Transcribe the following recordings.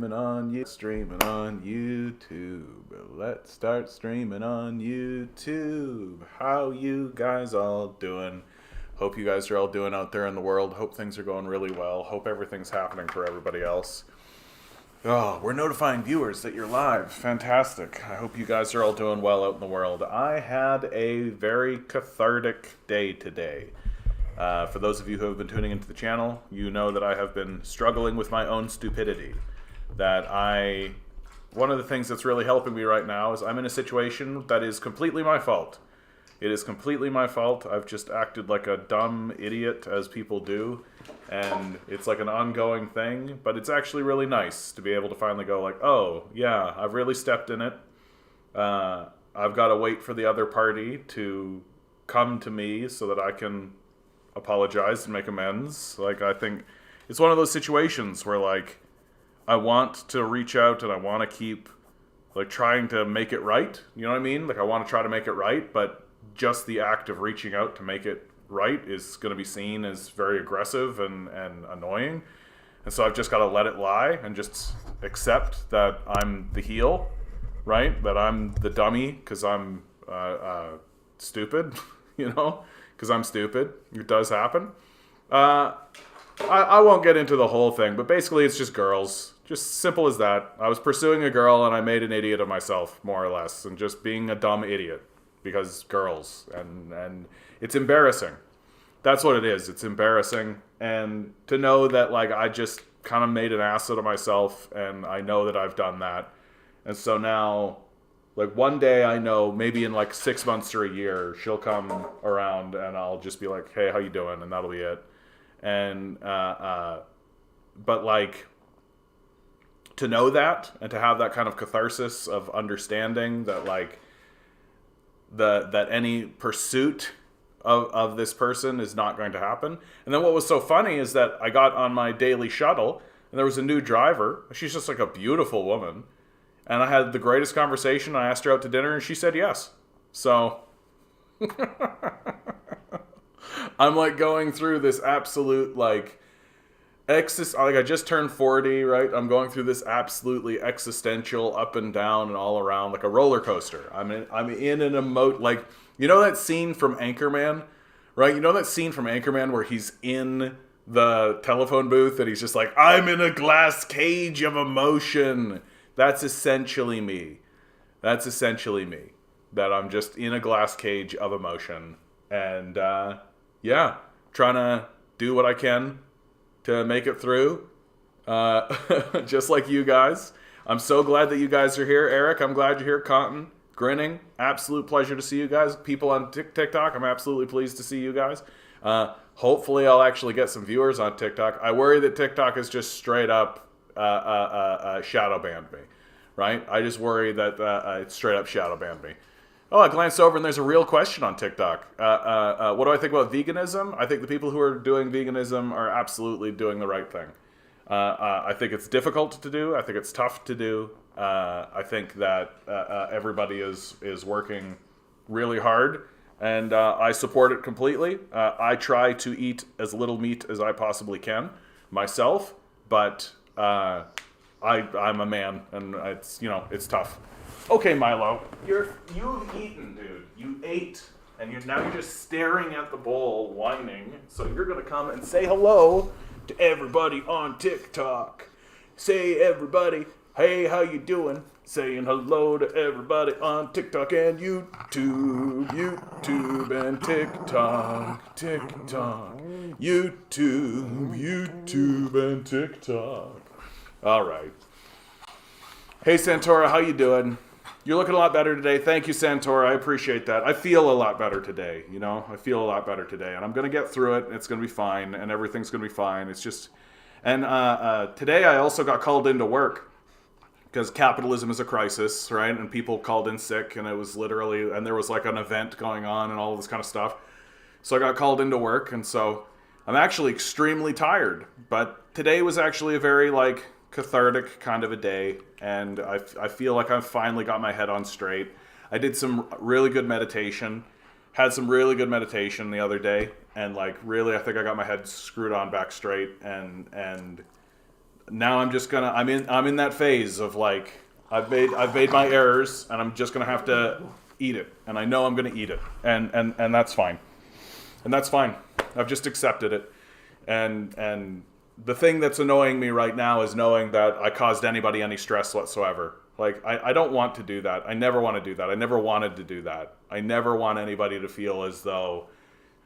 streaming on YouTube. Let's start streaming on YouTube. How you guys all doing? Hope you guys are all doing out there in the world. Hope things are going really well. Hope everything's happening for everybody else. Oh, we're notifying viewers that you're live. Fantastic. I hope you guys are all doing well out in the world. I had a very cathartic day today. For those of you who have been tuning into the channel, you know that I have been struggling with my own stupidity. One of the things that's really helping me right now is I'm in a situation that is completely my fault. It is completely my fault. I've just acted like a dumb idiot, as people do, and it's like an ongoing thing, but it's actually really nice to be able to finally go like, oh, yeah, I've really stepped in it. I've got to wait for the other party to come to me so that I can apologize and make amends. Like, I think it's one of those situations where, like, I want to reach out and I want to keep, like, trying to make it right. You know what I mean? Like, I want to try to make it right, but just the act of reaching out to make it right is going to be seen as very aggressive and annoying. And so I've just got to let it lie and just accept that I'm the heel, right? That I'm the dummy because I'm stupid, you know? Because I'm stupid. It does happen. I won't get into the whole thing, but basically it's just girls. Just simple as that. I was pursuing a girl and I made an idiot of myself, more or less, and just being a dumb idiot. Because girls, and it's embarrassing. That's what it is. It's embarrassing. And to know that, like, I just kind of made an ass out of myself, and I know that I've done that. And so now, like, one day I know, maybe in like 6 months or a year, she'll come around and I'll just be like, hey, how you doing? And that'll be it. And, but like, to know that and to have that kind of catharsis of understanding that, like, that any pursuit of this person is not going to happen. And then what was so funny is that I got on my daily shuttle and there was a new driver. She's just like a beautiful woman. And I had the greatest conversation. I asked her out to dinner and she said yes. So I'm like going through this absolute like I just turned 40, right? I'm going through this absolutely existential up and down and all around, like a roller coaster. I'm in an like, you know that scene from Anchorman, right? You know that scene from Anchorman where he's in the telephone booth and he's just like, I'm in a glass cage of emotion. That's essentially me. That I'm just in a glass cage of emotion. And, yeah, trying to do what I can to make it through, just like you guys. I'm so glad that you guys are here. Eric, I'm glad you're here. Cotton, grinning, absolute pleasure to see you guys. People on TikTok, I'm absolutely pleased to see you guys. Hopefully I'll actually get some viewers on TikTok. I worry that TikTok is just straight up shadow banned me, right? I just worry that it's straight up shadow banned me. Oh, I glanced over and there's a real question on TikTok. What do I think about veganism? I think the people who are doing veganism are absolutely doing the right thing. I think it's difficult to do. I think it's tough to do. I think that everybody is working really hard, and I support it completely. I try to eat as little meat as I possibly can myself, but I'm a man, and it's tough. Okay, Milo, you've eaten, dude. You ate, and now you're just staring at the bowl, whining. So you're gonna come and say hello to everybody on TikTok. Say, everybody, hey, how you doing? Saying hello to everybody on TikTok and YouTube and TikTok, YouTube and TikTok. All right. Hey, Santora, how you doing? You're looking a lot better today. Thank you, Santora. I appreciate that. I feel a lot better today, you know? I feel a lot better today. And I'm going to get through it. It's going to be fine. And everything's going to be fine. It's just... And today I also got called into work. Because capitalism is a crisis, right? And people called in sick. And it was literally... And there was like an event going on and all this kind of stuff. So I got called into work. And so I'm actually extremely tired. But today was actually a very, like, cathartic kind of a day, and I feel like I've finally got my head on straight. I did some really good meditation, had some really good meditation the other day, and like really I think I got my head screwed on back straight, and now I'm in that phase of like, I've made my errors, and I'm just gonna have to eat it, and I know I'm gonna eat it, and that's fine, and that's fine. I've just accepted it, and the thing that's annoying me right now is knowing that I caused anybody any stress whatsoever. Like, I don't want to do that. I never want to do that. I never wanted to do that. I never want anybody to feel as though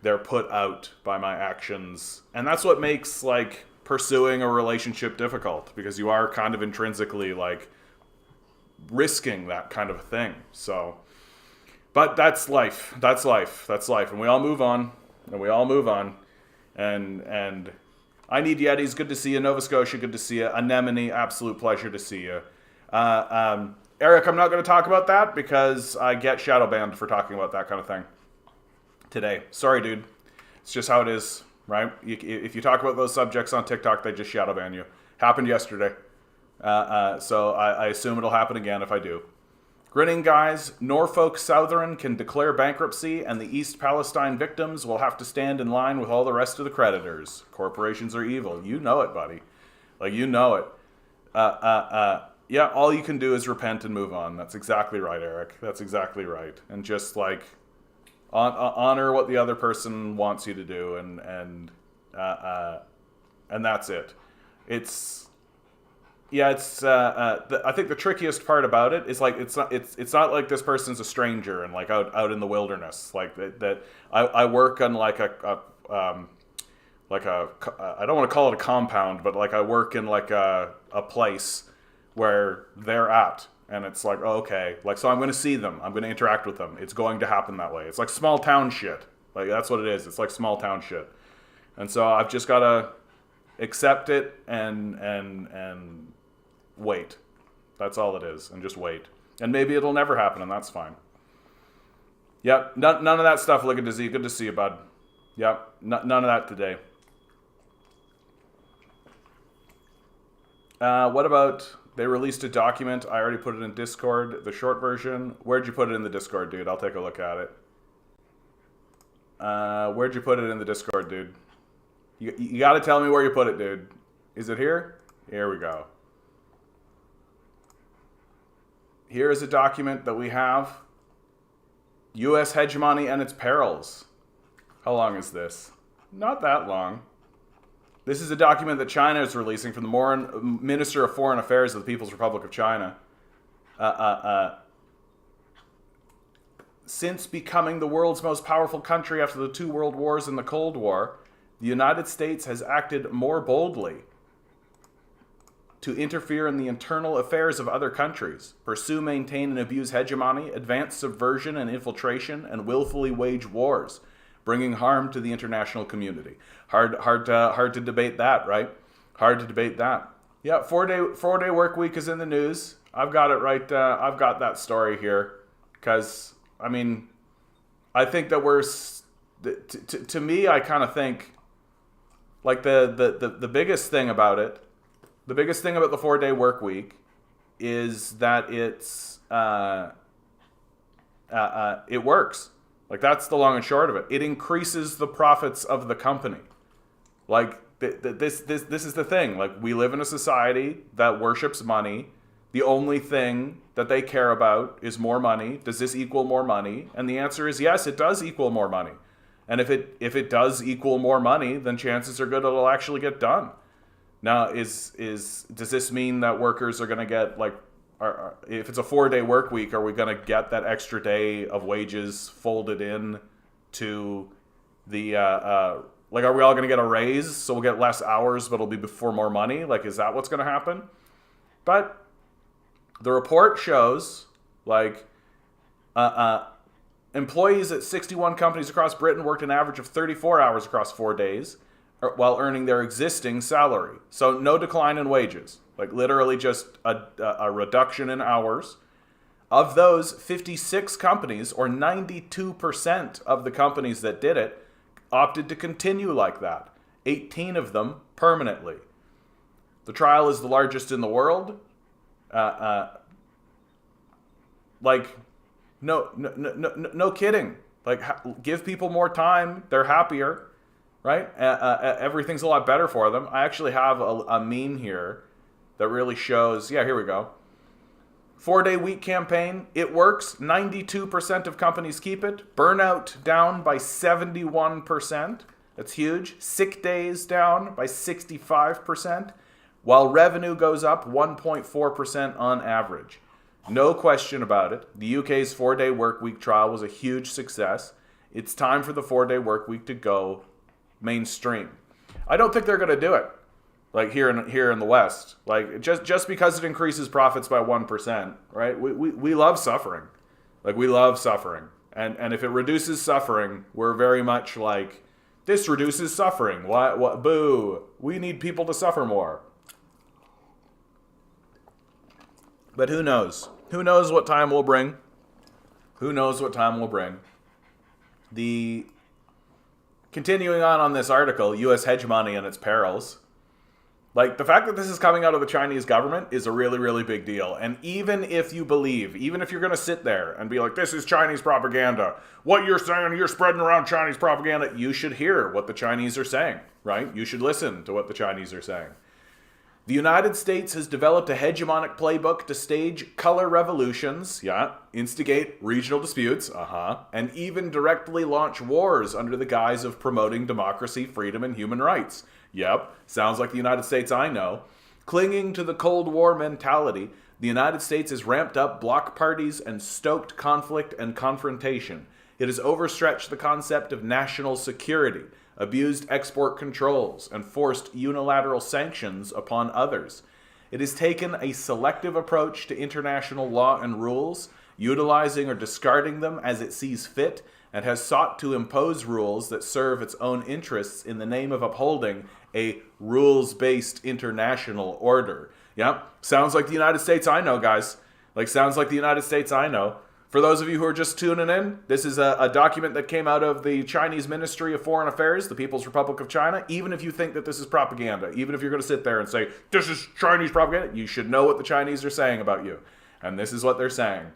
they're put out by my actions. And that's what makes, like, pursuing a relationship difficult, because you are kind of intrinsically, like, risking that kind of thing. So, but that's life. That's life. That's life. And we all move on. And we all move on. And I Need Yetis, good to see you. Nova Scotia, good to see you. Anemone, absolute pleasure to see you. Eric, I'm not going to talk about that because I get shadow banned for talking about that kind of thing today. Sorry, dude. It's just how it is, right? If you talk about those subjects on TikTok, they just shadow ban you. Happened yesterday. So I assume it'll happen again if I do. Grinning guys, Norfolk Southern can declare bankruptcy, and the East Palestine victims will have to stand in line with all the rest of the creditors. Corporations are evil. You know it, buddy. Like, you know it. Yeah, all you can do is repent and move on. That's exactly right, Eric. That's exactly right. And just, like, honor what the other person wants you to do, and that's it. I think the trickiest part about it is, like, it's not like this person's a stranger and, like, out in the wilderness. Like, that I work on, like, I don't want to call it a compound, but, like, I work in, like, a place where they're at, and it's like, oh, okay, like, so I'm going to see them, I'm going to interact with them, it's going to happen that way. It's like small town shit. Like, that's what it is. It's like small town shit. And so I've just got to accept it and wait. That's all it is. And just wait. And maybe it'll never happen, and that's fine. Yep, none of that stuff. Look at Dizzy. Good to see you, bud. Yep, none of that today. What about, they released a document. I already put it in Discord, the short version. Where'd you put it in the Discord, dude? I'll take a look at it. Where'd you put it in the Discord, dude? You got to tell me where you put it, dude. Is it here? Here we go. Here is a document that we have. U.S. hegemony and its perils. How long is this? Not that long. This is a document that China is releasing from the Minister of Foreign Affairs of the People's Republic of China. Since becoming the world's most powerful country after the 2 world wars and the Cold War, the United States has acted more boldly to interfere in the internal affairs of other countries, pursue, maintain, and abuse hegemony, advance subversion and infiltration, and willfully wage wars, bringing harm to the international community. Hard to debate that, right? Hard to debate that. Yeah, 4-day work week is in the news. I've got it right. I've got that story here, because I mean, I think that we're to me, I kind of think like the biggest thing about it. The biggest thing about the 4-day work week is that it works. Like, that's the long and short of it. It increases the profits of the company. Like, this is the thing. Like, we live in a society that worships money. The only thing that they care about is more money. Does this equal more money? And the answer is yes, it does equal more money. And if it does equal more money, then chances are good it'll actually get done. Now, does this mean that workers are going to get, like, if it's a 4-day work week, are we going to get that extra day of wages folded in to the, like, are we all going to get a raise? So we'll get less hours, but it'll be before more money? Like, is that what's going to happen? But the report shows, like, employees at 61 companies across Britain worked an average of 34 hours across 4 days, while earning their existing salary. So no decline in wages, like literally just a reduction in hours. Of those, 56 companies, or 92% of the companies that did it, opted to continue like that. 18 of them permanently. The trial is the largest in the world. Like, no kidding. Like, give people more time, they're happier. Right? Everything's a lot better for them. I actually have a meme here that really shows, yeah, here we go. 4-day week campaign, it works. 92% of companies keep it. Burnout down by 71%. That's huge. Sick days down by 65%, while revenue goes up 1.4% on average. No question about it. The UK's 4-day work week trial was a huge success. It's time for the 4-day work week to go mainstream. I don't think they're going to do it. Like here in the West, like just because it increases profits by 1%, right? We love suffering, like we love suffering, and if it reduces suffering, we're very much like, this reduces suffering. What? Boo! We need people to suffer more. But who knows? Who knows what time will bring? Who knows what time will bring? The continuing on this article, U.S. hegemony and its perils. Like, the fact that this is coming out of the Chinese government is a really, really big deal. And even if you believe, even if you're going to sit there and be like, this is Chinese propaganda, what you're saying, you're spreading around Chinese propaganda, you should hear what the Chinese are saying, right? You should listen to what the Chinese are saying. The United States has developed a hegemonic playbook to stage color revolutions, instigate regional disputes, and even directly launch wars under the guise of promoting democracy, freedom, and human rights. Yep, sounds like the United States I know. Clinging to the Cold War mentality, the United States has ramped up bloc parties and stoked conflict and confrontation. It has overstretched the concept of national security, abused export controls, and forced unilateral sanctions upon others. It has taken a selective approach to international law and rules, utilizing or discarding them as it sees fit, and has sought to impose rules that serve its own interests in the name of upholding a rules-based international order. Yeah, sounds like the United States I know, guys. Like, sounds like the United States I know. For those of you who are just tuning in, this is a document that came out of the Chinese Ministry of Foreign Affairs, the People's Republic of China. Even if you think that this is propaganda, even if you're going to sit there and say, this is Chinese propaganda, you should know what the Chinese are saying about you. And this is what they're saying.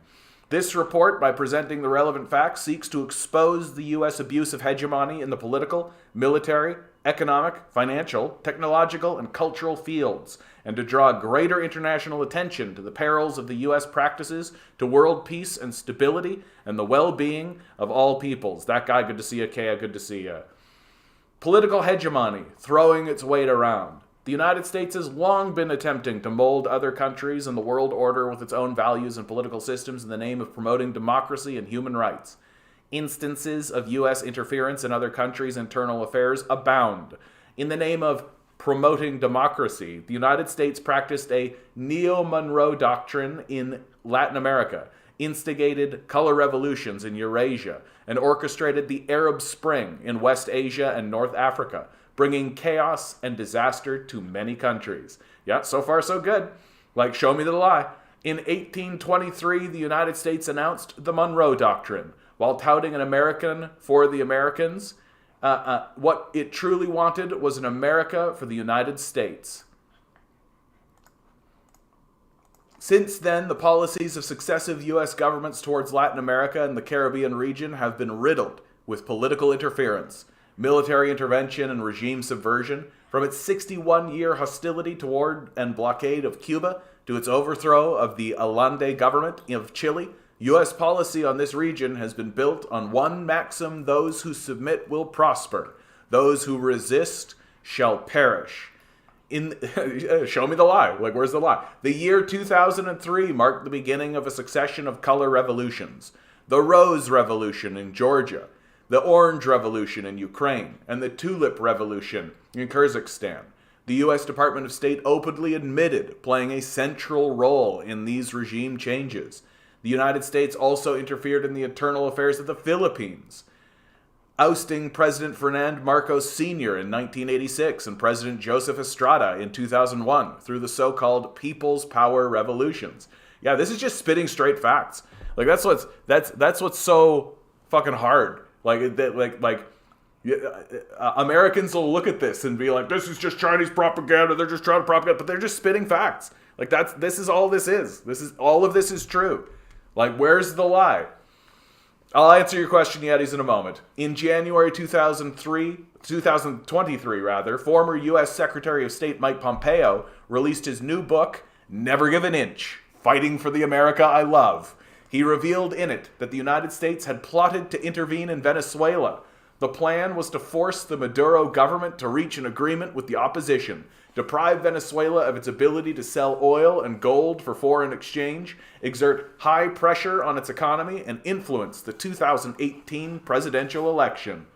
This report, by presenting the relevant facts, seeks to expose the U.S. abuse of hegemony in the political, military, economic, financial, technological, and cultural fields, and to draw greater international attention to the perils of the U.S. practices to world peace and stability and the well-being of all peoples. That guy, good to see you. Kea, good to see you. Political hegemony, throwing its weight around. The United States has long been attempting to mold other countries and the world order with its own values and political systems in the name of promoting democracy and human rights. Instances of U.S. interference in other countries' internal affairs abound. In the name of promoting democracy, the United States practiced a neo-Monroe doctrine in Latin America, instigated color revolutions in Eurasia, and orchestrated the Arab Spring in West Asia and North Africa, bringing chaos and disaster to many countries. Yeah, so far so good. Like, show me the lie. In 1823, the United States announced the Monroe Doctrine, while touting an American for the Americans. What it truly wanted was an America for the United States. Since then, the policies of successive U.S. governments towards Latin America and the Caribbean region have been riddled with political interference, military intervention, and regime subversion, from its 61-year hostility toward and blockade of Cuba to its overthrow of the Allende government of Chile. U.S. policy on this region has been built on one maxim: those who submit will prosper. Those who resist shall perish. Show me the lie. Like, where's the lie? The year 2003 marked the beginning of a succession of color revolutions. The Rose Revolution in Georgia, the Orange Revolution in Ukraine, and the Tulip Revolution in Kyrgyzstan. The U.S. Department of State openly admitted playing a central role in these regime changes. The United States also interfered in the internal affairs of the Philippines, ousting President Ferdinand Marcos Sr. in 1986 and President Joseph Estrada in 2001 through the so-called People's Power Revolutions. Yeah, this is just spitting straight facts. Like, that's what's so fucking hard. Americans will look at this and be like, this is just Chinese propaganda. They're just trying to propaganda, but they're just spitting facts. Like, this is all this is. All of this is true. Like, where's the lie? I'll answer your question, Yetis, in a moment. In January 2023, former U.S. Secretary of State Mike Pompeo released his new book, Never Give an Inch, Fighting for the America I Love. He revealed in it that the United States had plotted to intervene in Venezuela. The plan was to force the Maduro government to reach an agreement with the opposition, deprive Venezuela of its ability to sell oil and gold for foreign exchange, exert high pressure on its economy, and influence the 2018 presidential election.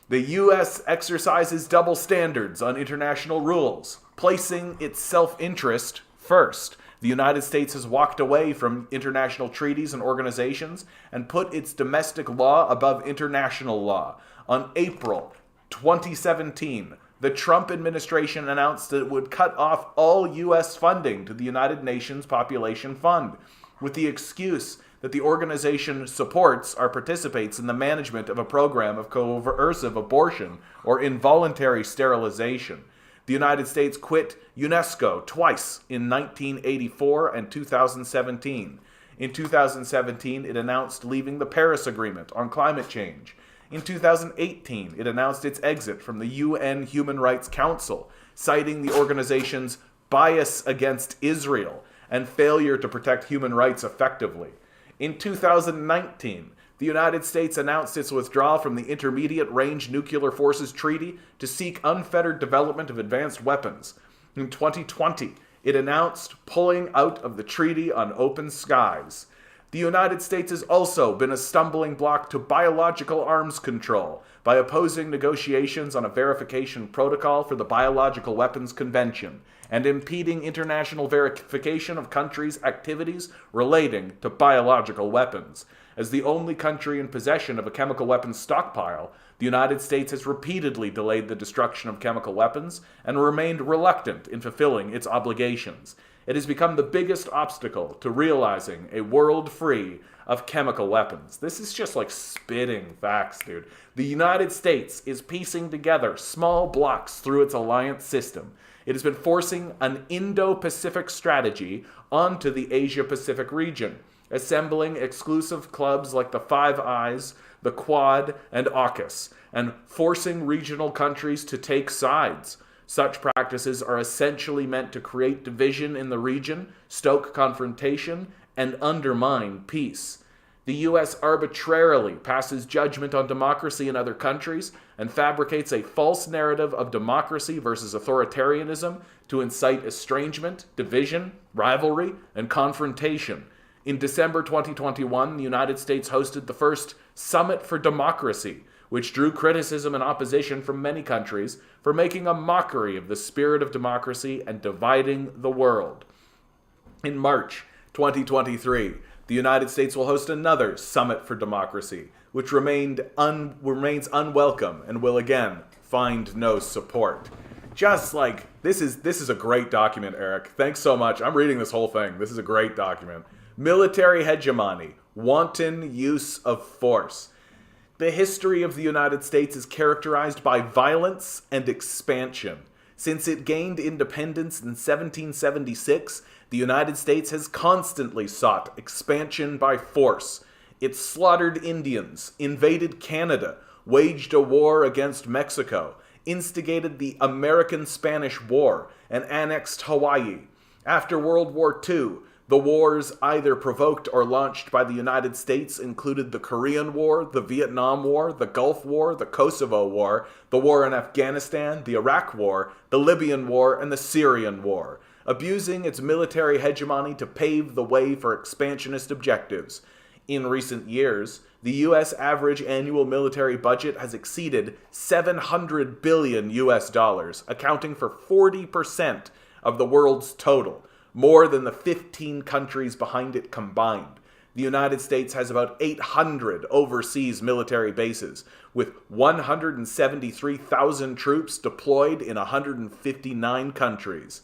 The U.S. exercises double standards on international rules, placing its self-interest first. The United States has walked away from international treaties and organizations and put its domestic law above international law. On April 2017, the Trump administration announced that it would cut off all U.S. funding to the United Nations Population Fund, with the excuse that the organization supports or participates in the management of a program of coercive abortion or involuntary sterilization. The United States quit UNESCO twice in 1984 and 2017. In 2017, it announced leaving the Paris Agreement on climate change. In 2018, it announced its exit from the UN Human Rights Council, citing the organization's bias against Israel and failure to protect human rights effectively. In 2019, the United States announced its withdrawal from the Intermediate Range Nuclear Forces Treaty to seek unfettered development of advanced weapons. In 2020, it announced pulling out of the Treaty on Open Skies. The United States has also been a stumbling block to biological arms control by opposing negotiations on a verification protocol for the Biological Weapons Convention and impeding international verification of countries' activities relating to biological weapons. As the only country in possession of a chemical weapons stockpile, the United States has repeatedly delayed the destruction of chemical weapons and remained reluctant in fulfilling its obligations. It has become the biggest obstacle to realizing a world free of chemical weapons. This is just like spitting facts, dude. The United States is piecing together small blocks through its alliance system. It has been forcing an Indo-Pacific strategy onto the Asia-Pacific region, assembling exclusive clubs like the Five Eyes, the Quad, and AUKUS, and forcing regional countries to take sides. Such practices are essentially meant to create division in the region, stoke confrontation, and undermine peace. The U.S. arbitrarily passes judgment on democracy in other countries and fabricates a false narrative of democracy versus authoritarianism to incite estrangement, division, rivalry, and confrontation. In December 2021, the United States hosted the first Summit for Democracy, which drew criticism and opposition from many countries for making a mockery of the spirit of democracy and dividing the world. In March 2023, the United States will host another Summit for Democracy, which remains unwelcome and will again find no support. Just like, this is a great document, Eric. Thanks so much. I'm reading this whole thing. This is a great document. Military hegemony, wanton use of force. The history of the United States is characterized by violence and expansion. Since it gained independence in 1776, the United States has constantly sought expansion by force. It slaughtered Indians, invaded Canada, waged a war against Mexico, instigated the American-Spanish War, and annexed Hawaii. After World War II, the wars either provoked or launched by the United States included the Korean War, the Vietnam War, the Gulf War, the Kosovo War, the war in Afghanistan, the Iraq War, the Libyan War, and the Syrian War, abusing its military hegemony to pave the way for expansionist objectives. In recent years, the U.S. average annual military budget has exceeded $700 billion, accounting for 40% of the world's total, more than the 15 countries behind it combined. The United States has about 800 overseas military bases, with 173,000 troops deployed in 159 countries.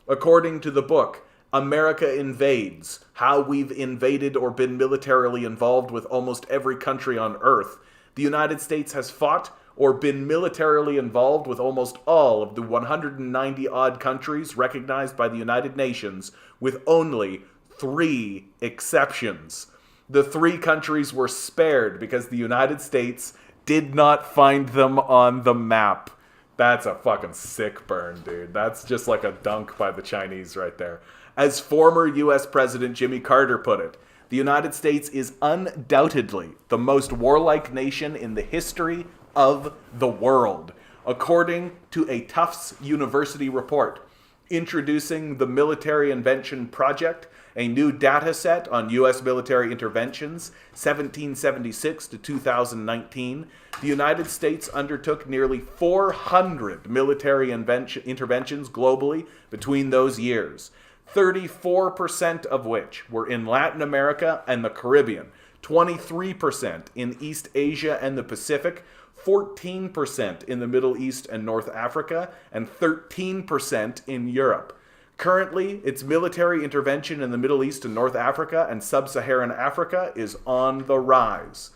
According to the book, America Invades, How We've Invaded or Been Militarily Involved with Almost Every Country on Earth, the United States has fought or been militarily involved with almost all of the 190-odd countries recognized by the United Nations, with only 3 exceptions. The 3 countries were spared because the United States did not find them on the map. That's a fucking sick burn, dude. That's just like a dunk by the Chinese right there. As former US President Jimmy Carter put it, the United States is undoubtedly the most warlike nation in the history of the world, according to a Tufts University report introducing the Military Invention Project, a new data set on U.S. military interventions, 1776 to 2019. The United States undertook nearly 400 military interventions globally between those years, 34% of which were in Latin America and the Caribbean, 23% in East Asia and the Pacific, 14% in the Middle East and North Africa, and 13% in Europe. Currently, its military intervention in the Middle East and North Africa and Sub-Saharan Africa is on the rise.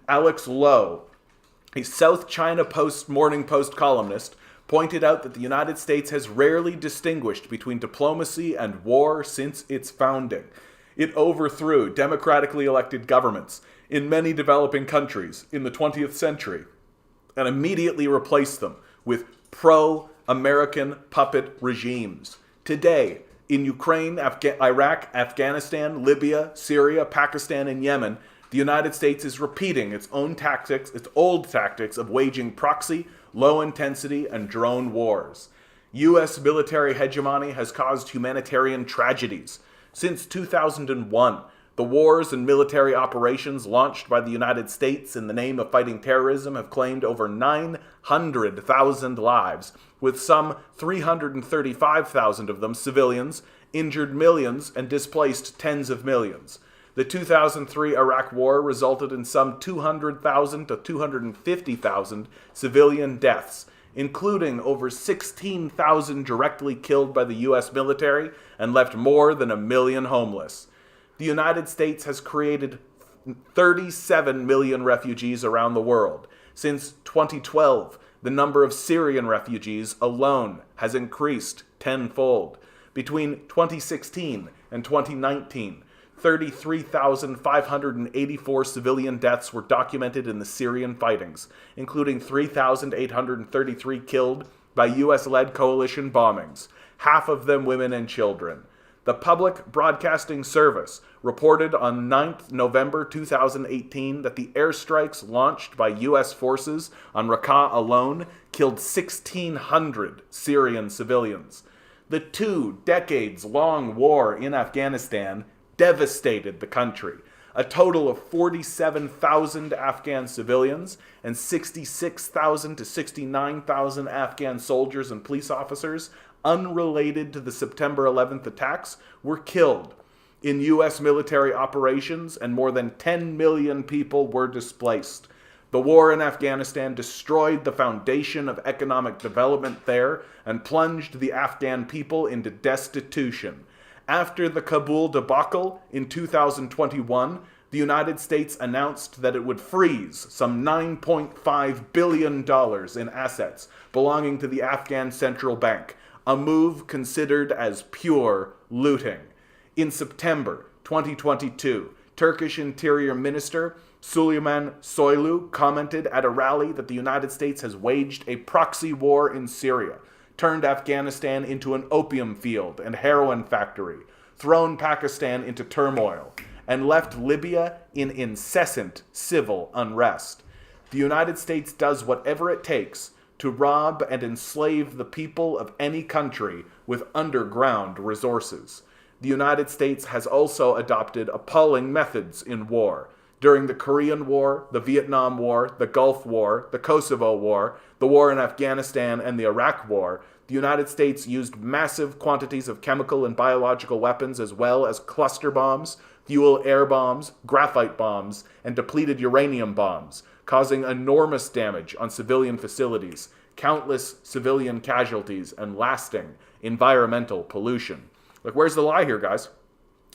Alex Lowe, a South China Morning Post columnist, pointed out that the United States has rarely distinguished between diplomacy and war since its founding. It overthrew democratically elected governments in many developing countries in the 20th century and immediately replaced them with pro-American puppet regimes. Today, in Ukraine, Iraq, Afghanistan, Libya, Syria, Pakistan, and Yemen, the United States is repeating its old tactics of waging proxy, low-intensity, and drone wars. U.S. military hegemony has caused humanitarian tragedies. Since 2001, the wars and military operations launched by the United States in the name of fighting terrorism have claimed over 900,000 lives, with some 335,000 of them civilians, injured millions, and displaced tens of millions. The 2003 Iraq War resulted in some 200,000 to 250,000 civilian deaths, including over 16,000 directly killed by the U.S. military and left more than 1 million homeless. The United States has created 37 million refugees around the world. Since 2012, the number of Syrian refugees alone has increased tenfold. Between 2016 and 2019, 33,584 civilian deaths were documented in the Syrian fightings, including 3,833 killed by U.S.-led coalition bombings, half of them women and children. The Public Broadcasting Service reported on 9th November 2018 that the airstrikes launched by U.S. forces on Raqqa alone killed 1,600 Syrian civilians. The 2 decades-long war in Afghanistan devastated the country. A total of 47,000 Afghan civilians and 66,000 to 69,000 Afghan soldiers and police officers unrelated to the September 11th attacks were killed in U.S. military operations, and more than 10 million people were displaced. The war in Afghanistan destroyed the foundation of economic development there and plunged the Afghan people into destitution. After the Kabul debacle in 2021, the United States announced that it would freeze some $9.5 billion in assets belonging to the Afghan Central Bank, a move considered as pure looting. In September 2022, Turkish Interior Minister Süleyman Soylu commented at a rally that the United States has waged a proxy war in Syria, turned Afghanistan into an opium field and heroin factory, thrown Pakistan into turmoil, and left Libya in incessant civil unrest. The United States does whatever it takes to rob and enslave the people of any country with underground resources. The United States has also adopted appalling methods in war. During the Korean War, the Vietnam War, the Gulf War, the Kosovo War, the war in Afghanistan, and the Iraq War, the United States used massive quantities of chemical and biological weapons as well as cluster bombs, fuel air bombs, graphite bombs, and depleted uranium bombs, causing enormous damage on civilian facilities, countless civilian casualties, and lasting environmental pollution. Like, where's the lie here, guys?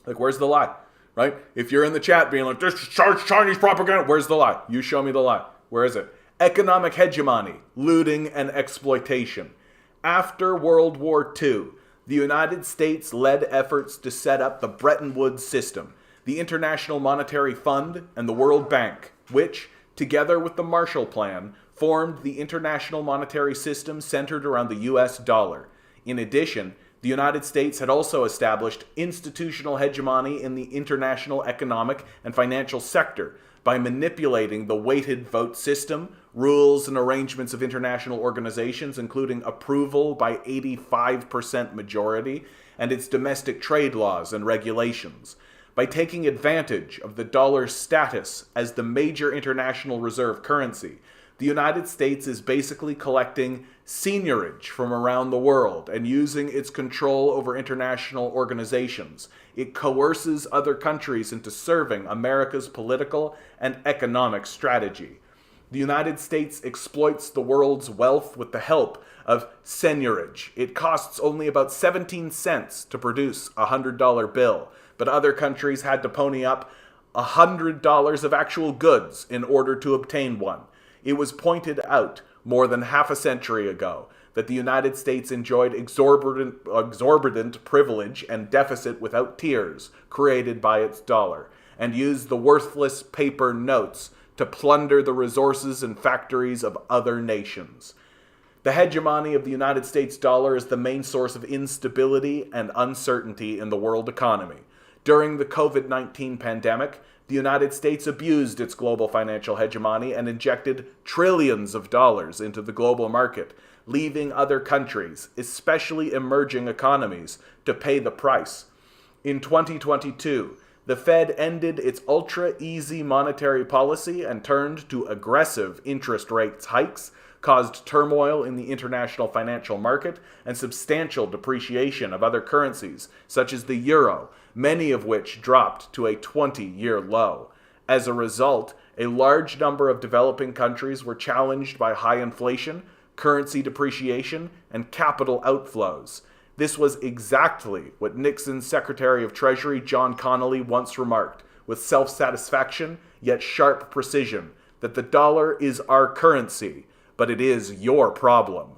Like, where's the lie? Right? If you're in the chat being like, this is Chinese propaganda, where's the lie? You show me the lie. Where is it? Economic hegemony, looting, and exploitation. After World War II, the United States led efforts to set up the Bretton Woods system. the International Monetary Fund, and the World Bank, which, together with the Marshall Plan, formed the international monetary system centered around the US dollar. In addition, the United States had also established institutional hegemony in the international economic and financial sector by manipulating the weighted vote system, rules and arrangements of international organizations, including approval by 85% majority, and its domestic trade laws and regulations. By taking advantage of the dollar's status as the major international reserve currency, the United States is basically collecting seigniorage from around the world and using its control over international organizations. It coerces other countries into serving America's political and economic strategy. The United States exploits the world's wealth with the help of seigniorage. It costs only about 17 cents to produce a $100 bill, but other countries had to pony up $100 of actual goods in order to obtain one. It was pointed out more than half a century ago that the United States enjoyed exorbitant privilege and deficit without tears created by its dollar, and used the worthless paper notes to plunder the resources and factories of other nations. The hegemony of the United States dollar is the main source of instability and uncertainty in the world economy. During the COVID-19 pandemic, the United States abused its global financial hegemony and injected trillions of dollars into the global market, leaving other countries, especially emerging economies, to pay the price. In 2022, the Fed ended its ultra-easy monetary policy and turned to aggressive interest rate hikes, caused turmoil in the international financial market, and substantial depreciation of other currencies, such as the euro, many of which dropped to a 20-year low. As a result, a large number of developing countries were challenged by high inflation, currency depreciation, and capital outflows. This was exactly what Nixon's Secretary of Treasury John Connally once remarked, with self-satisfaction yet sharp precision, that the dollar is our currency, but it is your problem.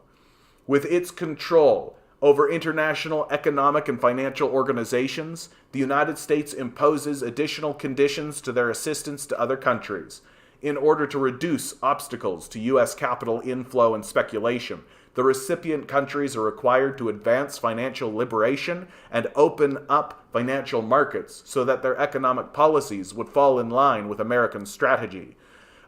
With its control over international economic and financial organizations, the United States imposes additional conditions to their assistance to other countries. In order to reduce obstacles to U.S. capital inflow and speculation, the recipient countries are required to advance financial liberation and open up financial markets so that their economic policies would fall in line with American strategy.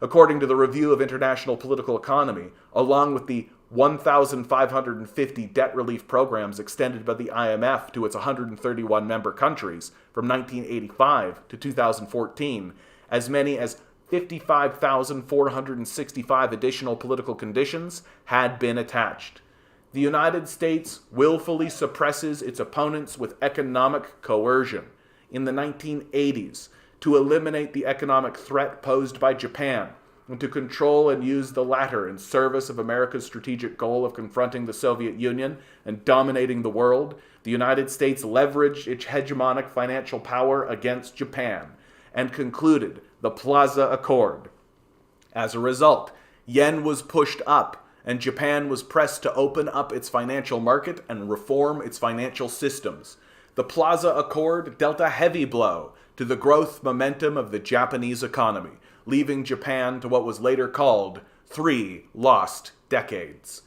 According to the Review of International Political Economy, along with the 1,550 debt relief programs extended by the IMF to its 131 member countries from 1985 to 2014, as many as 55,465 additional political conditions had been attached. The United States willfully suppresses its opponents with economic coercion. In the 1980s, to eliminate the economic threat posed by Japan, and to control and use the latter in service of America's strategic goal of confronting the Soviet Union and dominating the world, the United States leveraged its hegemonic financial power against Japan and concluded the Plaza Accord. As a result, yen was pushed up, and Japan was pressed to open up its financial market and reform its financial systems. The Plaza Accord dealt a heavy blow to the growth momentum of the Japanese economy, leaving Japan to what was later called 3 lost decades.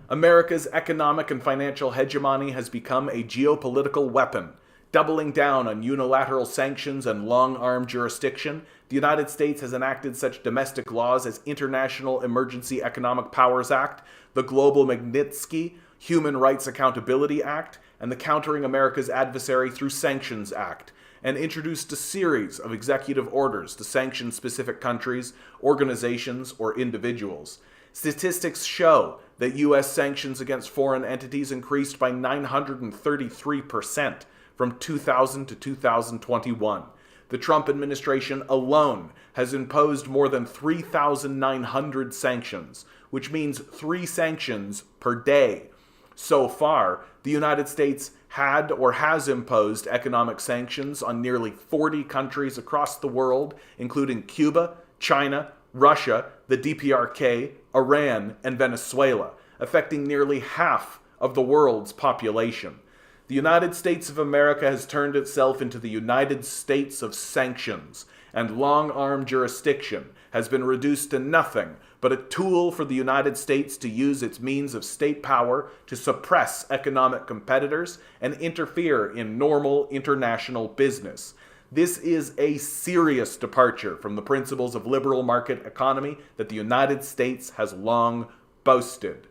America's economic and financial hegemony has become a geopolitical weapon. Doubling down on unilateral sanctions and long-arm jurisdiction, the United States has enacted such domestic laws as International Emergency Economic Powers Act, the Global Magnitsky Human Rights Accountability Act, and the Countering America's Adversary Through Sanctions Act, and introduced a series of executive orders to sanction specific countries, organizations, or individuals. Statistics show that U.S. sanctions against foreign entities increased by 933% from 2000 to 2021. The Trump administration alone has imposed more than 3,900 sanctions, which means 3 sanctions per day. So far, the United States had or has imposed economic sanctions on nearly 40 countries across the world, including Cuba, China, Russia, the DPRK, Iran, and Venezuela, affecting nearly half of the world's population. The United States of America has turned itself into the United States of sanctions, and long-arm jurisdiction has been reduced to nothing but a tool for the United States to use its means of state power to suppress economic competitors and interfere in normal international business. This is a serious departure from the principles of liberal market economy that the United States has long boasted.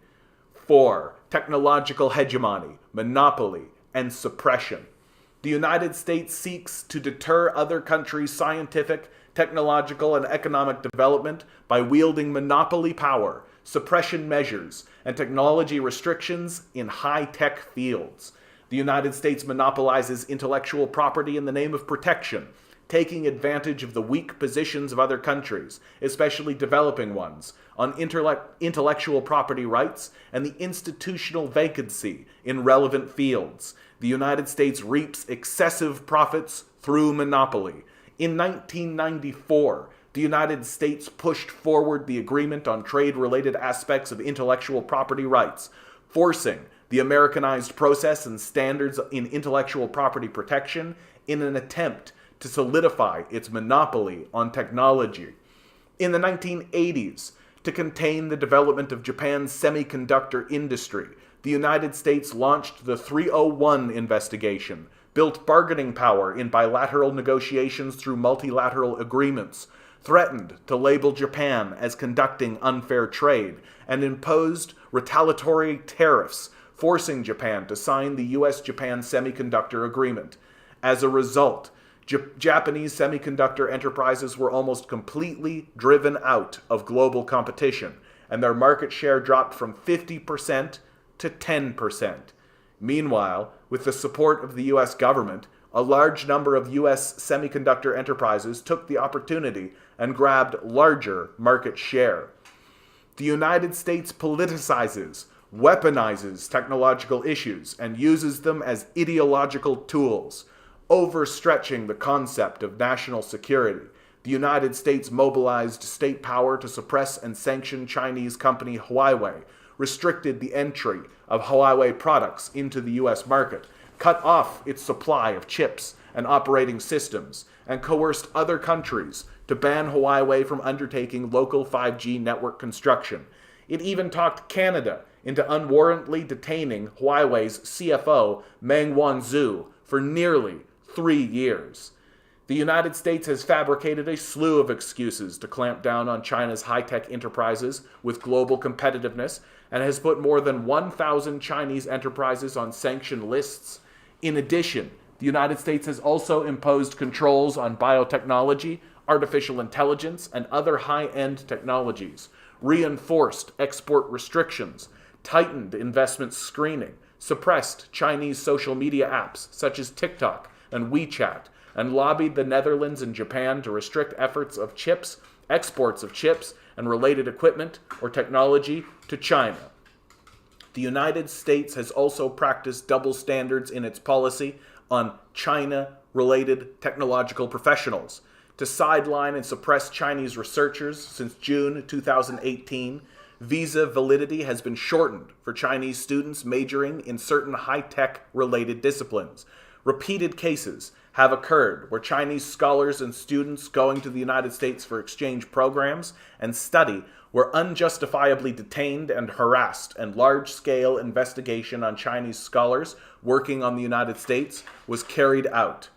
4. Technological hegemony, monopoly, and suppression. The United States seeks to deter other countries' scientific, technological, and economic development by wielding monopoly power, suppression measures, and technology restrictions in high-tech fields. The United States monopolizes intellectual property in the name of protection, taking advantage of the weak positions of other countries, especially developing ones, on intellectual property rights and the institutional vacancy in relevant fields. The United States reaps excessive profits through monopoly. In 1994, the United States pushed forward the agreement on trade-related aspects of intellectual property rights, forcing the Americanized process and standards in intellectual property protection in an attempt to solidify its monopoly on technology. In the 1980s, to contain the development of Japan's semiconductor industry, the United States launched the 301 investigation, built bargaining power in bilateral negotiations through multilateral agreements, threatened to label Japan as conducting unfair trade, and imposed retaliatory tariffs, forcing Japan to sign the U.S.-Japan Semiconductor Agreement. As a result, Japanese semiconductor enterprises were almost completely driven out of global competition, and their market share dropped from 50% to 10%. Meanwhile, with the support of the U.S. government, a large number of U.S. semiconductor enterprises took the opportunity and grabbed larger market share. The United States politicizes, weaponizes technological issues, and uses them as ideological tools, overstretching the concept of national security. The United States mobilized state power to suppress and sanction Chinese company Huawei, restricted the entry of Huawei products into the U.S. market, cut off its supply of chips and operating systems, and coerced other countries to ban Huawei from undertaking local 5G network construction. It even talked Canada into unwarrantedly detaining Huawei's CFO, Meng Wanzhou, for nearly 3 years. The United States has fabricated a slew of excuses to clamp down on China's high-tech enterprises with global competitiveness, and has put more than 1,000 Chinese enterprises on sanction lists. In addition, the United States has also imposed controls on biotechnology, artificial intelligence, and other high-end technologies, reinforced export restrictions, tightened investment screening, suppressed Chinese social media apps such as TikTok and WeChat, and lobbied the Netherlands and Japan to restrict efforts of chips, exports of chips, and related equipment or technology to China. The United States has also practiced double standards in its policy on China-related technological professionals. To sideline and suppress Chinese researchers since June 2018, visa validity has been shortened for Chinese students majoring in certain high-tech related disciplines. Repeated cases have occurred where Chinese scholars and students going to the United States for exchange programs and study were unjustifiably detained and harassed, and large-scale investigation on Chinese scholars working on the United States was carried out.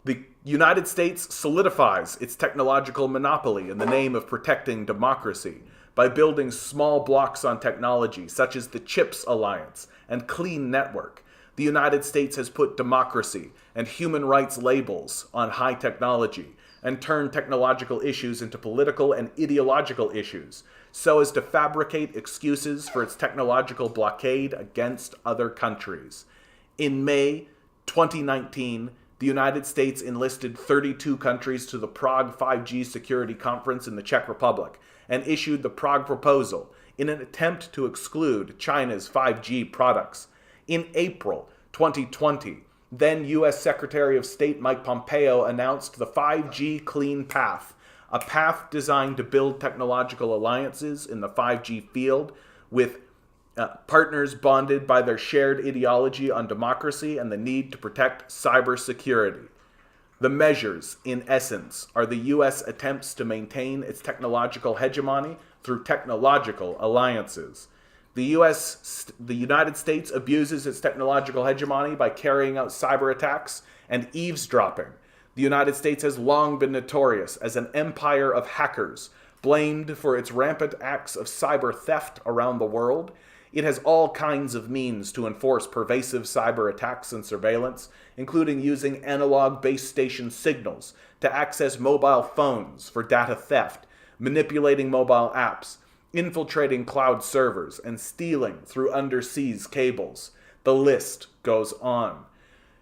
The United States solidifies its technological monopoly in the name of protecting democracy by building small blocks on technology, such as the CHIPS Alliance and Clean Network. The United States has put democracy and human rights labels on high technology and turned technological issues into political and ideological issues, so as to fabricate excuses for its technological blockade against other countries. In May 2019, the United States enlisted 32 countries to the Prague 5G Security Conference in the Czech Republic and issued the Prague Proposal in an attempt to exclude China's 5G products. In April 2020, then U.S. Secretary of State Mike Pompeo announced the 5G Clean Path, a path designed to build technological alliances in the 5G field with partners bonded by their shared ideology on democracy and the need to protect cybersecurity. The measures, in essence, are the U.S. attempts to maintain its technological hegemony through technological alliances. The United States abuses its technological hegemony by carrying out cyber attacks and eavesdropping. The United States has long been notorious as an empire of hackers, blamed for its rampant acts of cyber theft around the world. It has all kinds of means to enforce pervasive cyber attacks and surveillance, including using analog base station signals to access mobile phones for data theft, manipulating mobile apps, infiltrating cloud servers, and stealing through underseas cables. The list goes on.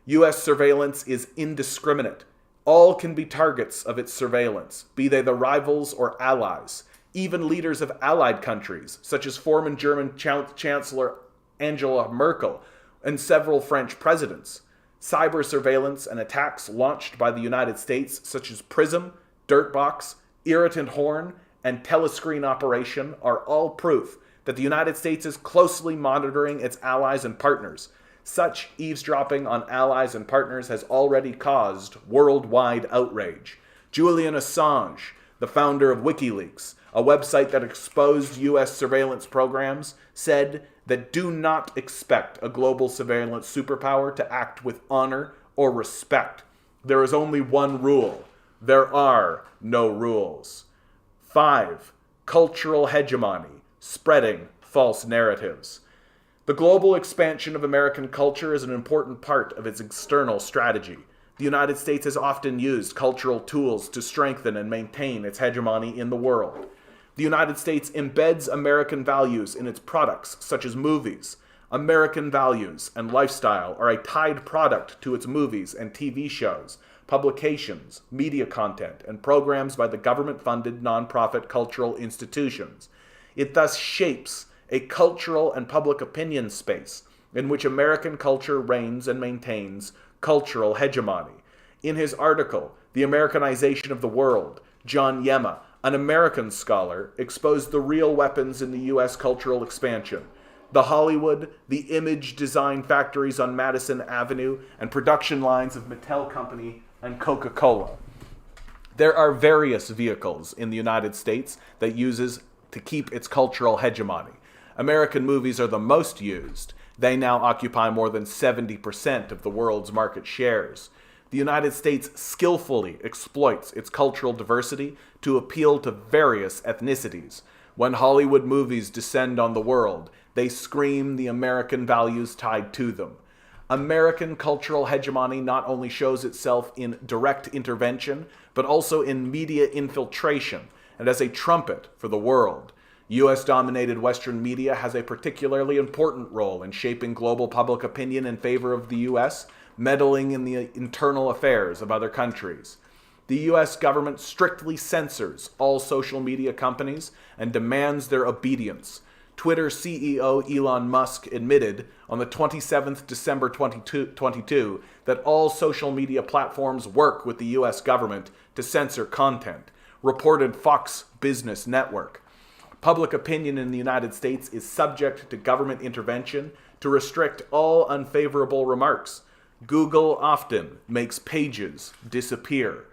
U.S. surveillance is indiscriminate. All can be targets of its surveillance, be they the rivals or allies. Even leaders of allied countries, such as former German Chancellor Angela Merkel and several French presidents. Cyber surveillance and attacks launched by the United States, such as PRISM, Dirtbox, Irritant Horn, and Telescreen Operation, are all proof that the United States is closely monitoring its allies and partners. Such eavesdropping on allies and partners has already caused worldwide outrage. Julian Assange, the founder of WikiLeaks, a website that exposed U.S. surveillance programs, said that do not expect a global surveillance superpower to act with honor or respect. There is only one rule. There are no rules. 5. Cultural hegemony, spreading false narratives. The global expansion of American culture is an important part of its external strategy. The United States has often used cultural tools to strengthen and maintain its hegemony in the world. The United States embeds American values in its products, such as movies. American values and lifestyle are a tied product to its movies and TV shows, publications, media content, and programs by the government-funded nonprofit cultural institutions. It thus shapes a cultural and public opinion space in which American culture reigns and maintains cultural hegemony. In his article, The Americanization of the World, John Yema, an American scholar, exposed the real weapons in the U.S. cultural expansion: the Hollywood, the image design factories on Madison Avenue, and production lines of Mattel Company and Coca-Cola. There are various vehicles in the United States that uses to keep its cultural hegemony. American movies are the most used. They now occupy more than 70% of the world's market shares. The United States skillfully exploits its cultural diversity to appeal to various ethnicities. When Hollywood movies descend on the world, they scream the American values tied to them. American cultural hegemony not only shows itself in direct intervention, but also in media infiltration and as a trumpet for the world. U.S.-dominated Western media has a particularly important role in shaping global public opinion in favor of the U.S., meddling in the internal affairs of other countries. The U.S. government strictly censors all social media companies and demands their obedience. Twitter CEO Elon Musk admitted on the 27th December 2022 that all social media platforms work with the U.S. government to censor content, reported Fox Business Network. Public opinion in the United States is subject to government intervention to restrict all unfavorable remarks. Google often makes pages disappear.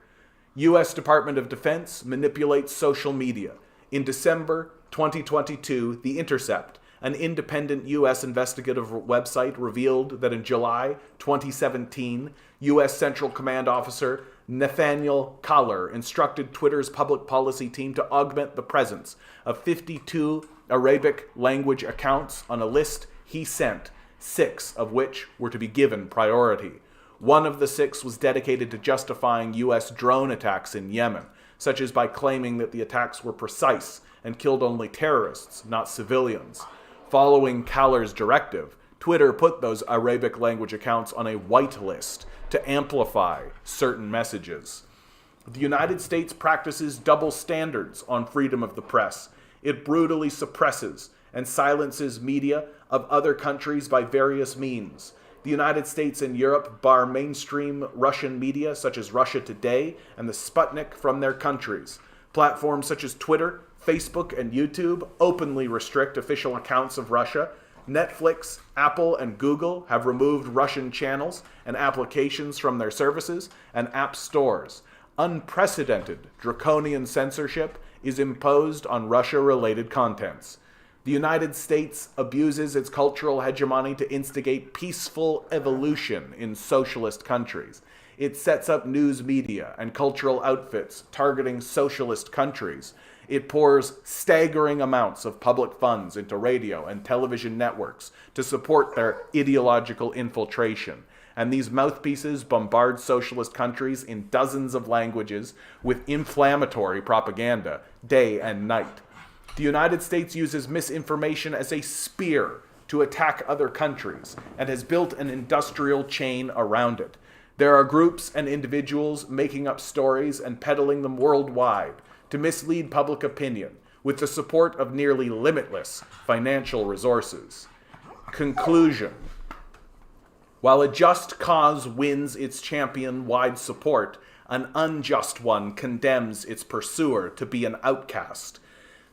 U.S. Department of Defense manipulates social media. In December 2022, The Intercept, an independent U.S. investigative website, revealed that in July 2017, U.S. Central Command Officer Nathaniel Kaller instructed Twitter's public policy team to augment the presence of 52 Arabic language accounts on a list he sent, 6 of which were to be given priority. One of the 6 was dedicated to justifying U.S. drone attacks in Yemen, such as by claiming that the attacks were precise and killed only terrorists, not civilians. Following Kaller's directive, Twitter put those Arabic language accounts on a white list to amplify certain messages. The United States practices double standards on freedom of the press. It brutally suppresses and silences media of other countries by various means. The United States and Europe bar mainstream Russian media such as Russia Today and the Sputnik from their countries. Platforms such as Twitter, Facebook, and YouTube openly restrict official accounts of Russia. Netflix, Apple, and Google have removed Russian channels and applications from their services and app stores. Unprecedented draconian censorship is imposed on Russia-related contents. The United States abuses its cultural hegemony to instigate peaceful evolution in socialist countries. It sets up news media and cultural outfits targeting socialist countries. It pours staggering amounts of public funds into radio and television networks to support their ideological infiltration. And these mouthpieces bombard socialist countries in dozens of languages with inflammatory propaganda day and night. The United States uses misinformation as a spear to attack other countries and has built an industrial chain around it. There are groups and individuals making up stories and peddling them worldwide to mislead public opinion with the support of nearly limitless financial resources. Conclusion. While a just cause wins its champion-wide support, an unjust one condemns its pursuer to be an outcast.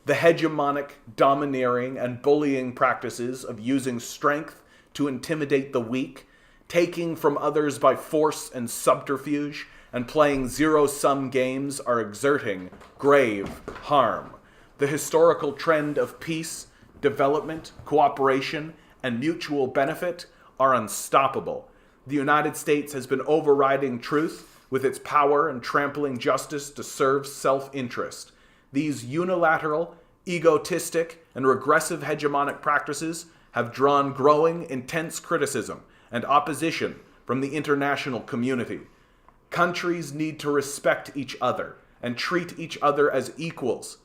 The hegemonic, domineering, and bullying practices of using strength to intimidate the weak, taking from others by force and subterfuge, and playing zero-sum games are exerting grave harm. The historical trend of peace, development, cooperation, and mutual benefit are unstoppable. The United States has been overriding truth with its power and trampling justice to serve self-interest. These unilateral, egotistic, and regressive hegemonic practices have drawn growing, intense criticism and opposition from the international community. Countries need to respect each other and treat each other as equals.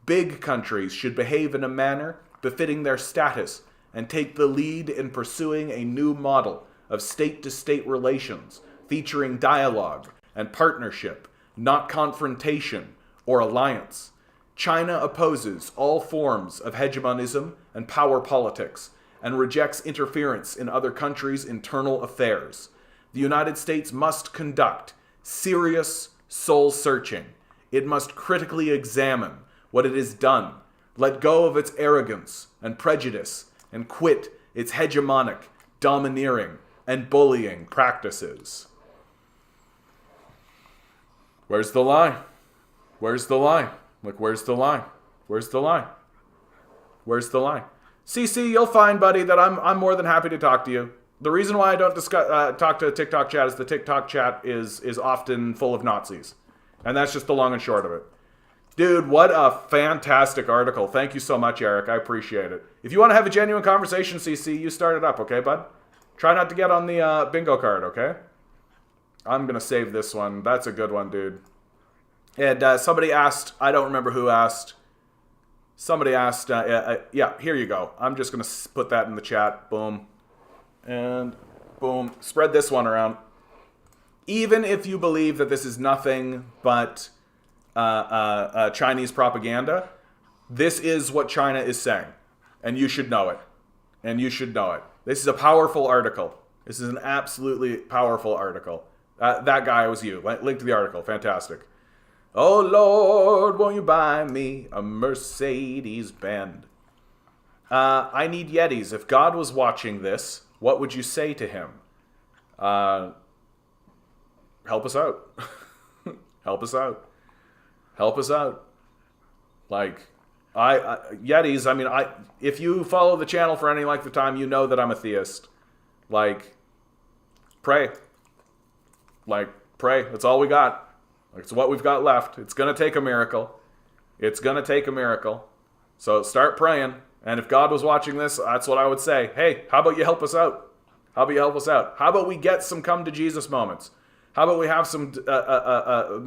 Big countries should behave in a manner befitting their status and take the lead in pursuing a new model of state-to-state relations featuring dialogue and partnership, not confrontation or alliance. China opposes all forms of hegemonism and power politics and rejects interference in other countries' internal affairs. The United States must conduct serious soul-searching. It must critically examine what it has done, let go of its arrogance and prejudice, and quit its hegemonic, domineering, and bullying practices. Where's the lie? Where's the lie? Like, where's the lie? Where's the lie? Where's the lie? CC, you'll find, buddy, that I'm more than happy to talk to you. The reason why I don't talk to TikTok chat is the TikTok chat is often full of Nazis. And that's just the long and short of it. Dude, what a fantastic article. Thank you so much, Eric. I appreciate it. If you want to have a genuine conversation, CC, you start it up, okay, bud? Try not to get on the bingo card, okay? I'm going to save this one. That's a good one, dude. And somebody asked, I don't remember who asked. Somebody asked, yeah, here you go. I'm just going to put that in the chat. Boom. And boom. Spread this one around. Even if you believe that this is nothing but Chinese propaganda, this is what China is saying. And you should know it. And you should know it. This is a powerful article. This is an absolutely powerful article. That guy was you. Link to the article. Fantastic. Oh, Lord, won't you buy me a Mercedes-Benz? I need Yetis. If God was watching this, what would you say to him? Help us out. Help us out. Help us out. Like, Yetis, I mean, if you follow the channel for any length of time, you know that I'm a theist. Like, pray. Like, pray. That's all we got. Like, it's what we've got left. It's going to take a miracle. It's going to take a miracle. So start praying. And if God was watching this, that's what I would say. Hey, how about you help us out? How about you help us out? How about we get some come to Jesus moments? How about we have some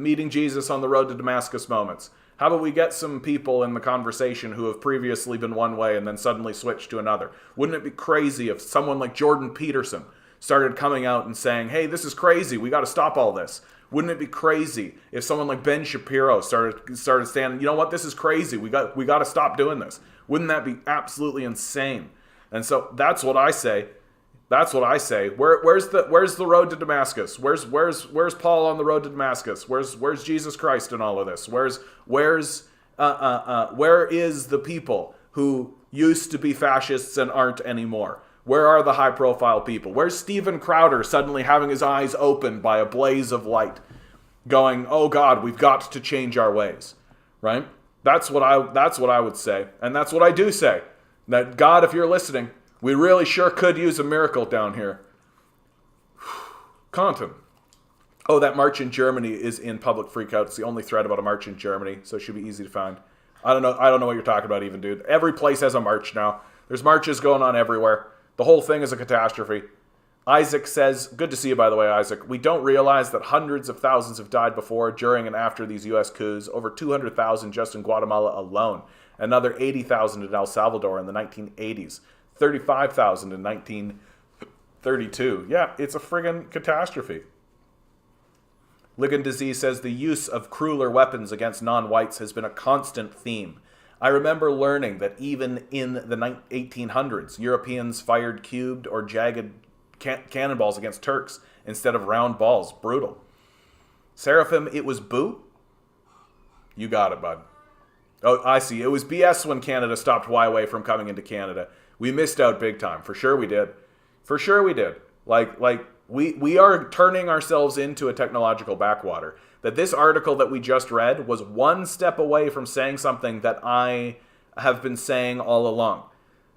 meeting Jesus on the road to Damascus moments? How about we get some people in the conversation who have previously been one way and then suddenly switched to another? Wouldn't it be crazy if someone like Jordan Peterson started coming out and saying, hey, this is crazy. We got to stop all this. Wouldn't it be crazy if someone like Ben Shapiro started standing, you know what, this is crazy. We got to stop doing this. Wouldn't that be absolutely insane? And so that's what I say. That's what I say. Where's the road to Damascus? Where's Paul on the road to Damascus? Where's Jesus Christ in all of this? Where is the people who used to be fascists and aren't anymore? Where are the high-profile people? Where's Steven Crowder suddenly having his eyes opened by a blaze of light, going, "Oh God, we've got to change our ways," right? That's what I would say, and that's what I do say. That God, if you're listening, we really sure could use a miracle down here. Content. Oh, that march in Germany is in public freakout. It's the only thread about a march in Germany, so it should be easy to find. I don't know what you're talking about even, dude. Every place has a march now. There's marches going on everywhere. The whole thing is a catastrophe. Isaac says, good to see you, by the way, Isaac. We don't realize that hundreds of thousands have died before, during, and after these U.S. coups. Over 200,000 just in Guatemala alone. Another 80,000 in El Salvador in the 1980s. 35,000 in 1932. Yeah, it's a friggin' catastrophe. Ligand Disease says, the use of crueler weapons against non-whites has been a constant theme. I remember learning that even in the 1800s, Europeans fired cubed or jagged cannonballs against Turks instead of round balls. Brutal. Seraphim, it was boo? You got it, bud. Oh, I see. It was BS when Canada stopped Huawei from coming into Canada. We missed out big time. For sure we did. For sure we did. We are turning ourselves into a technological backwater. That this article that we just read was one step away from saying something that I have been saying all along,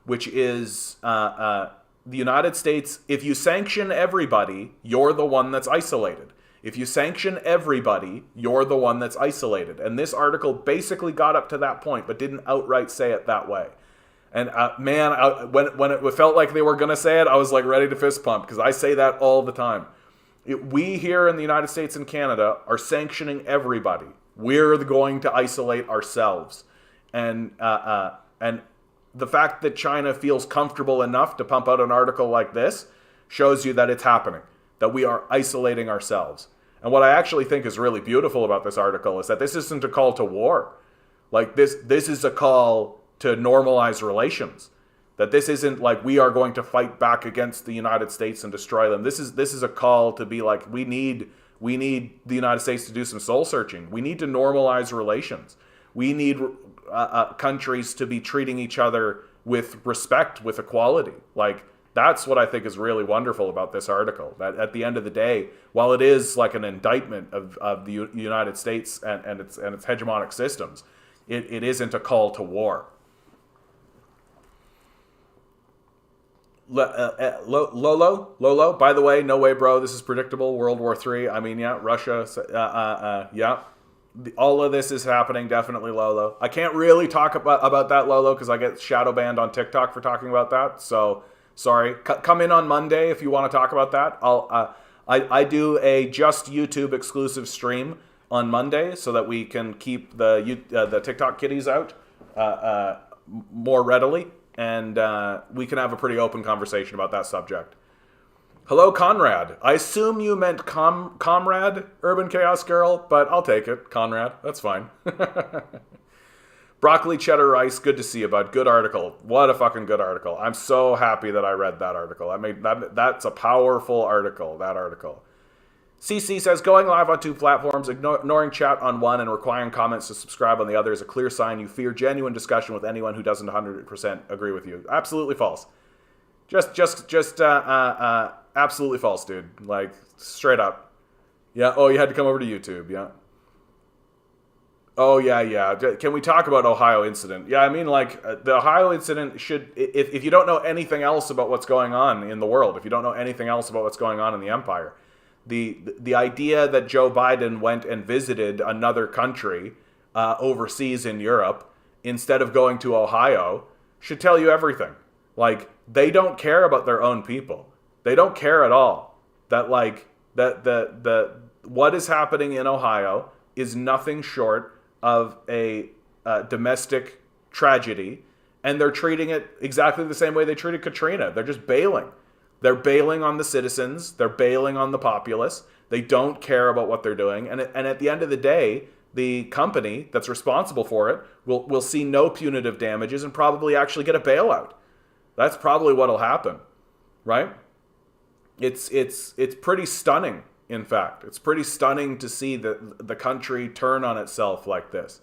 which is the United States, if you sanction everybody, you're the one that's isolated. If you sanction everybody, you're the one that's isolated. And this article basically got up to that point, but didn't outright say it that way. And when it felt like they were going to say it, I was like ready to fist pump, because I say that all the time. We here in the United States and Canada are sanctioning everybody. We're going to isolate ourselves. And the fact that China feels comfortable enough to pump out an article like this shows you that it's happening, that we are isolating ourselves. And what I actually think is really beautiful about this article is that this isn't a call to war. Like this is a call to normalize relations. That this isn't like we are going to fight back against the United States and destroy them. This is a call to be like, we need the United States to do some soul searching. We need to normalize relations. We need countries to be treating each other with respect, with equality. Like, that's what I think is really wonderful about this article. That at the end of the day, while it is like an indictment of the United States and its hegemonic systems, it isn't a call to war. Lolo, by the way, no way, bro. This is predictable. World War III. I mean, yeah, Russia. Yeah, all of this is happening. Definitely, Lolo. I can't really talk about that, Lolo, because I get shadow banned on TikTok for talking about that. So sorry. Come in on Monday if you want to talk about that. I do a just YouTube exclusive stream on Monday so that we can keep the TikTok kiddies out more readily. And we can have a pretty open conversation about that subject. Hello, Conrad. I assume you meant Comrade, Urban Chaos Girl, but I'll take it. Conrad, that's fine. Broccoli Cheddar Rice, good to see you, bud. Good article. What a fucking good article. I'm so happy that I read that article. That's a powerful article, that article. CC says, going live on 2 platforms, ignoring chat on one and requiring comments to subscribe on the other is a clear sign you fear genuine discussion with anyone who doesn't 100% agree with you. Absolutely false. Just absolutely false, dude. Like, straight up. Yeah, oh, you had to come over to YouTube, yeah. Oh, yeah. Can we talk about Ohio incident? Yeah, I mean, like, the Ohio incident should, if you don't know anything else about what's going on in the world, if you don't know anything else about what's going on in the empire, the idea that Joe Biden went and visited another country overseas in Europe instead of going to Ohio should tell you everything. Like, they don't care about their own people. They don't care at all. That, like, the what is happening in Ohio is nothing short of a domestic tragedy, and they're treating it exactly the same way they treated Katrina. They're just bailing. They're bailing on the citizens. They're bailing on the populace. They don't care about what they're doing. And at the end of the day, the company that's responsible for it will see no punitive damages and probably actually get a bailout. That's probably what'll happen, right? It's pretty stunning, in fact. It's pretty stunning to see the country turn on itself like this.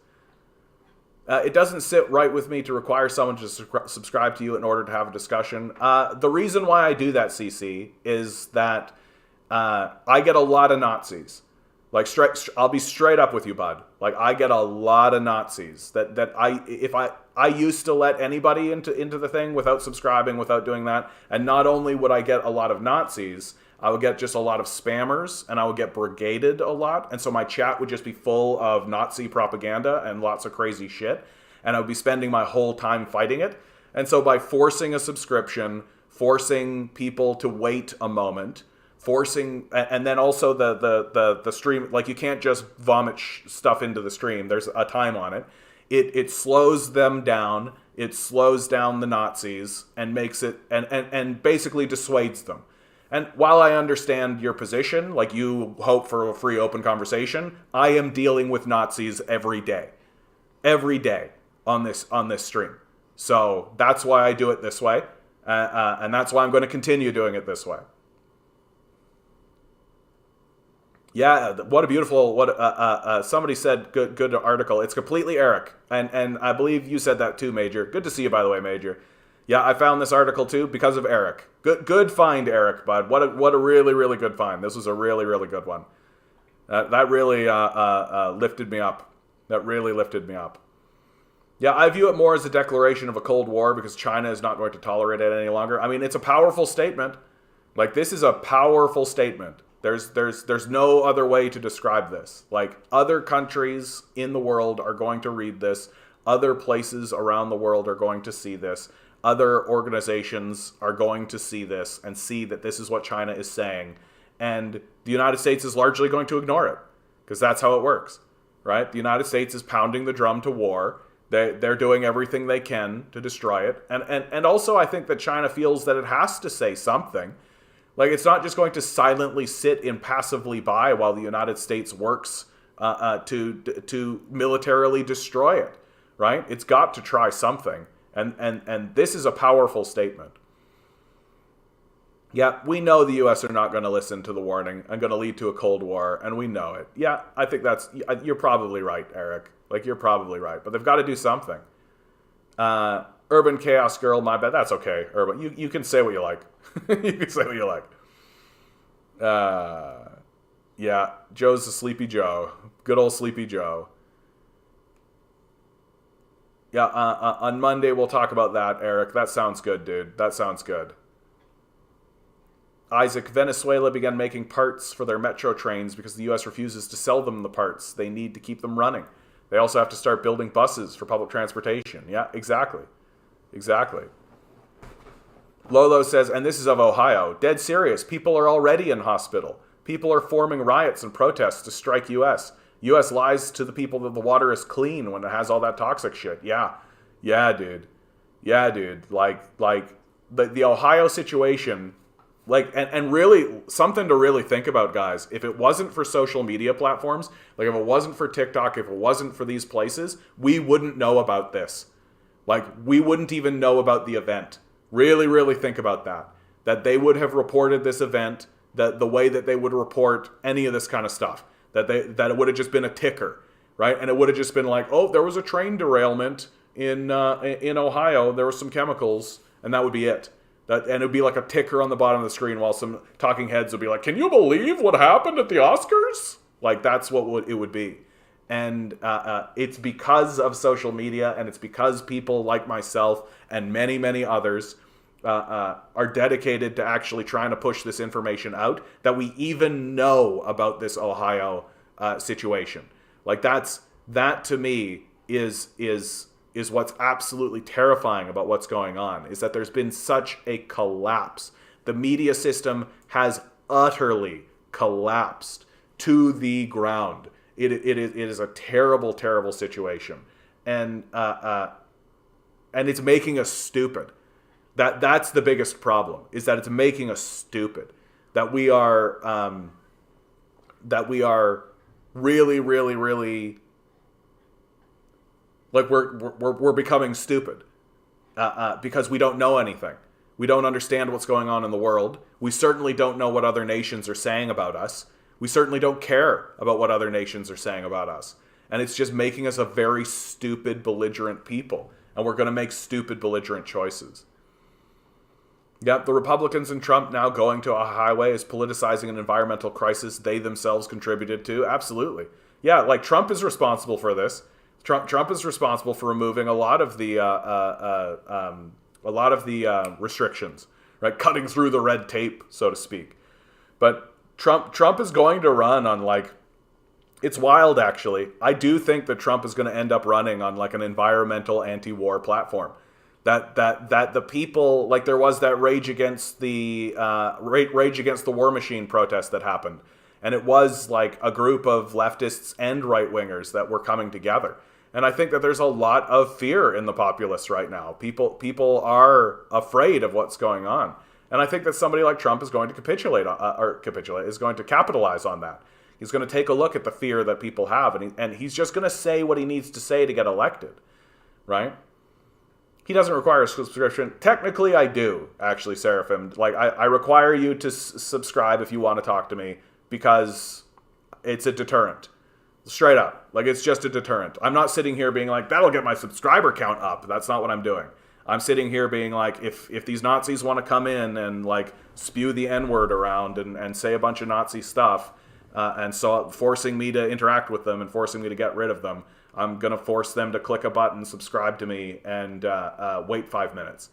It doesn't sit right with me to require someone to subscribe to you in order to have a discussion. The reason why I do that, CC, is that I get a lot of Nazis. Like, I'll be straight up with you, bud. Like, I get a lot of Nazis that I used to let anybody into the thing without subscribing, without doing that. And not only would I get a lot of Nazis, I would get just a lot of spammers, and I would get brigaded a lot. And so my chat would just be full of Nazi propaganda and lots of crazy shit. And I would be spending my whole time fighting it. And so by forcing a subscription, forcing people to wait a moment, forcing, and then also the stream, like, you can't just vomit stuff into the stream. There's a time on it. It slows them down. It slows down the Nazis and makes it, and basically dissuades them. And while I understand your position, like, you hope for a free, open conversation, I am dealing with Nazis every day on this stream. So that's why I do it this way, and that's why I'm going to continue doing it this way. Yeah, what a beautiful, somebody said good article. It's completely Eric, and I believe you said that too, Major. Good to see you, by the way, Major. Yeah, I found this article too because of Eric. Good find, Eric, bud. What a really, really good find. This was a really, really good one. That really lifted me up. That really lifted me up. Yeah, I view it more as a declaration of a Cold War because China is not going to tolerate it any longer. I mean, it's a powerful statement. Like, this is a powerful statement. There's no other way to describe this. Like, other countries in the world are going to read this. Other places around the world are going to see this. Other organizations are going to see this and see that this is what China is saying. And the United States is largely going to ignore it because that's how it works, right? The United States is pounding the drum to war. They're doing everything they can to destroy it. And also, I think that China feels that it has to say something. Like, it's not just going to silently sit impassively by while the United States works to militarily destroy it, right? It's got to try something. And this is a powerful statement. Yeah, we know the U.S. are not going to listen to the warning and going to lead to a Cold War, and we know it. Yeah, I think you're probably right, Eric. Like, you're probably right. But they've got to do something. Urban Chaos Girl, my bad. That's okay, Urban. You can say what you like. You can say what you like. Yeah, Joe's a Sleepy Joe. Good old Sleepy Joe. Yeah, on Monday we'll talk about that, Eric. That sounds good, dude. That sounds good. Isaac, Venezuela began making parts for their metro trains because the U.S. refuses to sell them the parts. They need to keep them running. They also have to start building buses for public transportation. Yeah, exactly. Exactly. Lolo says, and this is of Ohio, dead serious. People are already in hospital. People are forming riots and protests to strike U.S. U.S. lies to the people that the water is clean when it has all that toxic shit. Yeah. Yeah, dude. Yeah, dude. Like the Ohio situation, like, and really something to really think about, guys. If it wasn't for social media platforms, like if it wasn't for TikTok, if it wasn't for these places, we wouldn't know about this. Like, we wouldn't even know about the event. Really, really think about that. That they would have reported this event, that the way that they would report any of this kind of stuff. That it would have just been a ticker, right? And it would have just been like, oh, there was a train derailment in Ohio. There were some chemicals, and that would be it. And it would be like a ticker on the bottom of the screen while some talking heads would be like, can you believe what happened at the Oscars? Like, that's what it would be. And it's because of social media, and it's because people like myself and many, many others are dedicated to actually trying to push this information out that we even know about this Ohio situation. Like, that to me is what's absolutely terrifying about what's going on, is that there's been such a collapse. The media system has utterly collapsed to the ground. It is a terrible, terrible situation, and it's making us stupid. That's the biggest problem, is that it's making us stupid. That we are really, really, really, like, we're becoming stupid because we don't know anything. We don't understand what's going on in the world. We certainly don't know what other nations are saying about us. We certainly don't care about what other nations are saying about us. And it's just making us a very stupid, belligerent people. And we're going to make stupid, belligerent choices. Yep, the Republicans and Trump now going to a highway is politicizing an environmental crisis they themselves contributed to. Absolutely. Yeah, like Trump is responsible for this. Trump is responsible for removing a lot of the restrictions, right? Cutting through the red tape, so to speak. But Trump is going to run on like, it's wild actually. I do think that Trump is going to end up running on like an environmental anti-war platform. That the people, like there was that Rage Against the War Machine protest that happened, and it was like a group of leftists and right wingers that were coming together. And I think that there's a lot of fear in the populace right now. People are afraid of what's going on, and I think that somebody like Trump is going to is going to capitalize on that. He's going to take a look at the fear that people have, and he's just going to say what he needs to say to get elected, right? He doesn't require a subscription. Technically, I do, actually, Seraphim. Like, I require you to subscribe if you want to talk to me because it's a deterrent. Straight up. Like, it's just a deterrent. I'm not sitting here being like, that'll get my subscriber count up. That's not what I'm doing. I'm sitting here being like, if these Nazis want to come in and, like, spew the N-word around and say a bunch of Nazi stuff, and so forcing me to interact with them and forcing me to get rid of them, I'm going to force them to click a button, subscribe to me, and wait 5 minutes.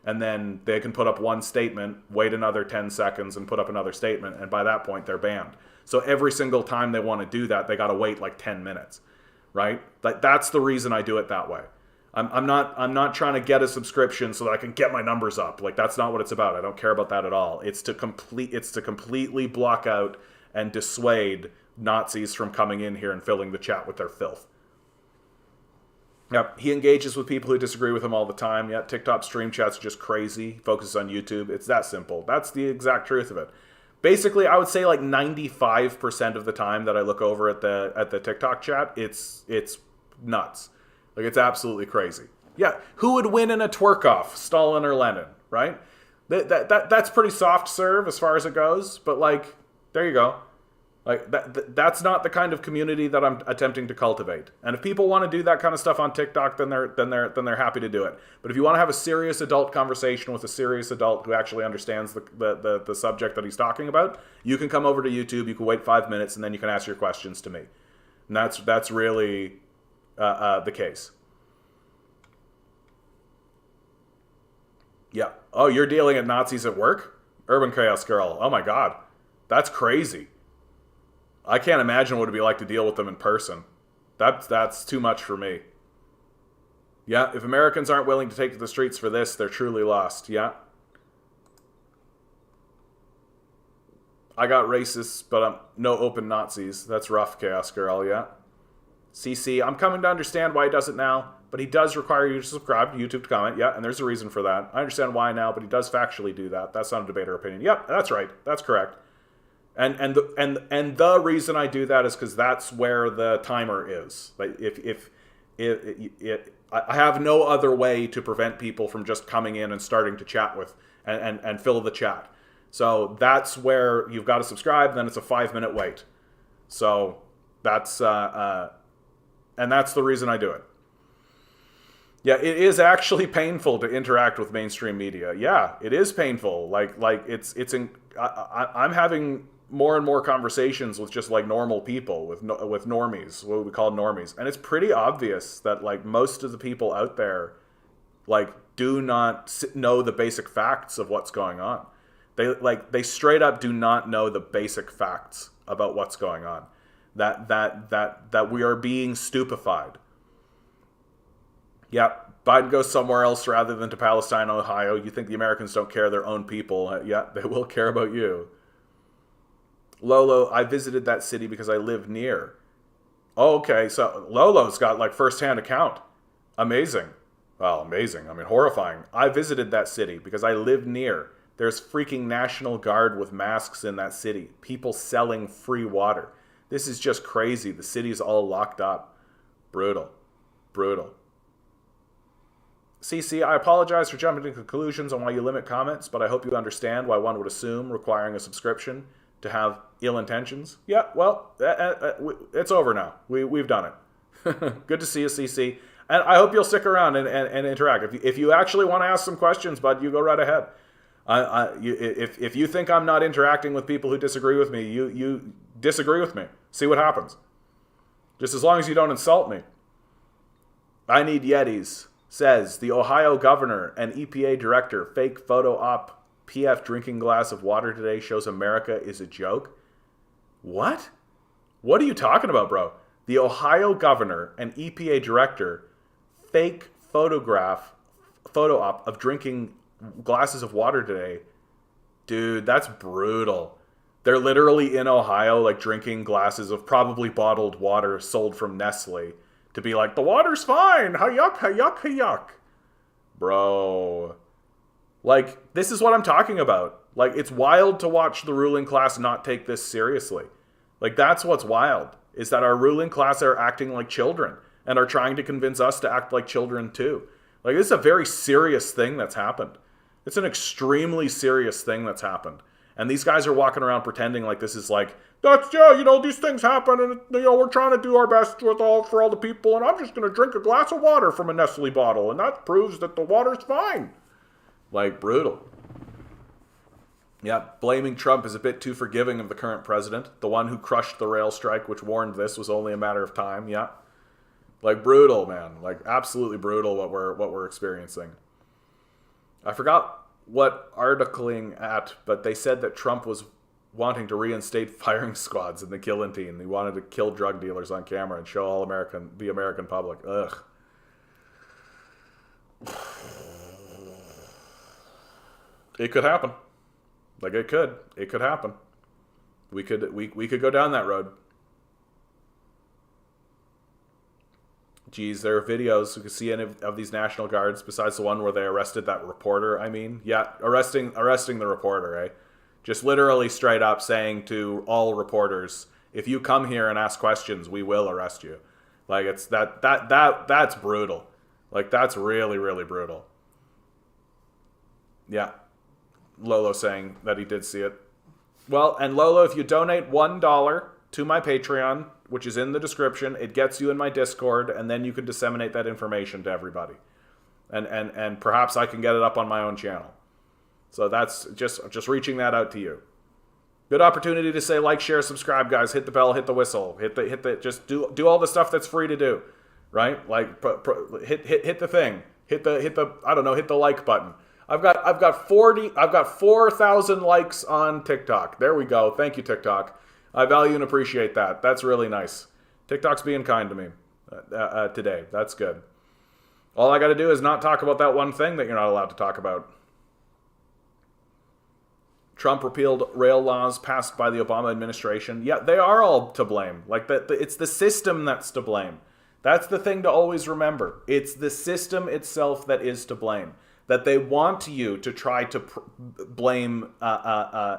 And then they can put up one statement, wait another 10 seconds, and put up another statement. And by that point, they're banned. So every single time they want to do that, they got to wait like 10 minutes, right? That's the reason I do it that way. I'm not trying to get a subscription so that I can get my numbers up. Like, that's not what it's about. I don't care about that at all. It's to completely block out and dissuade Nazis from coming in here and filling the chat with their filth. Yep, he engages with people who disagree with him all the time. Yeah, TikTok stream chats are just crazy. He focuses on YouTube. It's that simple. That's the exact truth of it. Basically, I would say like 95% of the time that I look over at the TikTok chat, it's nuts. Like, it's absolutely crazy. Yeah, who would win in a twerk-off, Stalin or Lenin, right? That's pretty soft serve as far as it goes, but like, there you go. Like, that's not the kind of community that I'm attempting to cultivate. And if people want to do that kind of stuff on TikTok, then they're happy to do it. But if you want to have a serious adult conversation with a serious adult who actually understands the subject that he's talking about, you can come over to YouTube, you can wait 5 minutes, and then you can ask your questions to me. And that's really the case. Yeah. Oh, you're dealing at Nazis at work? Urban Chaos Girl. Oh my God. That's crazy. I can't imagine what it'd be like to deal with them in person. That's too much for me. Yeah, if Americans aren't willing to take to the streets for this, they're truly lost. Yeah. I got racists, but I'm no open Nazis. That's rough, Chaos Girl, yeah. CC, I'm coming to understand why he does it now, but he does require you to subscribe to YouTube to comment. Yeah, and there's a reason for that. I understand why now, but he does factually do that. That's not a debate or opinion. Yep, that's right. That's correct. And the reason I do that is because that's where the timer is. Like, I have no other way to prevent people from just coming in and starting to chat with and fill the chat. So that's where you've got to subscribe. Then it's a 5-minute wait. So that's and that's the reason I do it. Yeah, it is actually painful to interact with mainstream media. Yeah, it is painful. I'm having more and more conversations with just like normal people, with normies, what we call normies, and it's pretty obvious that like most of the people out there like do not know the basic facts of what's going on. They straight up do not know the basic facts about what's going on. That we are being stupefied. Yeah, Biden goes somewhere else rather than to Palestine, Ohio. You think the Americans don't care their own people? Yeah, they will care about you. Lolo, I visited that city because I live near. Oh, okay, so Lolo's got like first-hand account. Amazing. Well, amazing. I mean, horrifying. I visited that city because I live near. There's freaking National Guard with masks in that city. People selling free water. This is just crazy. The city's all locked up. Brutal. Brutal. CC, I apologize for jumping to conclusions on why you limit comments, but I hope you understand why one would assume requiring a subscription to have ill intentions. Yeah, well, it's over now. We've done it. Good to see you, CC. And I hope you'll stick around and interact. If you actually want to ask some questions, bud, you go right ahead. If you think I'm not interacting with people who disagree with me, you disagree with me. See what happens. Just as long as you don't insult me. I need Yetis, says the Ohio governor and EPA director fake photo op PF drinking glass of water today shows America is a joke. What? What are you talking about, bro? The Ohio governor and EPA director fake photo op of drinking glasses of water today. Dude, that's brutal. They're literally in Ohio, like drinking glasses of probably bottled water sold from Nestle to be like, the water's fine. Hayuk, hayuk, hayuk. Bro. Like, this is what I'm talking about. Like, it's wild to watch the ruling class not take this seriously. Like, that's what's wild, is that our ruling class are acting like children and are trying to convince us to act like children too. Like, this is a very serious thing that's happened. It's an extremely serious thing that's happened. And these guys are walking around pretending like this is like, that's, yeah, you know, these things happen and, you know, we're trying to do our best for all the people and I'm just going to drink a glass of water from a Nestle bottle and that proves that the water's fine. Like, brutal. Yeah, blaming Trump is a bit too forgiving of the current president. The one who crushed the rail strike, which warned this was only a matter of time. Yeah. Like, brutal, man. Like, absolutely brutal what we're experiencing. I forgot what articling at, but they said that Trump was wanting to reinstate firing squads in the guillotine. He wanted to kill drug dealers on camera and show all the American public. Ugh. It could happen. Like, it could happen. We could go down that road. Geez, there are videos. You can see any of these National Guards besides the one where they arrested that reporter. I mean, yeah, arresting the reporter, eh? Just literally straight up saying to all reporters, if you come here and ask questions, we will arrest you. Like, it's that's brutal. Like, that's really, really brutal. Yeah. Lolo saying that he did see it. Well, and Lolo, if you donate $1 to my Patreon, which is in the description, it gets you in my Discord, and then you can disseminate that information to everybody. And perhaps I can get it up on my own channel. So that's just reaching that out to you. Good opportunity to say like, share, subscribe, guys. Hit the bell, hit the whistle, hit the just do all the stuff that's free to do, right? Like hit the thing, hit the I don't know, hit the like button. I've got 4,000 likes on TikTok. There we go. Thank you, TikTok. I value and appreciate that. That's really nice. TikTok's being kind to me today. That's good. All I got to do is not talk about that one thing that you're not allowed to talk about. Trump repealed rail laws passed by the Obama administration. Yeah, they are all to blame. Like, it's the system that's to blame. That's the thing to always remember. It's the system itself that is to blame. That they want you to try to blame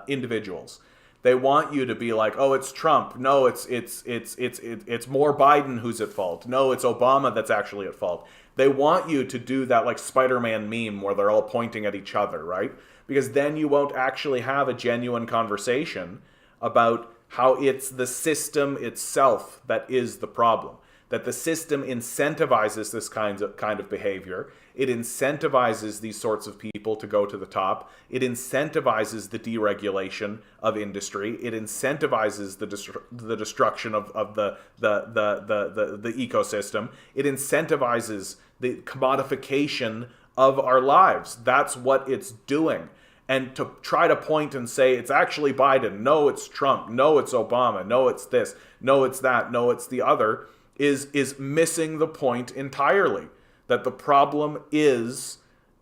individuals. They want you to be like, oh, it's Trump. No, it's more Biden who's at fault. No, it's Obama that's actually at fault. They want you to do that like Spider-Man meme where they're all pointing at each other, right? Because then you won't actually have a genuine conversation about how it's the system itself that is the problem. That the system incentivizes this kind of behavior. It incentivizes these sorts of people to go to the top. It incentivizes the deregulation of industry. It incentivizes the destruction of the ecosystem. It incentivizes the commodification of our lives. That's what it's doing. And to try to point and say it's actually Biden, no, it's Trump, no, it's Obama, no, it's this, no, it's that, no, it's the other, is missing the point entirely. That the problem is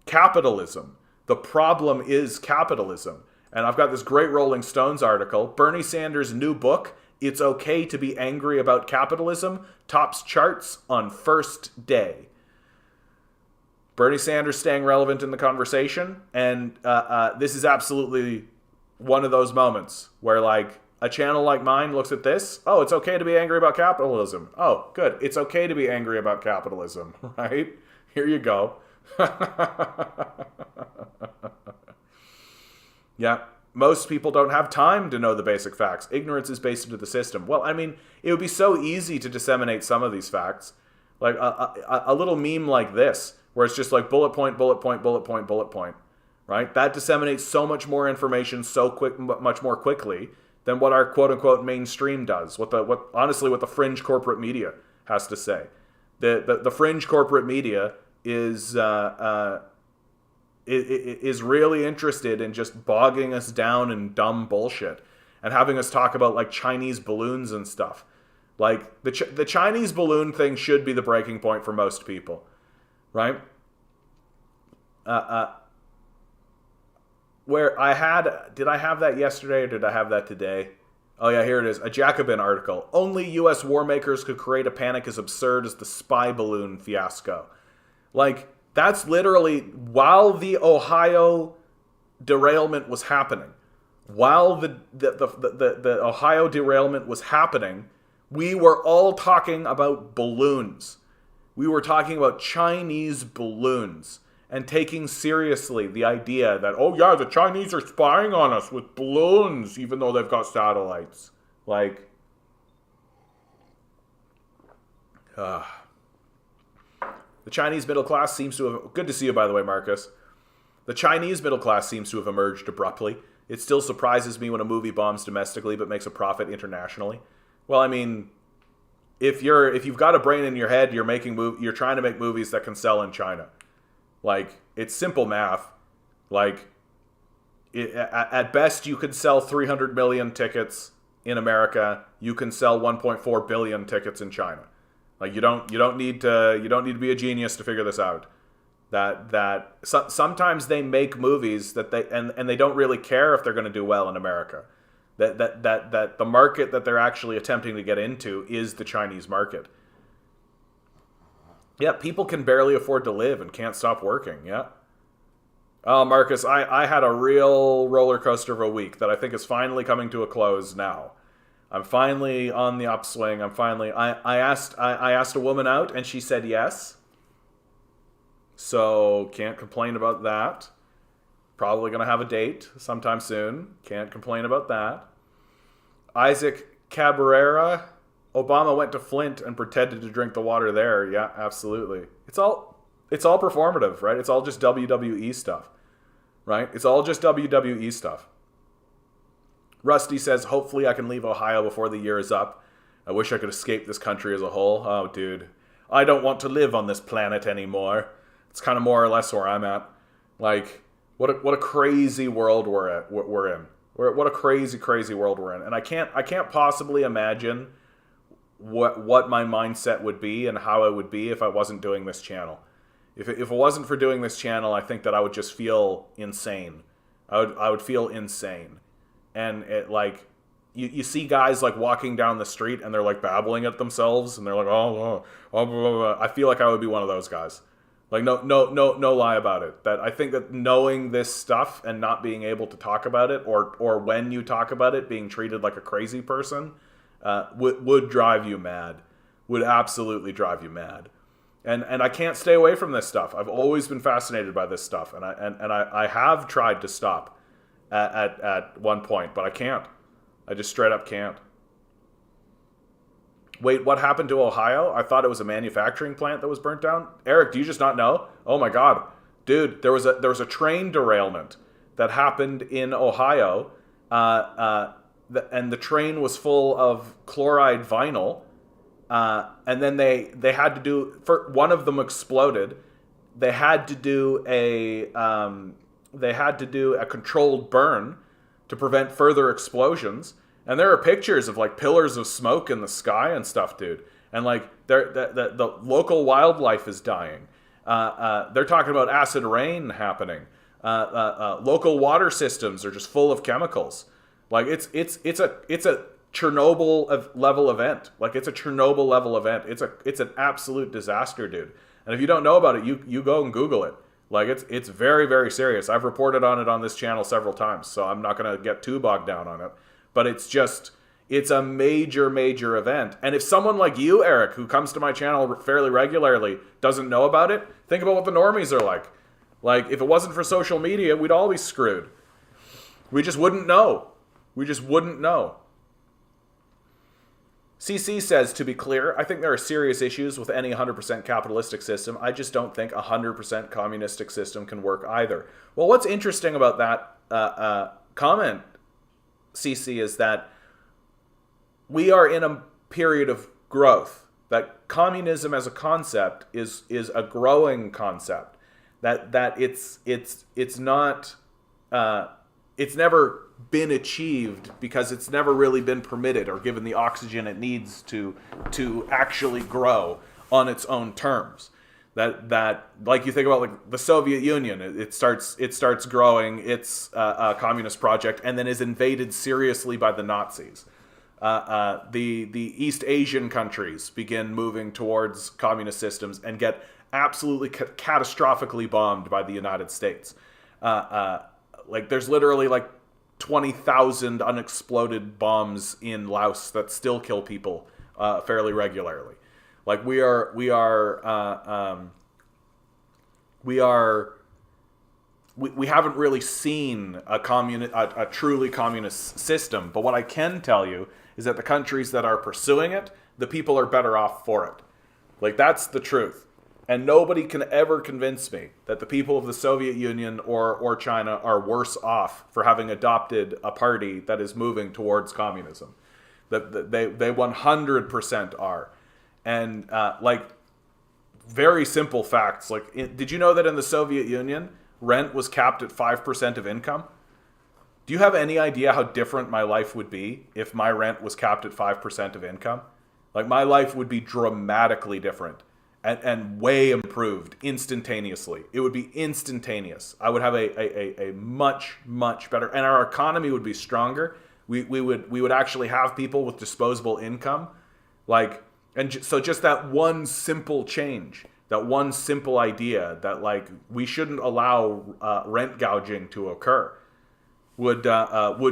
capitalism. The problem is capitalism. And I've got this great Rolling Stones article. Bernie Sanders' new book, It's Okay to Be Angry About Capitalism, tops charts on first day. Bernie Sanders staying relevant in the conversation. And this is absolutely one of those moments where, like, a channel like mine looks at this. Oh, it's okay to be angry about capitalism. Oh, good. It's okay to be angry about capitalism, right? Here you go. Yeah. most people don't have time to know the basic facts. Ignorance is based into the system. Well, I mean, it would be so easy to disseminate some of these facts. Like a little meme like this, where it's just like bullet point, bullet point, bullet point, bullet point, right? That disseminates so much more information so quick, much more quickly than what our quote unquote mainstream does. What the fringe corporate media has to say. The fringe corporate media is really interested in just bogging us down in dumb bullshit and having us talk about like Chinese balloons and stuff. Like the Chinese balloon thing should be the breaking point for most people, right? Did I have that yesterday or did I have that today? Oh yeah, here it is. A Jacobin article. Only U.S. war makers could create a panic as absurd as the spy balloon fiasco. Like, that's literally while the Ohio derailment was happening. While the Ohio derailment was happening, we were all talking about balloons. We were talking about Chinese balloons and taking seriously the idea that, oh yeah, the Chinese are spying on us with balloons, even though they've got satellites. Like, the Chinese middle class seems to have... Good to see you, by the way, Marcus. The Chinese middle class seems to have emerged abruptly. It still surprises me when a movie bombs domestically but makes a profit internationally. Well, I mean, if you've got a brain in your head, you're trying to make movies that can sell in China. Like, it's simple math. Like, at best, you could sell 300 million tickets in America. You can sell 1.4 billion tickets in China. Like, you don't need to be a genius to figure this out. Sometimes they make movies that they don't really care if they're going to do well in America. That the market that they're actually attempting to get into is the Chinese market. Yeah, people can barely afford to live and can't stop working, yeah. Oh, Marcus, I had a real roller coaster of a week that I think is finally coming to a close now. I'm finally on the upswing. I asked a woman out and she said yes. So, can't complain about that. Probably going to have a date sometime soon. Can't complain about that. Isaac Cabrera. Obama went to Flint and pretended to drink the water there. Yeah, absolutely. It's all performative, right? It's all just WWE stuff, right? It's all just WWE stuff. Rusty says, hopefully I can leave Ohio before the year is up. I wish I could escape this country as a whole. Oh, dude. I don't want to live on this planet anymore. It's kind of more or less where I'm at. Like... What a crazy world we're in. What a crazy world we're in. And I can't possibly imagine what my mindset would be and how it would be if I wasn't doing this channel. If it wasn't for doing this channel, I think that I would just feel insane. I would feel insane. And it like you see guys like walking down the street and they're like babbling at themselves and they're like oh blah, blah, blah. I feel like I would be one of those guys. Like, no lie about it. That I think that knowing this stuff and not being able to talk about it, or when you talk about it, being treated like a crazy person, would drive you mad. Would absolutely drive you mad. And I can't stay away from this stuff. I've always been fascinated by this stuff, and I have tried to stop at one point, but I can't. I just straight up can't. Wait, what happened to Ohio? I thought it was a manufacturing plant that was burnt down. Eric, do you just not know? Oh my God, dude, there was a train derailment that happened in Ohio, and the train was full of chloride vinyl, and then they had to do one of them exploded. They had to do a controlled burn to prevent further explosions. And there are pictures of like pillars of smoke in the sky and stuff, dude. And like the local wildlife is dying. They're talking about acid rain happening. Local water systems are just full of chemicals. Like it's a Chernobyl level event. Like it's a Chernobyl level event. It's an absolute disaster, dude. And if you don't know about it, you go and Google it. Like it's very, very serious. I've reported on it on this channel several times, so I'm not gonna get too bogged down on it. But it's a major event. And if someone like you, Eric, who comes to my channel fairly regularly, doesn't know about it, think about what the normies are like. Like, if it wasn't for social media, we'd all be screwed. We just wouldn't know. We just wouldn't know. CC says, to be clear, I think there are serious issues with any 100% capitalistic system. I just don't think a 100% communistic system can work either. Well, what's interesting about that comment, CC, is that we are in a period of growth. That communism as a concept is a growing concept. That it's not it's never been achieved because it's never really been permitted or given the oxygen it needs to actually grow on its own terms. That like you think about like the Soviet Union, it starts growing its communist project and then is invaded seriously by the Nazis. The East Asian countries begin moving towards communist systems and get absolutely catastrophically bombed by the United States. Like there's literally like 20,000 unexploded bombs in Laos that still kill people fairly regularly. Like we haven't really seen a truly communist system. But what I can tell you is that the countries that are pursuing it, the people are better off for it. Like that's the truth. And nobody can ever convince me that the people of the Soviet Union or China are worse off for having adopted a party that is moving towards communism. That they 100% are. And like very simple facts. Like, did you know that in the Soviet Union, rent was capped at 5% of income? Do you have any idea how different my life would be if my rent was capped at 5% of income? Like my life would be dramatically different. And way improved instantaneously. It would be instantaneous. I would have a much, much better, and our economy would be stronger. We would actually have people with disposable income, so just that one simple change, that one simple idea that like we shouldn't allow rent gouging to occur, would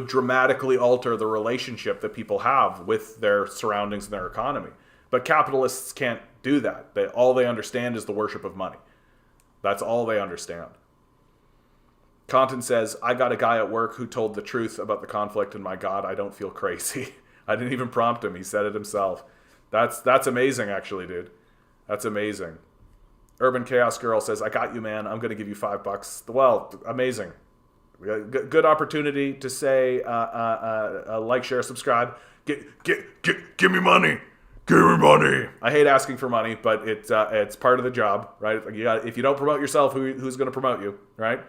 dramatically alter the relationship that people have with their surroundings and their economy. But capitalists can't do that. All they understand is the worship of money. That's all they understand. Content says, I got a guy at work who told the truth about the conflict, and my God, I don't feel crazy. I didn't even prompt him. He said it himself. That's amazing, actually, dude. That's amazing. Urban Chaos Girl says, I got you, man. I'm going to give you $5. Well, amazing. Good opportunity to say like, share, subscribe. Give me money. Give me money. I hate asking for money, but it's part of the job, right? If you don't promote yourself, who's going to promote you, right?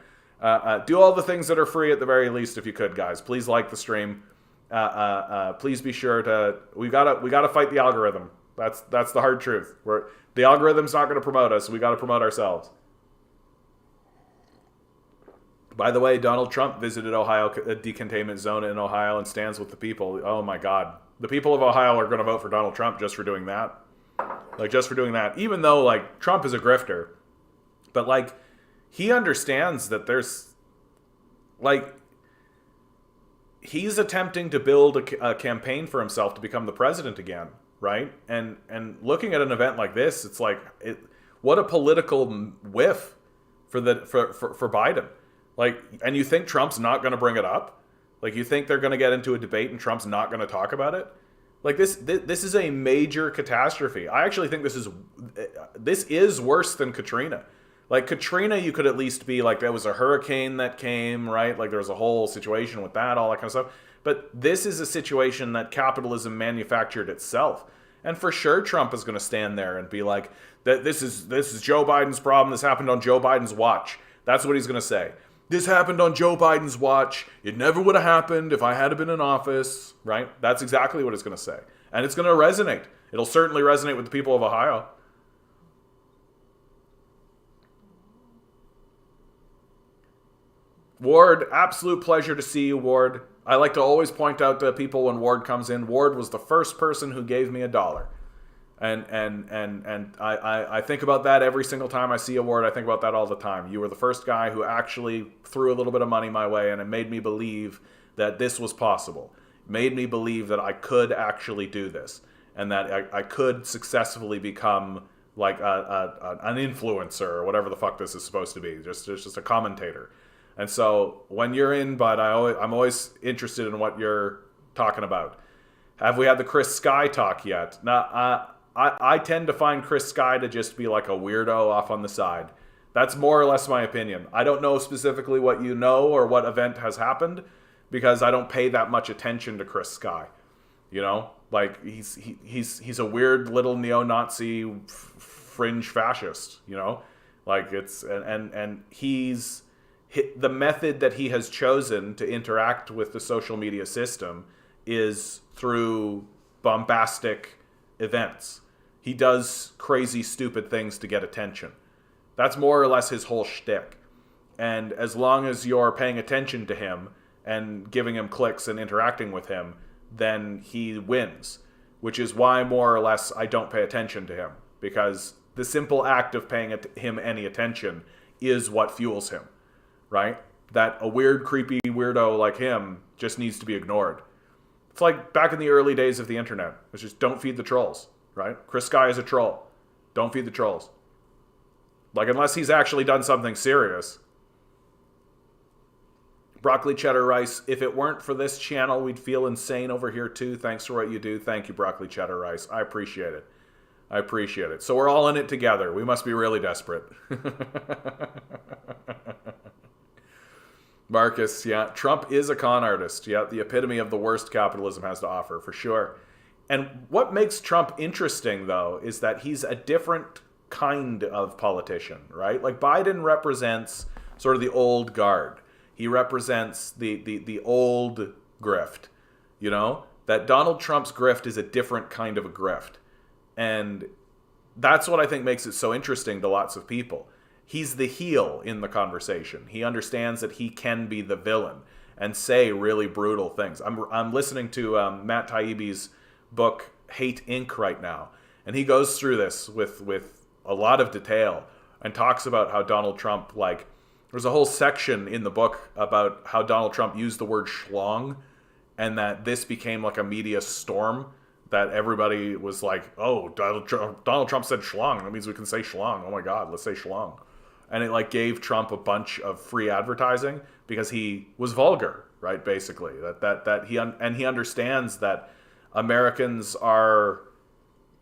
Do all the things that are free at the very least, if you could, guys. Please like the stream. Please be sure to. We gotta fight the algorithm. That's the hard truth. The algorithm's not going to promote us. We got to promote ourselves. By the way, Donald Trump visited Ohio, a decontainment zone in Ohio, and stands with the people. Oh my God. The people of Ohio are going to vote for Donald Trump just for doing that. Like, just for doing that. Even though, like, Trump is a grifter. But, like, he understands that there's, like, he's attempting to build a campaign for himself to become the president again, right? And looking at an event like this, it's like, what a political whiff for Biden. Like, and you think Trump's not going to bring it up? Like, you think they're going to get into a debate and Trump's not going to talk about it? Like, this is a major catastrophe. I actually think this is worse than Katrina. Like, Katrina, you could at least be like, there was a hurricane that came, right? Like, there was a whole situation with that, all that kind of stuff. But this is a situation that capitalism manufactured itself. And for sure, Trump is going to stand there and be like, that this is Joe Biden's problem. This happened on Joe Biden's watch. That's what he's going to say. This happened on Joe Biden's watch. It never would have happened if I had been in office, right? That's exactly what it's going to say. And it's going to resonate. It'll certainly resonate with the people of Ohio. Ward, absolute pleasure to see you, Ward. I like to always point out to people when Ward comes in, Ward was the first person who gave me $1. And I think about that every single time I see a Ward. I think about that all the time. You were the first guy who actually threw a little bit of money my way, and it made me believe that this was possible. It made me believe that I could actually do this, and that I could successfully become like an influencer or whatever the fuck this is supposed to be, just a commentator. And so when you're in, bud, I'm always interested in what you're talking about. Have we had the Chris Sky talk yet? Now, I tend to find Chris Sky to just be like a weirdo off on the side. That's more or less my opinion. I don't know specifically what you know or what event has happened because I don't pay that much attention to Chris Sky. You know, like he's a weird little neo-Nazi fringe fascist. You know, like it's and he's the method that he has chosen to interact with the social media system is through bombastic events. He does crazy, stupid things to get attention. That's more or less his whole shtick. And as long as you're paying attention to him and giving him clicks and interacting with him, then he wins. Which is why, more or less, I don't pay attention to him. Because the simple act of paying him any attention is what fuels him. Right? That a weird, creepy weirdo like him just needs to be ignored. It's like back in the early days of the internet. It's just don't feed the trolls. Right? Chris Sky is a troll. Don't feed the trolls. Like, unless he's actually done something serious. Broccoli Cheddar Rice, if it weren't for this channel, we'd feel insane over here too. Thanks for what you do. Thank you, Broccoli Cheddar Rice. I appreciate it. I appreciate it. So we're all in it together. We must be really desperate. Marcus, yeah. Trump is a con artist. Yeah, the epitome of the worst capitalism has to offer, for sure. And what makes Trump interesting, though, is that he's a different kind of politician, right? Like, Biden represents sort of the old guard. He represents the old grift, you know? That Donald Trump's grift is a different kind of a grift. And that's what I think makes it so interesting to lots of people. He's the heel in the conversation. He understands that he can be the villain and say really brutal things. I'm listening to Matt Taibbi's book Hate Inc. right now, and he goes through this with a lot of detail and talks about how Donald Trump, like, there's a whole section in the book about how Donald Trump used the word schlong, and that this became like a media storm, that everybody was like, oh, Donald Trump said schlong, that means we can say schlong, oh my god, let's say schlong. And it like gave Trump a bunch of free advertising because he was vulgar, right? Basically, that he understands that Americans are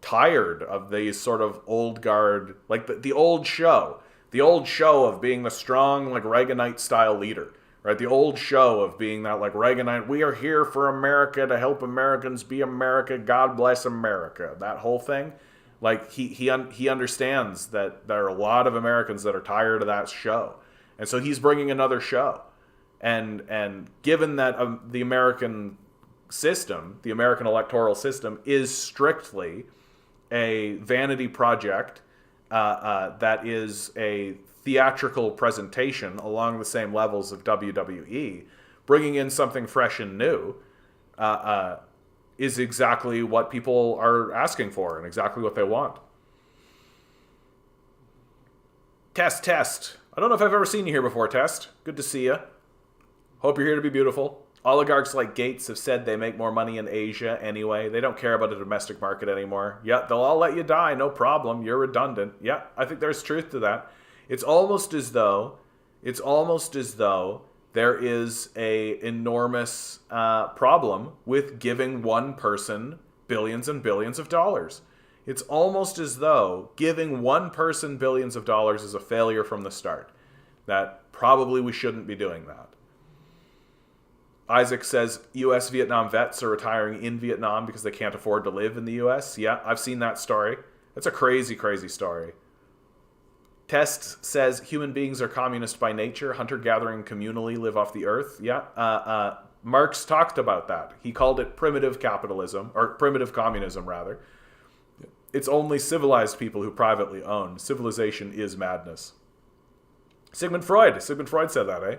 tired of these sort of old guard, like the old show of being the strong, like, Reaganite style leader, right? The old show of being that, like, Reaganite, we are here for America to help Americans be America, God bless America, that whole thing. Like, he understands that there are a lot of Americans that are tired of that show. And so he's bringing another show. And given that the American system, the American electoral system, is strictly a vanity project that is a theatrical presentation along the same levels of WWE, bringing in something fresh and new is exactly what people are asking for and exactly what they want. Test. I don't know if I've ever seen you here before, Test. Good to see you. Hope you're here to be beautiful. Oligarchs like Gates have said they make more money in Asia anyway. They don't care about the domestic market anymore. Yeah, they'll all let you die, no problem. You're redundant. Yeah, I think there's truth to that. It's almost as though there is a enormous problem with giving one person billions and billions of dollars. It's almost as though giving one person billions of dollars is a failure from the start. That probably we shouldn't be doing that. Isaac says U.S. Vietnam vets are retiring in Vietnam because they can't afford to live in the U.S. Yeah, I've seen that story. That's a crazy, crazy story. Test says human beings are communist by nature, hunter-gathering communally live off the earth. Yeah, Marx talked about that. He called it primitive capitalism, or primitive communism, rather. It's only civilized people who privately own. Civilization is madness. Sigmund Freud said that, eh?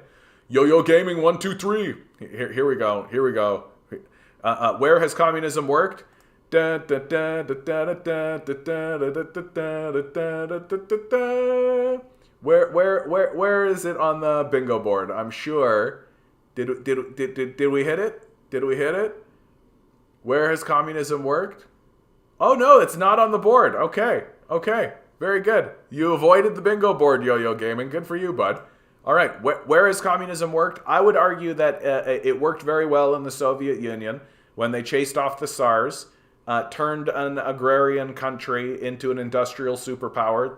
Yo-Yo Gaming 123. Here we go. Where has communism worked? Where is it on the bingo board? I'm sure. Did we hit it? Where has communism worked? Oh no, it's not on the board. Okay. Very good. You avoided the bingo board, Yo-Yo Gaming. Good for you, bud. All right, where has communism worked? I would argue that it worked very well in the Soviet Union when they chased off the Tsars, turned an agrarian country into an industrial superpower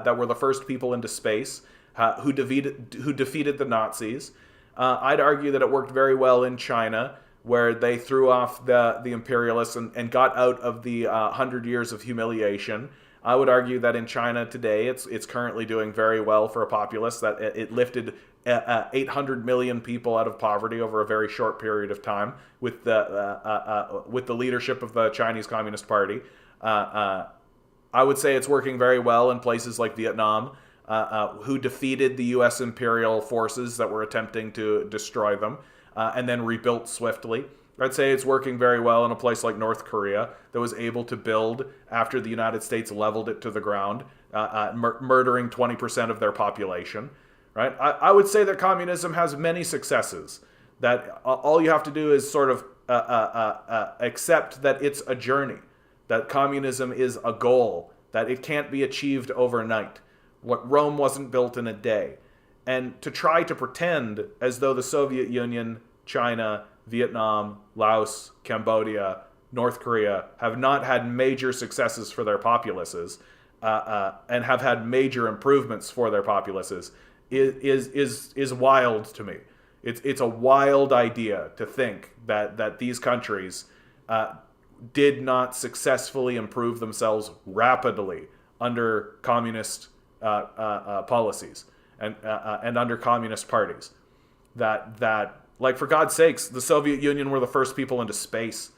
that were the first people into space, who defeated the Nazis. I'd argue that it worked very well in China, where they threw off the imperialists and got out of the 100 years of humiliation. I would argue that in China today, it's currently doing very well for a populace, that it lifted 800 million people out of poverty over a very short period of time with the leadership of the Chinese Communist Party. I would say it's working very well in places like Vietnam, who defeated the U.S. imperial forces that were attempting to destroy them, and then rebuilt swiftly. I'd say it's working very well in a place like North Korea that was able to build after the United States leveled it to the ground, murdering 20% of their population. Right? I would say that communism has many successes. That all you have to do is sort of accept that it's a journey, that communism is a goal, that it can't be achieved overnight. Rome wasn't built in a day. And to try to pretend as though the Soviet Union, China, Vietnam, Laos, Cambodia, North Korea have not had major successes for their populaces and have had major improvements for their populaces is wild to me. It's a wild idea to think that these countries did not successfully improve themselves rapidly under communist policies and under communist parties. That like, for God's sakes, the Soviet Union were the first people into space.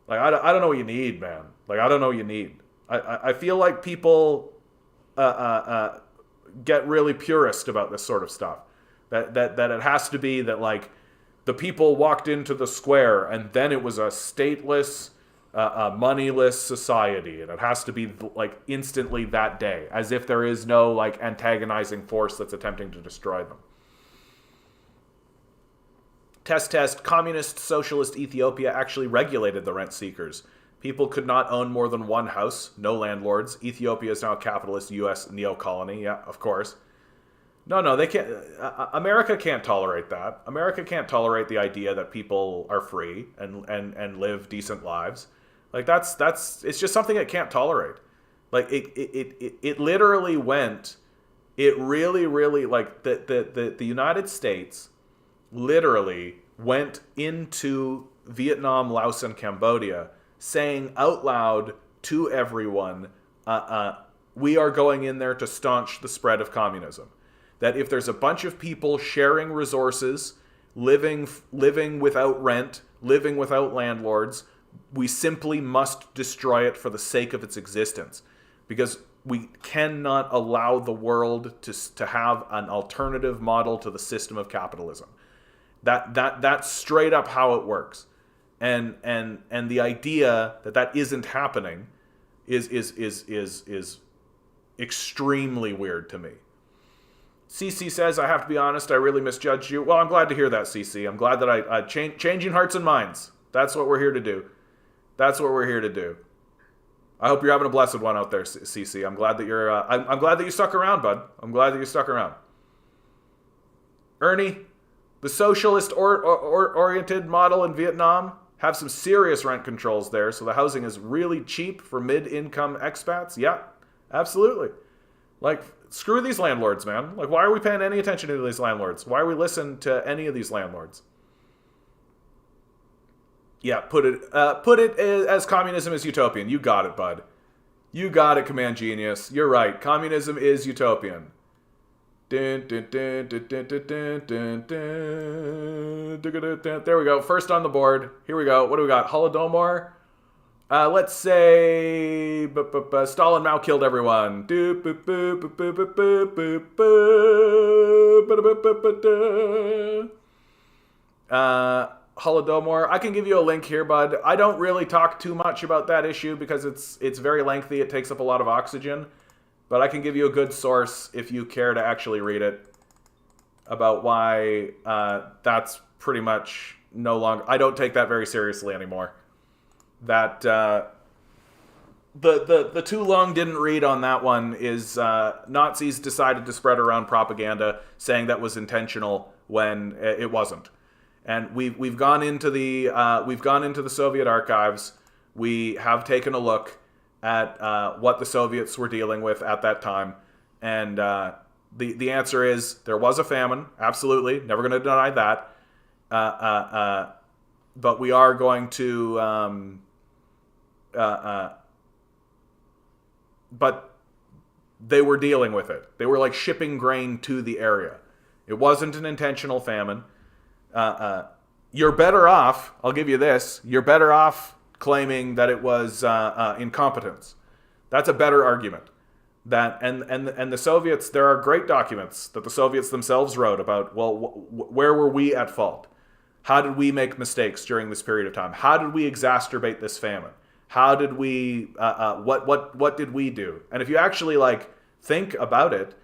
Like, I don't know what you need, man. Like, I don't know what you need. I feel like people get really purist about this sort of stuff. That it has to be that, like, the people walked into the square and then it was a stateless, moneyless society, and it has to be, like, instantly that day, as if there is no, like, antagonizing force that's attempting to destroy them. Test. Communist socialist Ethiopia actually regulated the rent seekers. People could not own more than one house, no landlords. Ethiopia is now a capitalist U.S. neo-colony. Yeah, of course. No, they can't. America can't tolerate that. America can't tolerate the idea that people are free and live decent lives. Like, it's just something it can't tolerate. Like, it literally went. It really, like, the United States literally went into Vietnam, Laos, and Cambodia saying out loud to everyone, we are going in there to staunch the spread of communism. That if there's a bunch of people sharing resources, living without rent, living without landlords, we simply must destroy it for the sake of its existence. Because we cannot allow the world to have an alternative model to the system of capitalism. That's straight up how it works. And the idea that isn't happening is extremely weird to me. CC says, I have to be honest, I really misjudged you. Well, I'm glad to hear that, CC. I'm glad that I changing hearts and minds. That's what we're here to do. That's what we're here to do. I hope you're having a blessed one out there, CC. I'm glad that you're. I'm glad that you stuck around, bud. I'm glad that you stuck around. Ernie, the socialist oriented model in Vietnam have some serious rent controls there, so the housing is really cheap for mid-income expats. Yeah, absolutely. Like, screw these landlords, man. Like, why are we paying any attention to these landlords? Why are we listening to any of these landlords? Yeah, put it as communism is utopian. You got it, bud. You got it, Command Genius. You're right. Communism is utopian. There we go. First on the board. Here we go. What do we got? Holodomor. Let's say Stalin Mao killed everyone. Holodomor. I can give you a link here, bud. I don't really talk too much about that issue because it's very lengthy. It takes up a lot of oxygen. But I can give you a good source if you care to actually read it about why that's pretty much no longer... I don't take that very seriously anymore. That the too long didn't read on that one is Nazis decided to spread around propaganda saying that was intentional when it wasn't. And we've gone into the Soviet archives. We have taken a look at what the Soviets were dealing with at that time, and the answer is there was a famine. Absolutely, never going to deny that. But we are going to. But they were dealing with it. They were like shipping grain to the area. It wasn't an intentional famine. You're better off, I'll give you this, you're better off claiming that it was incompetence. That's a better argument. That and the Soviets, there are great documents that the Soviets themselves wrote about, well, where were we at fault? How did we make mistakes during this period of time? How did we exacerbate this famine? How did we, what did we do? And if you actually like think about it,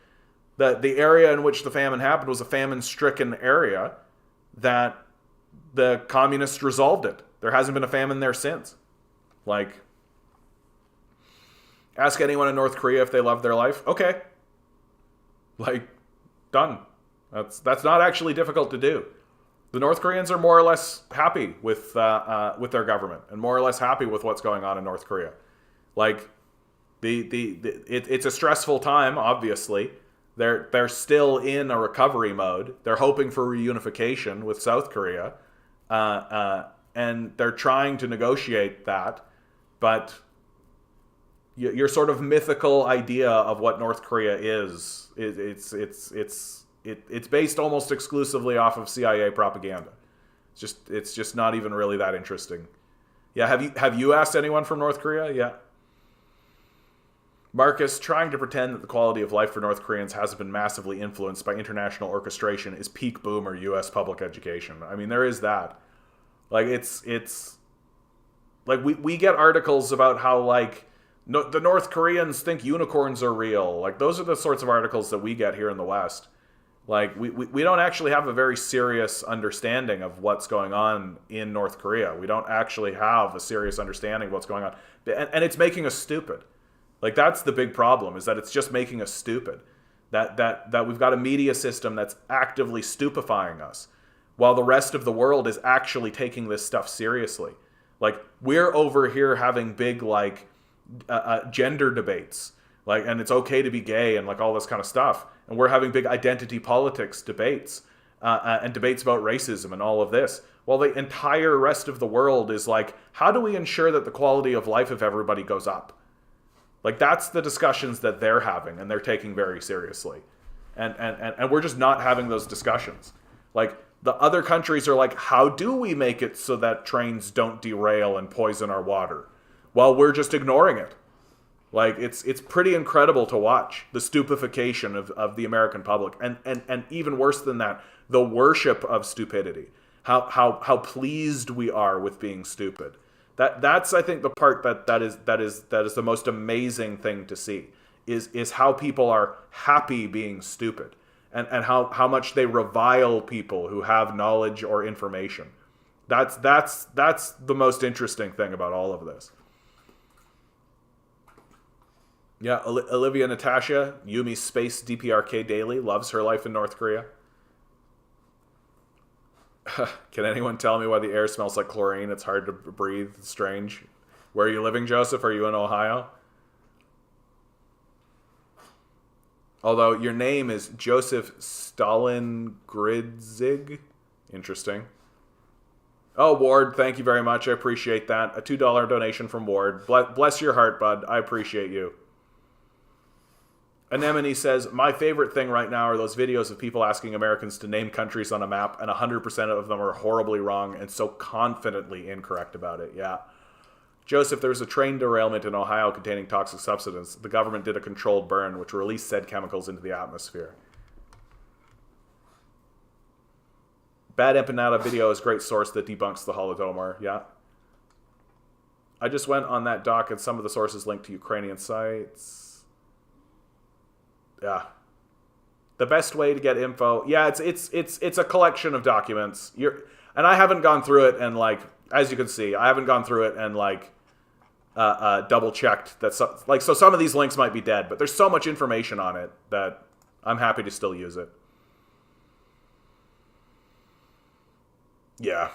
the area in which the famine happened was a famine-stricken area that the communists resolved it. There hasn't been a famine there since. Like, ask anyone in North Korea if they love their life. Okay. Like, done. That's not actually difficult to do. The North Koreans are more or less happy with their government and more or less happy with what's going on in North Korea. Like, it's a stressful time, obviously. They're still in a recovery mode. They're hoping for reunification with South Korea, and they're trying to negotiate that. But your sort of mythical idea of what North Korea is, it's based almost exclusively off of CIA propaganda. It's just not even really that interesting. Yeah, have you asked anyone from North Korea? Yeah. Marcus, trying to pretend that the quality of life for North Koreans hasn't been massively influenced by international orchestration is peak boomer U.S. public education. I mean, there is that. Like, it's like we get articles about how, like, the North Koreans think unicorns are real. Like, those are the sorts of articles that we get here in the West. Like, we don't actually have a very serious understanding of what's going on in North Korea. We don't actually have a serious understanding of what's going on. And it's making us stupid. Like, that's the big problem, is that it's just making us stupid. That we've got a media system that's actively stupefying us, while the rest of the world is actually taking this stuff seriously. Like, we're over here having big, like, gender debates. Like, and it's okay to be gay and, like, all this kind of stuff. And we're having big identity politics debates and debates about racism and all of this. While the entire rest of the world is like, how do we ensure that the quality of life of everybody goes up? Like, that's the discussions that they're having and they're taking very seriously. And we're just not having those discussions. Like, the other countries are like, how do we make it so that trains don't derail and poison our water? While we're just ignoring it. Like, it's pretty incredible to watch the stupefaction of the American public. And even worse than that, the worship of stupidity. How pleased we are with being stupid. That's I think the part that is the most amazing thing to see is how people are happy being stupid and how much they revile people who have knowledge or information. That's the most interesting thing about all of this. Yeah, Olivia Natasha, Yumi's Space DPRK Daily, loves her life in North Korea. Can anyone tell me why the air smells like chlorine? It's hard to breathe. It's strange. Where are you living, Joseph? Are you in Ohio? Although your name is Joseph Stalin Gridzig. Interesting. Oh, Ward, thank you very much. I appreciate that. A $2 donation from Ward. Bless your heart, bud. I appreciate you. Anemone says, my favorite thing right now are those videos of people asking Americans to name countries on a map, and 100% of them are horribly wrong and so confidently incorrect about it. Yeah. Joseph, there was a train derailment in Ohio containing toxic substances. The government did a controlled burn, which released said chemicals into the atmosphere. Bad Empanada video is a great source that debunks the Holodomor. Yeah. I just went on that doc and some of the sources linked to Ukrainian sites. Yeah. The best way to get info. Yeah, it's a collection of documents. And I haven't gone through it and, like, as you can see, I haven't gone through it and, like, double checked that so some of these links might be dead, but there's so much information on it that I'm happy to still use it. Yeah.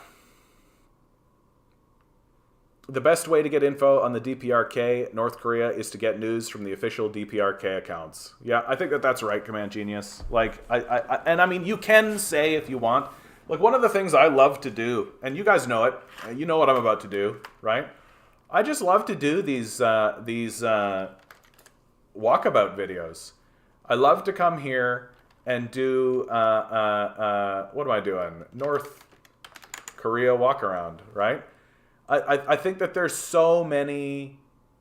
The best way to get info on the DPRK, North Korea, is to get news from the official DPRK accounts. Yeah, I think that's right, Command Genius. Like, I mean, you can say if you want. Like, one of the things I love to do, and you guys know it, you know what I'm about to do, right? I just love to do these walkabout videos. I love to come here and do, what am I doing? North Korea walk around, right? I think that there's so many,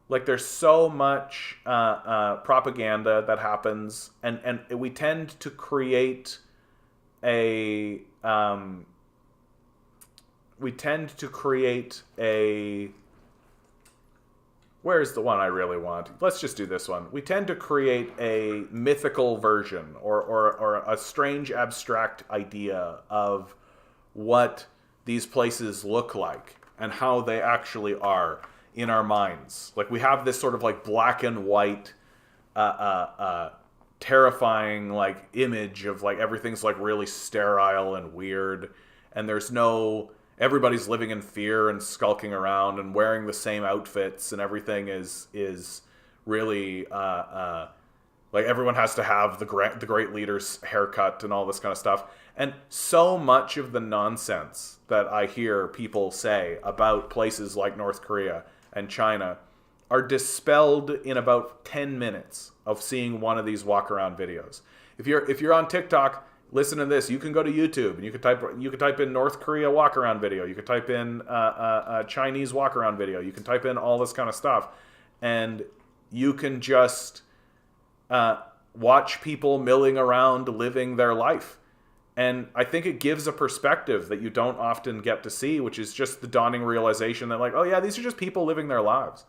like there's so much propaganda that happens, and we tend to create a where's the one I really want? Let's just do this one. We tend to create a mythical version or a strange abstract idea of what these places look like and how they actually are in our minds. Like, we have this sort of like black and white, terrifying like image of like everything's like really sterile and weird, and everybody's living in fear and skulking around and wearing the same outfits, and everything is really like everyone has to have the great leader's haircut and all this kind of stuff. And so much of the nonsense that I hear people say about places like North Korea and China are dispelled in about 10 minutes of seeing one of these walk around videos. If you're on TikTok, listen to this. You can go to YouTube and you can type in North Korea walk around video. You can type in Chinese walk around video. You can type in all this kind of stuff, and you can just watch people milling around living their life. And I think it gives a perspective that you don't often get to see, which is just the dawning realization that, like, oh yeah, these are just people living their lives.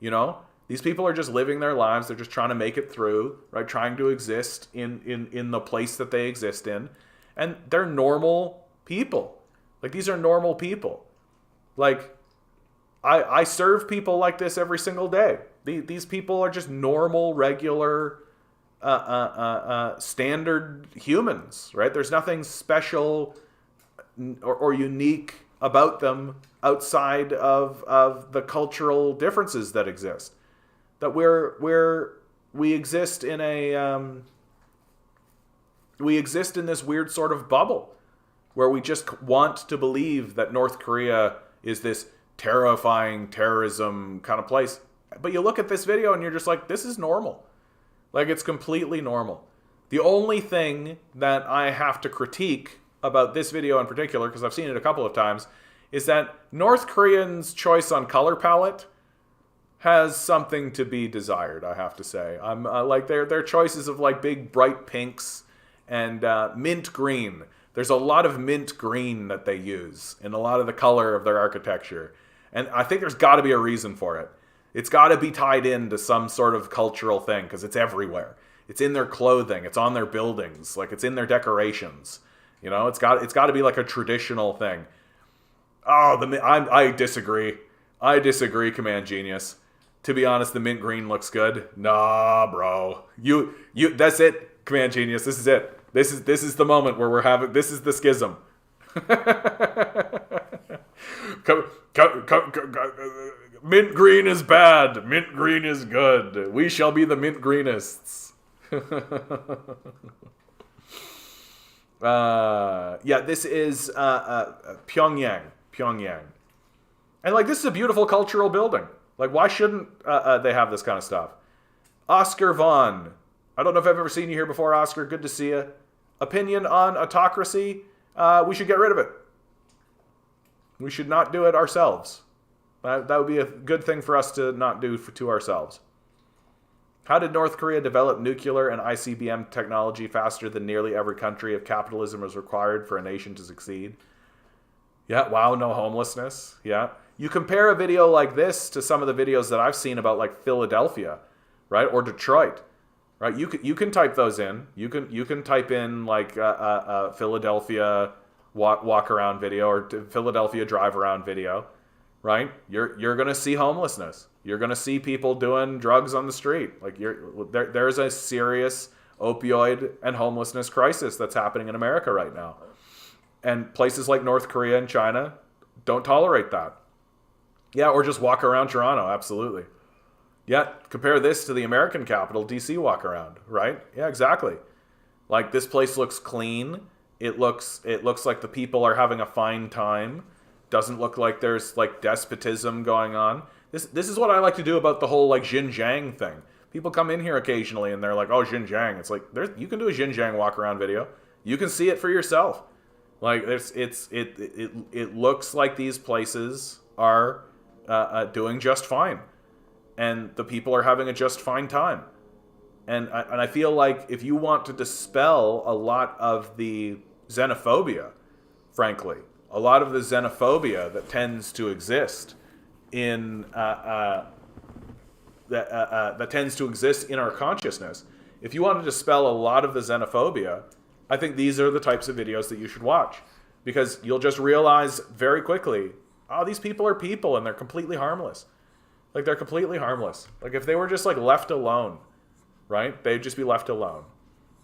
You know? These people are just living their lives. They're just trying to make it through, right? Trying to exist in the place that they exist in. And they're normal people. Like, these are normal people. Like, I serve people like this every single day. These people are just normal, regular, standard humans, right? There's nothing special or unique about them outside of the cultural differences that exist. That we exist in this weird sort of bubble where we just want to believe that North Korea is this terrifying terrorism kind of place. But you look at this video and you're just like, this is normal. Like, it's completely normal. The only thing that I have to critique about this video in particular, because I've seen it a couple of times, is that North Koreans' choice on color palette has something to be desired, I have to say. I'm like their choices of like big bright pinks and mint green. There's a lot of mint green that they use in a lot of the color of their architecture. And I think there's got to be a reason for it. It's got to be tied into some sort of cultural thing, because it's everywhere. It's in their clothing. It's on their buildings. Like, it's in their decorations. You know, it's got to be like a traditional thing. Oh, I disagree. I disagree, Command Genius. To be honest, the mint green looks good. Nah, bro. You. That's it, Command Genius. This is it. This is the moment where this is the schism. Mint green is bad. Mint green is good. We shall be the mint greenists. Yeah, this is Pyongyang. And like, this is a beautiful cultural building. Like, why shouldn't they have this kind of stuff? Oscar Vaughn. I don't know if I've ever seen you here before, Oscar. Good to see you. Opinion on autocracy. We should get rid of it. We should not do it ourselves. That would be a good thing for us to not do to ourselves. How did North Korea develop nuclear and ICBM technology faster than nearly every country if capitalism was required for a nation to succeed? Yeah, wow, no homelessness. Yeah. You compare a video like this to some of the videos that I've seen about like Philadelphia, right? Or Detroit, right? You can type those in. You can type in like Philadelphia walk around video or Philadelphia drive around video, right? You're going to see homelessness. You're going to see people doing drugs on the street. Like there's a serious opioid and homelessness crisis that's happening in America right now. And places like North Korea and China don't tolerate that. Yeah, or just walk around Toronto, absolutely. Yeah, compare this to the American capital, DC walk around, right? Yeah, exactly. Like this place looks clean. It looks like the people are having a fine time. Doesn't look like there's like despotism going on. This is what I like to do about the whole like Xinjiang thing. People come in here occasionally and they're like, "Oh, Xinjiang." It's like you can do a Xinjiang walk around video. You can see it for yourself. Like it looks like these places are doing just fine, and the people are having a just fine time. And I feel like if you want to dispel a lot of the xenophobia, frankly, a lot of the xenophobia that tends to exist in that tends to exist in our consciousness, if you want to dispel a lot of the xenophobia, I think these are the types of videos that you should watch, because you'll just realize very quickly, oh, these people are people and they're completely harmless. Like they're completely harmless. Like if they were just like left alone, right? They'd just be left alone.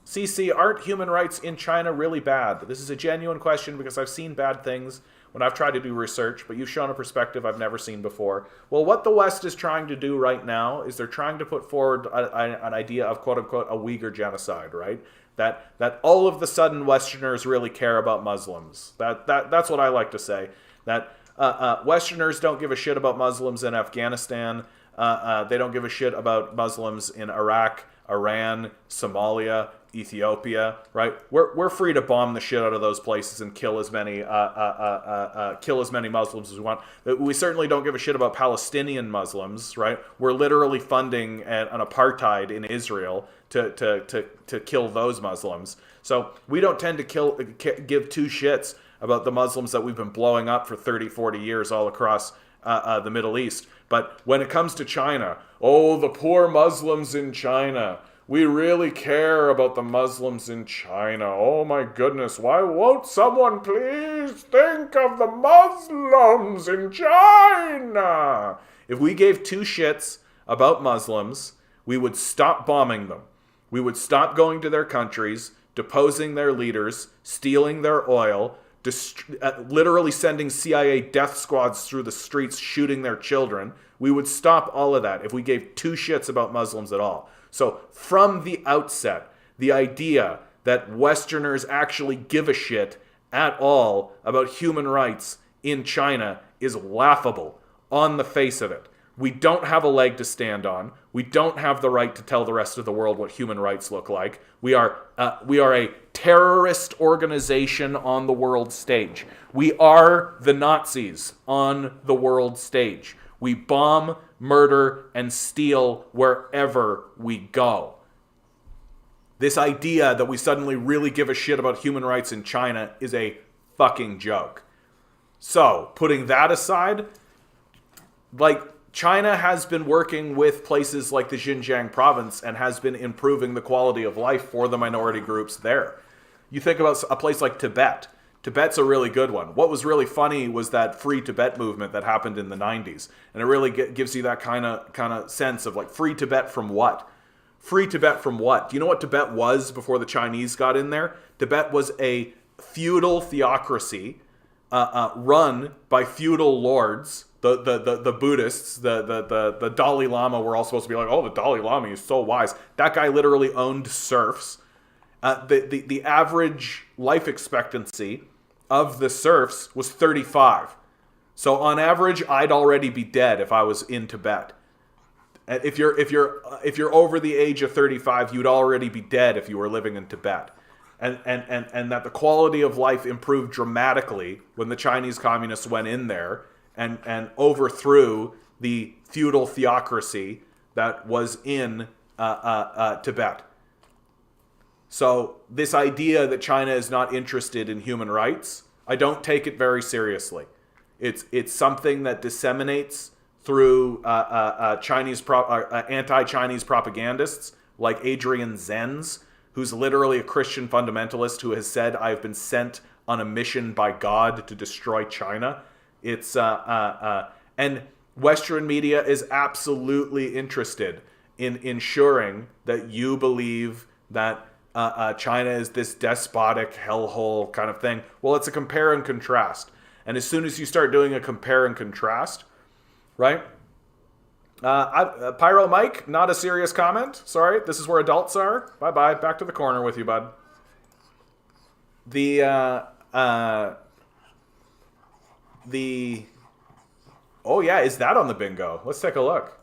CC, aren't human rights in China really bad? This is a genuine question because I've seen bad things when I've tried to do research, but you've shown a perspective I've never seen before. Well, what the West is trying to do right now is they're trying to put forward an idea of quote-unquote a Uyghur genocide, right? That all of the sudden Westerners really care about Muslims. That's what I like to say. That Westerners don't give a shit about Muslims in Afghanistan. They don't give a shit about Muslims in Iraq, Iran, Somalia, Ethiopia, right? We're free to bomb the shit out of those places and kill as many Muslims as we want. We certainly don't give a shit about Palestinian Muslims, right? We're literally funding an apartheid in Israel to kill those Muslims. So we don't tend to give two shits about the Muslims that we've been blowing up for 30, 40 years all across the Middle East. But when it comes to China, oh, the poor Muslims in China. We really care about the Muslims in China. Oh my goodness, why won't someone please think of the Muslims in China? If we gave two shits about Muslims, we would stop bombing them. We would stop going to their countries, deposing their leaders, stealing their oil, literally sending CIA death squads through the streets shooting their children. We would stop all of that if we gave two shits about Muslims at all. So from the outset, the idea that Westerners actually give a shit at all about human rights in China is laughable on the face of it. We don't have a leg to stand on. We don't have the right to tell the rest of the world what human rights look like. We are a terrorist organization on the world stage. We are the Nazis on the world stage. We bomb, murder, and steal wherever we go. This idea that we suddenly really give a shit about human rights in China is a fucking joke. So, putting that aside, like, China has been working with places like the Xinjiang province and has been improving the quality of life for the minority groups there. You think about a place like Tibet. Tibet's a really good one. What was really funny was that Free Tibet movement that happened in the 90s. And it really gives you that kind of sense of like, free Tibet from what? Free Tibet from what? Do you know what Tibet was before the Chinese got in there? Tibet was a feudal theocracy run by feudal lords. The Buddhists, the Dalai Lama were all supposed to be like, oh, the Dalai Lama is so wise. That guy literally owned serfs. The average life expectancy of the serfs was 35. So on average, I'd already be dead if I was in Tibet. If you're over the age of 35, you'd already be dead if you were living in Tibet. And that the quality of life improved dramatically when the Chinese communists went in there and overthrew the feudal theocracy that was in Tibet. So this idea that China is not interested in human rights, I don't take it very seriously. It's something that disseminates through anti-Chinese propagandists like Adrian Zenz, who's literally a Christian fundamentalist who has said, "I've been sent on a mission by God to destroy China." It's and Western media is absolutely interested in ensuring that you believe that China is this despotic hellhole kind of thing. Well, it's a compare and contrast. And as soon as you start doing a compare and contrast, right? Pyro Mike, not a serious comment. Sorry, this is where adults are. Bye-bye. Back to the corner with you, bud. Oh yeah, is that on the bingo? Let's take a look.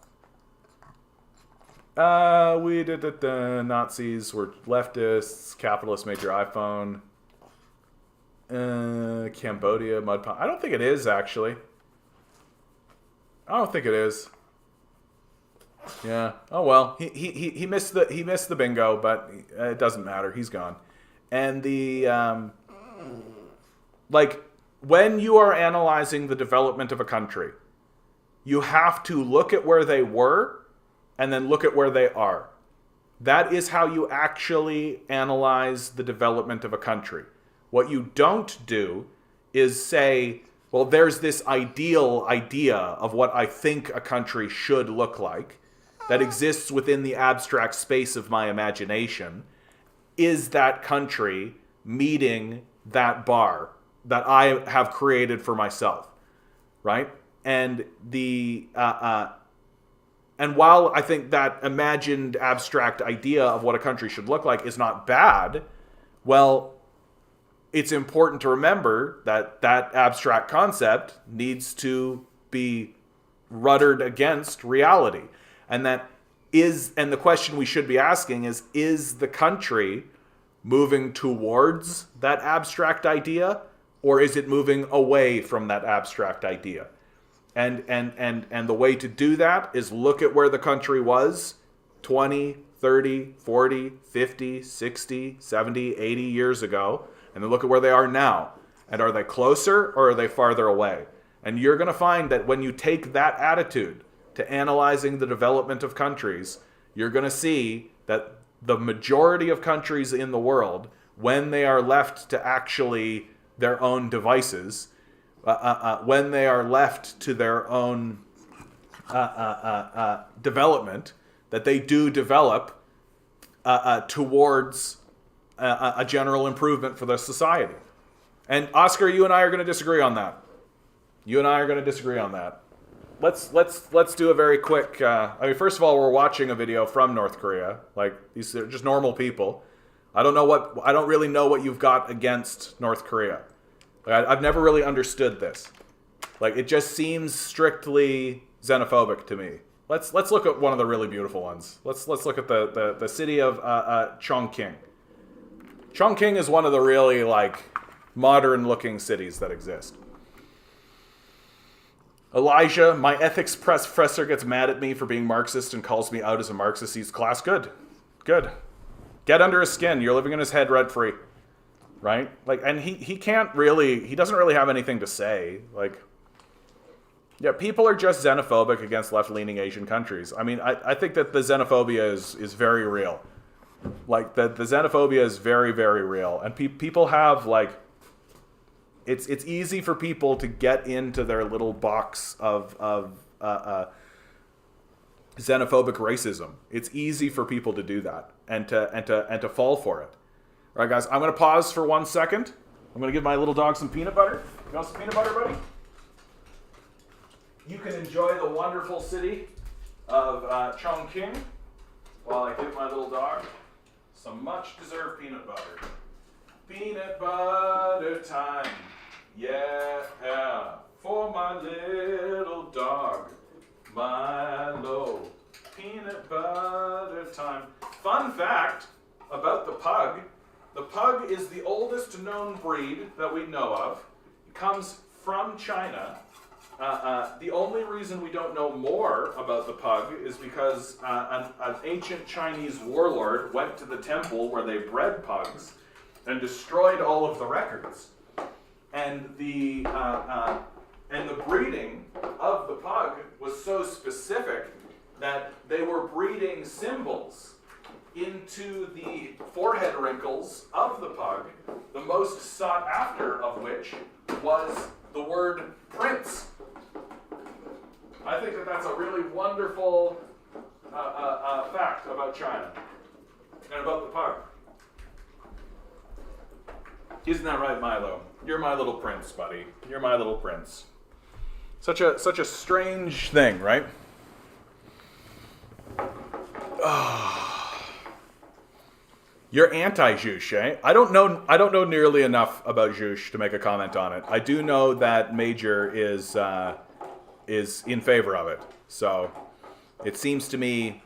We did the Nazis were leftists, capitalists made your iPhone. Cambodia, mud pond. I don't think it is, actually. I don't think it is. Yeah. Oh well. He missed the bingo, but it doesn't matter. He's gone. And like when you are analyzing the development of a country, you have to look at where they were and then look at where they are. That is how you actually analyze the development of a country. What you don't do is say, well, there's this ideal idea of what I think a country should look like that exists within the abstract space of my imagination. Is that country meeting that bar that I have created for myself, right? And and while I think that imagined abstract idea of what a country should look like is not bad, well, it's important to remember that that abstract concept needs to be ruddered against reality. And the question we should be asking is the country moving towards that abstract idea, or is it moving away from that abstract idea? And the way to do that is look at where the country was 20, 30, 40, 50, 60, 70, 80 years ago, and then look at where they are now. And are they closer or are they farther away? And you're going to find that when you take that attitude to analyzing the development of countries, you're going to see that the majority of countries in the world, when they are left to actually their own devices, when they are left to their own development, that they do develop towards a general improvement for the society. And Oscar, you and I are going to disagree on that. Let's do a very quick. First of all, we're watching a video from North Korea. Like, these are just normal people. I don't really know what you've got against North Korea. Like, I've never really understood this. Like, it just seems strictly xenophobic to me. Let's look at one of the really beautiful ones. Let's look at the city of Chongqing. Chongqing is one of the really modern-looking cities that exist. Elijah, my ethics professor, gets mad at me for being Marxist and calls me out as a Marxist. He's class. Good. Get under his skin. You're living in his head rent-free. Right? And he doesn't really have anything to say. Yeah, people are just xenophobic against left-leaning Asian countries. I mean, I think that the xenophobia is very real. The xenophobia is very, very real. And people have, it's easy for people to get into their little box of xenophobic racism. It's easy for people to do that and to fall for it. All right, guys, I'm going to pause for 1 second. I'm going to give my little dog some peanut butter. You want some peanut butter, buddy? You can enjoy the wonderful city of Chongqing while I give my little dog some much-deserved peanut butter. Peanut butter time. Yeah, for my little dog, Milo. Peanut butter time. Fun fact about the pug. The pug is the oldest known breed that we know of. It comes from China. The only reason we don't know more about the pug is because an ancient Chinese warlord went to the temple where they bred pugs and destroyed all of the records. And the breeding of the pug was so specific that they were breeding symbols into the forehead wrinkles of the pug, the most sought after of which was the word prince. I think that that's a really wonderful fact about China and about the park. Isn't that right, Milo? You're my little prince, buddy. You're my little prince. Such a strange thing, right? You're anti-Zhush, eh? I don't know nearly enough about Zhush to make a comment on it. I do know that Major is in favor of it. So it seems to me,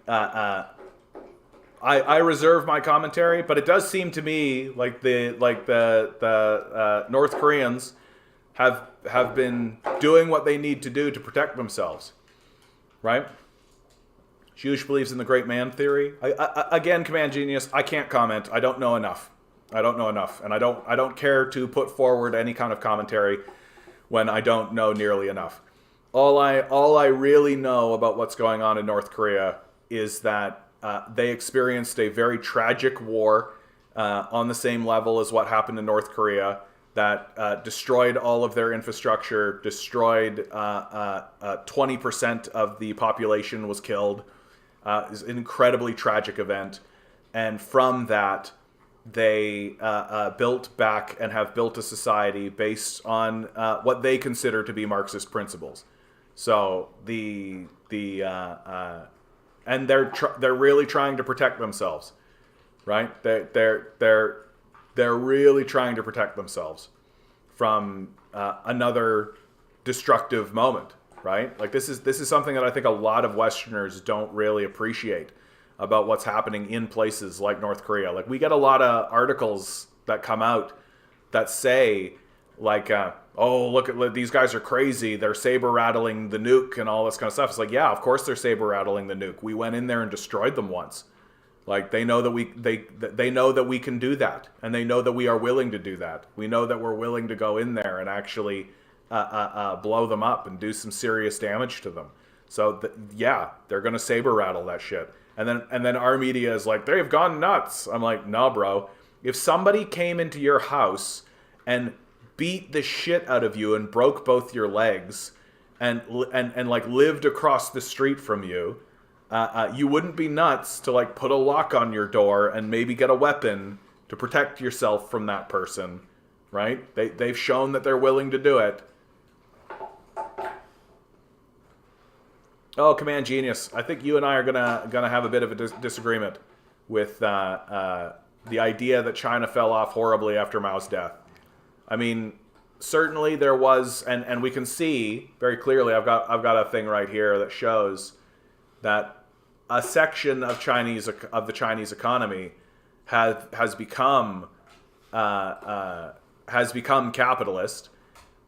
I reserve my commentary, but it does seem to me like the North Koreans have been doing what they need to do to protect themselves, right? Zhush believes in the great man theory. Again, Command Genius, I can't comment. I don't know enough. And I don't care to put forward any kind of commentary when I don't know nearly enough. All I really know about what's going on in North Korea is that they experienced a very tragic war on the same level as what happened in North Korea that destroyed all of their infrastructure, destroyed 20% of the population was killed. It's an incredibly tragic event. And from that, they built back and have built a society based on what they consider to be Marxist principles. So and they're really trying to protect themselves, right? They're really trying to protect themselves from another destructive moment, right? Like this is something that I think a lot of Westerners don't really appreciate about what's happening in places like North Korea. Like we get a lot of articles that come out that say like, oh, look at these guys are crazy. They're saber rattling the nuke and all this kind of stuff. It's like, yeah, of course they're saber rattling the nuke. We went in there and destroyed them once. Like they know that they know that we can do that, and they know that we are willing to do that. We know that we're willing to go in there and actually blow them up and do some serious damage to them. So yeah, they're gonna saber rattle that shit. And then our media is like, they've gone nuts. I'm like, no, bro. If somebody came into your house and beat the shit out of you and broke both your legs and like lived across the street from you, you wouldn't be nuts to like put a lock on your door and maybe get a weapon to protect yourself from that person, right? They've shown that they're willing to do it. Oh, Command Genius, I think you and I are gonna have a bit of a disagreement with the idea that China fell off horribly after Mao's death. I mean, certainly there was, and we can see very clearly. I've got a thing right here that shows that a section of the Chinese economy has become capitalist,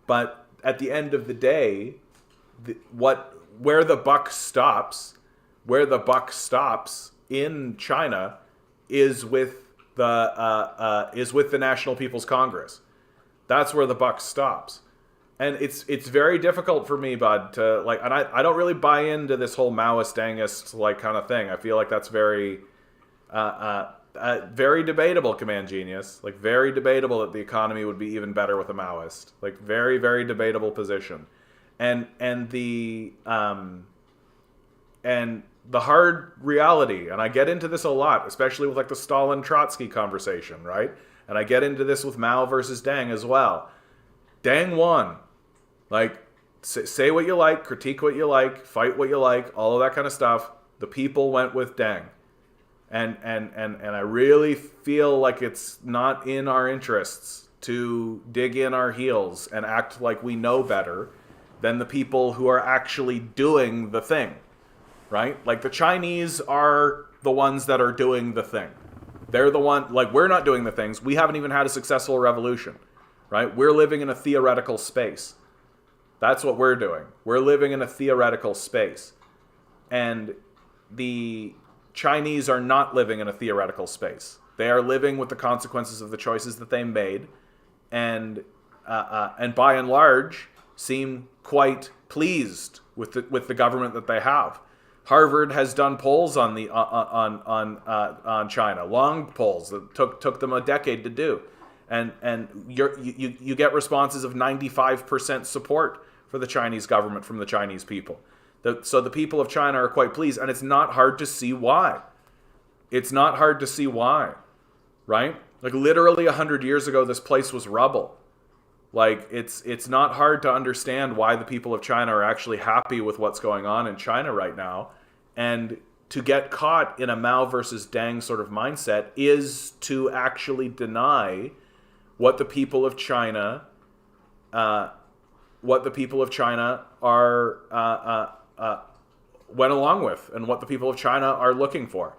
but at the end of the day, where the buck stops in China is with the National People's Congress. That's where the buck stops. And it's very difficult for me, bud, to like, and I don't really buy into this whole Maoist Dangist like kind of thing. I feel like that's very very debatable, Command Genius. Like very debatable that the economy would be even better with a Maoist. Like very, very debatable position. And the hard reality, and I get into this a lot, especially with like the Stalin-Trotsky conversation, right? And I get into this with Mao versus Deng as well. Deng won. Like, say what you like, critique what you like, fight what you like, all of that kind of stuff. The people went with Deng. And I really feel like it's not in our interests to dig in our heels and act like we know better than the people who are actually doing the thing, right? Like the Chinese are the ones that are doing the thing. They're the one, like we're not doing the things. We haven't even had a successful revolution, right? We're living in a theoretical space. That's what we're doing. We're living in a theoretical space. And the Chinese are not living in a theoretical space. They are living with the consequences of the choices that they made, and by and large seem quite pleased with the government that they have. Harvard has done polls on China, long polls that took them a decade to do, and you get responses of 95% support for the Chinese government from the Chinese people. So the people of China are quite pleased, and it's not hard to see why. It's not hard to see why, right? Like literally 100 years ago, this place was rubble. Like it's not hard to understand why the people of China are actually happy with what's going on in China right now. And to get caught in a Mao versus Deng sort of mindset is to actually deny what the people of China, are went along with, and what the people of China are looking for.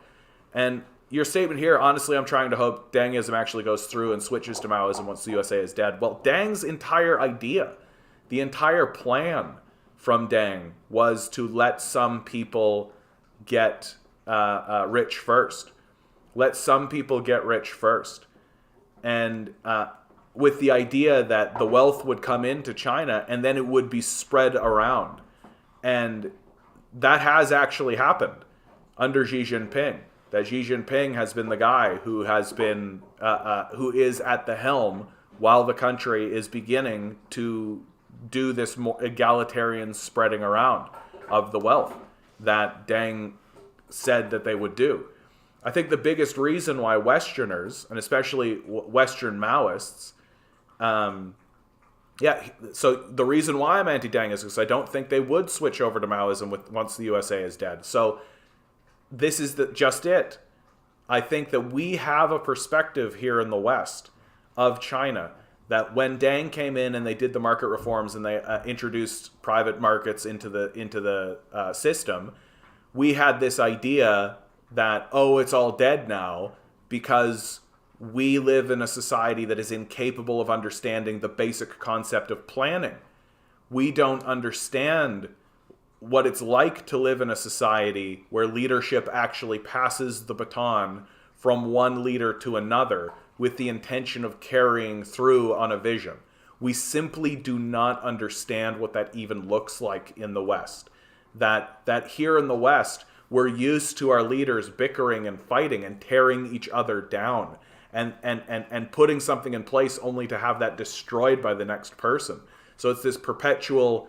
And your statement here, honestly, I'm trying to hope Dengism actually goes through and switches to Maoism once the USA is dead. Well, Deng's entire idea, the entire plan from Deng was to let some people get rich first. Let some people get rich first. And with the idea that the wealth would come into China and then it would be spread around. And that has actually happened under Xi Jinping. That Xi Jinping has been the guy who has been, who is at the helm while the country is beginning to do this more egalitarian spreading around of the wealth that Deng said that they would do. I think the biggest reason why Westerners, and especially Western Maoists, so the reason why I'm anti-Deng is because I don't think they would switch over to Maoism once the USA is dead. So this is just it. I think that we have a perspective here in the West of China that when Deng came in and they did the market reforms and they introduced private markets into the system, we had this idea that, oh, it's all dead now because we live in a society that is incapable of understanding the basic concept of planning. We don't understand what it's like to live in a society where leadership actually passes the baton from one leader to another with the intention of carrying through on a vision. We simply do not understand what that even looks like in the West. That here in the West, we're used to our leaders bickering and fighting and tearing each other down and putting something in place only to have that destroyed by the next person. So it's this perpetual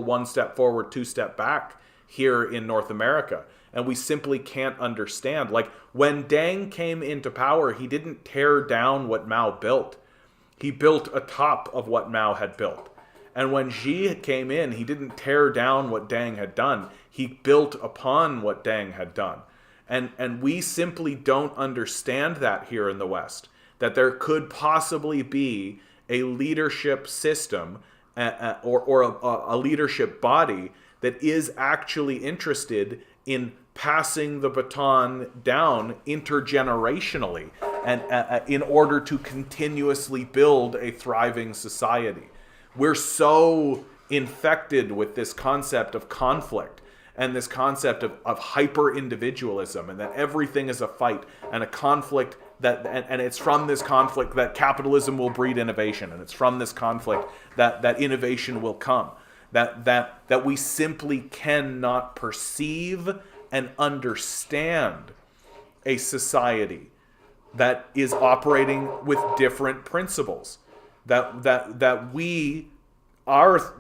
one step forward, two step back here in North America. And we simply can't understand. Like when Deng came into power, he didn't tear down what Mao built. He built atop of what Mao had built. And when Xi came in, he didn't tear down what Deng had done. He built upon what Deng had done. And we simply don't understand that here in the West, that there could possibly be a leadership system or a leadership body that is actually interested in passing the baton down intergenerationally and in order to continuously build a thriving society. We're so infected with this concept of conflict and this concept of hyper-individualism and that everything is a fight and a conflict and it's from this conflict that capitalism will breed innovation, and it's from this conflict that innovation will come. That we simply cannot perceive and understand a society that is operating with different principles. That we are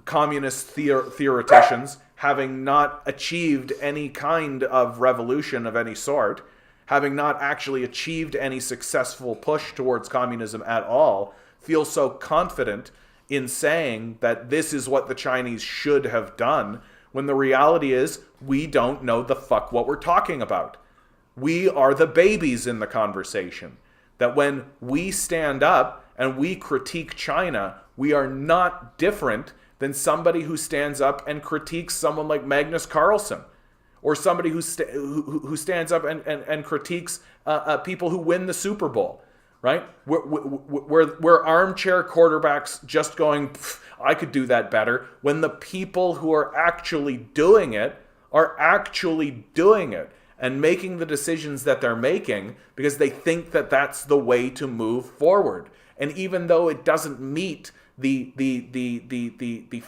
communist theoreticians, having not achieved any kind of revolution of any sort, having not actually achieved any successful push towards communism at all, feel so confident in saying that this is what the Chinese should have done, when the reality is we don't know the fuck what we're talking about. We are the babies in the conversation. That when we stand up and we critique China, we are not different than somebody who stands up and critiques someone like Magnus Carlsen, or somebody who stands up and critiques people who win the Super Bowl, right? We're armchair quarterbacks just going, I could do that better, when the people who are actually doing it are actually doing it and making the decisions that they're making because they think that that's the way to move forward. And even though it doesn't meet the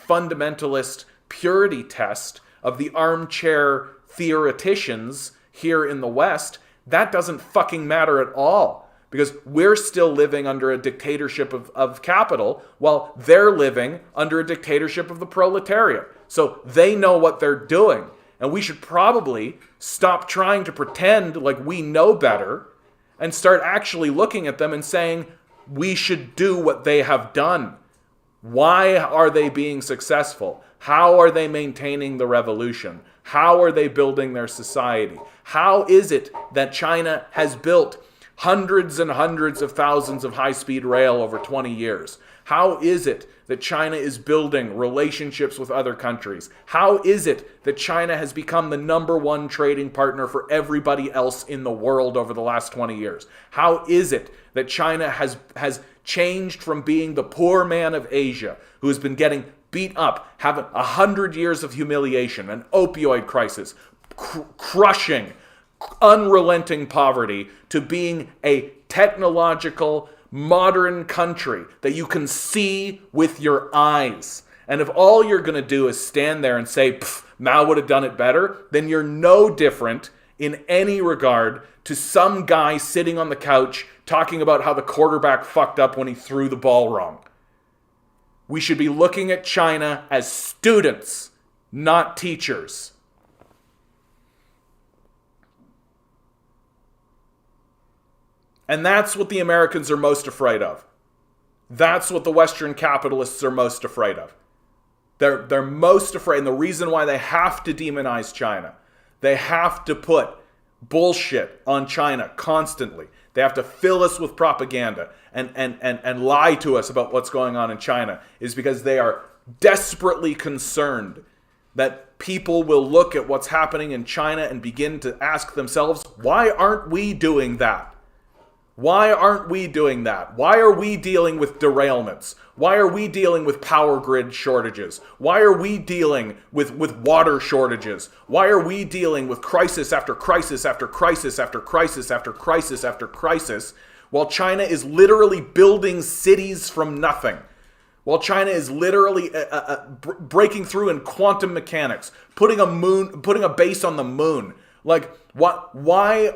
fundamentalist purity test of the armchair theoreticians here in the West, that doesn't fucking matter at all. Because we're still living under a dictatorship of capital while they're living under a dictatorship of the proletariat. So they know what they're doing. And we should probably stop trying to pretend like we know better and start actually looking at them and saying, we should do what they have done. Why are they being successful? How are they maintaining the revolution? How are they building their society? How is it that China has built hundreds and hundreds of thousands of high-speed rail over 20 years? How is it that China is building relationships with other countries? How is it that China has become the #1 trading partner for everybody else in the world over the last 20 years? How is it that China has changed from being the poor man of Asia, who has been getting beat up, having 100 years of humiliation, an opioid crisis, crushing, unrelenting poverty, to being a technological, modern country that you can see with your eyes? And if all you're going to do is stand there and say, Mao would have done it better, then you're no different in any regard to some guy sitting on the couch talking about how the quarterback fucked up when he threw the ball wrong. We should be looking at China as students, not teachers. And that's what the Americans are most afraid of. That's what the Western capitalists are most afraid of. They're most afraid, and the reason why they have to demonize China, they have to put bullshit on China constantly. They have to fill us with propaganda and lie to us about what's going on in China, is because they are desperately concerned that people will look at what's happening in China and begin to ask themselves, why aren't we doing that? Why aren't we doing that? Why are we dealing with derailments? Why are we dealing with power grid shortages? Why are we dealing with water shortages? Why are we dealing with crisis after crisis after crisis after crisis after crisis after crisis, while China is literally building cities from nothing? While China is literally breaking through in quantum mechanics, putting a base on the moon. Like, why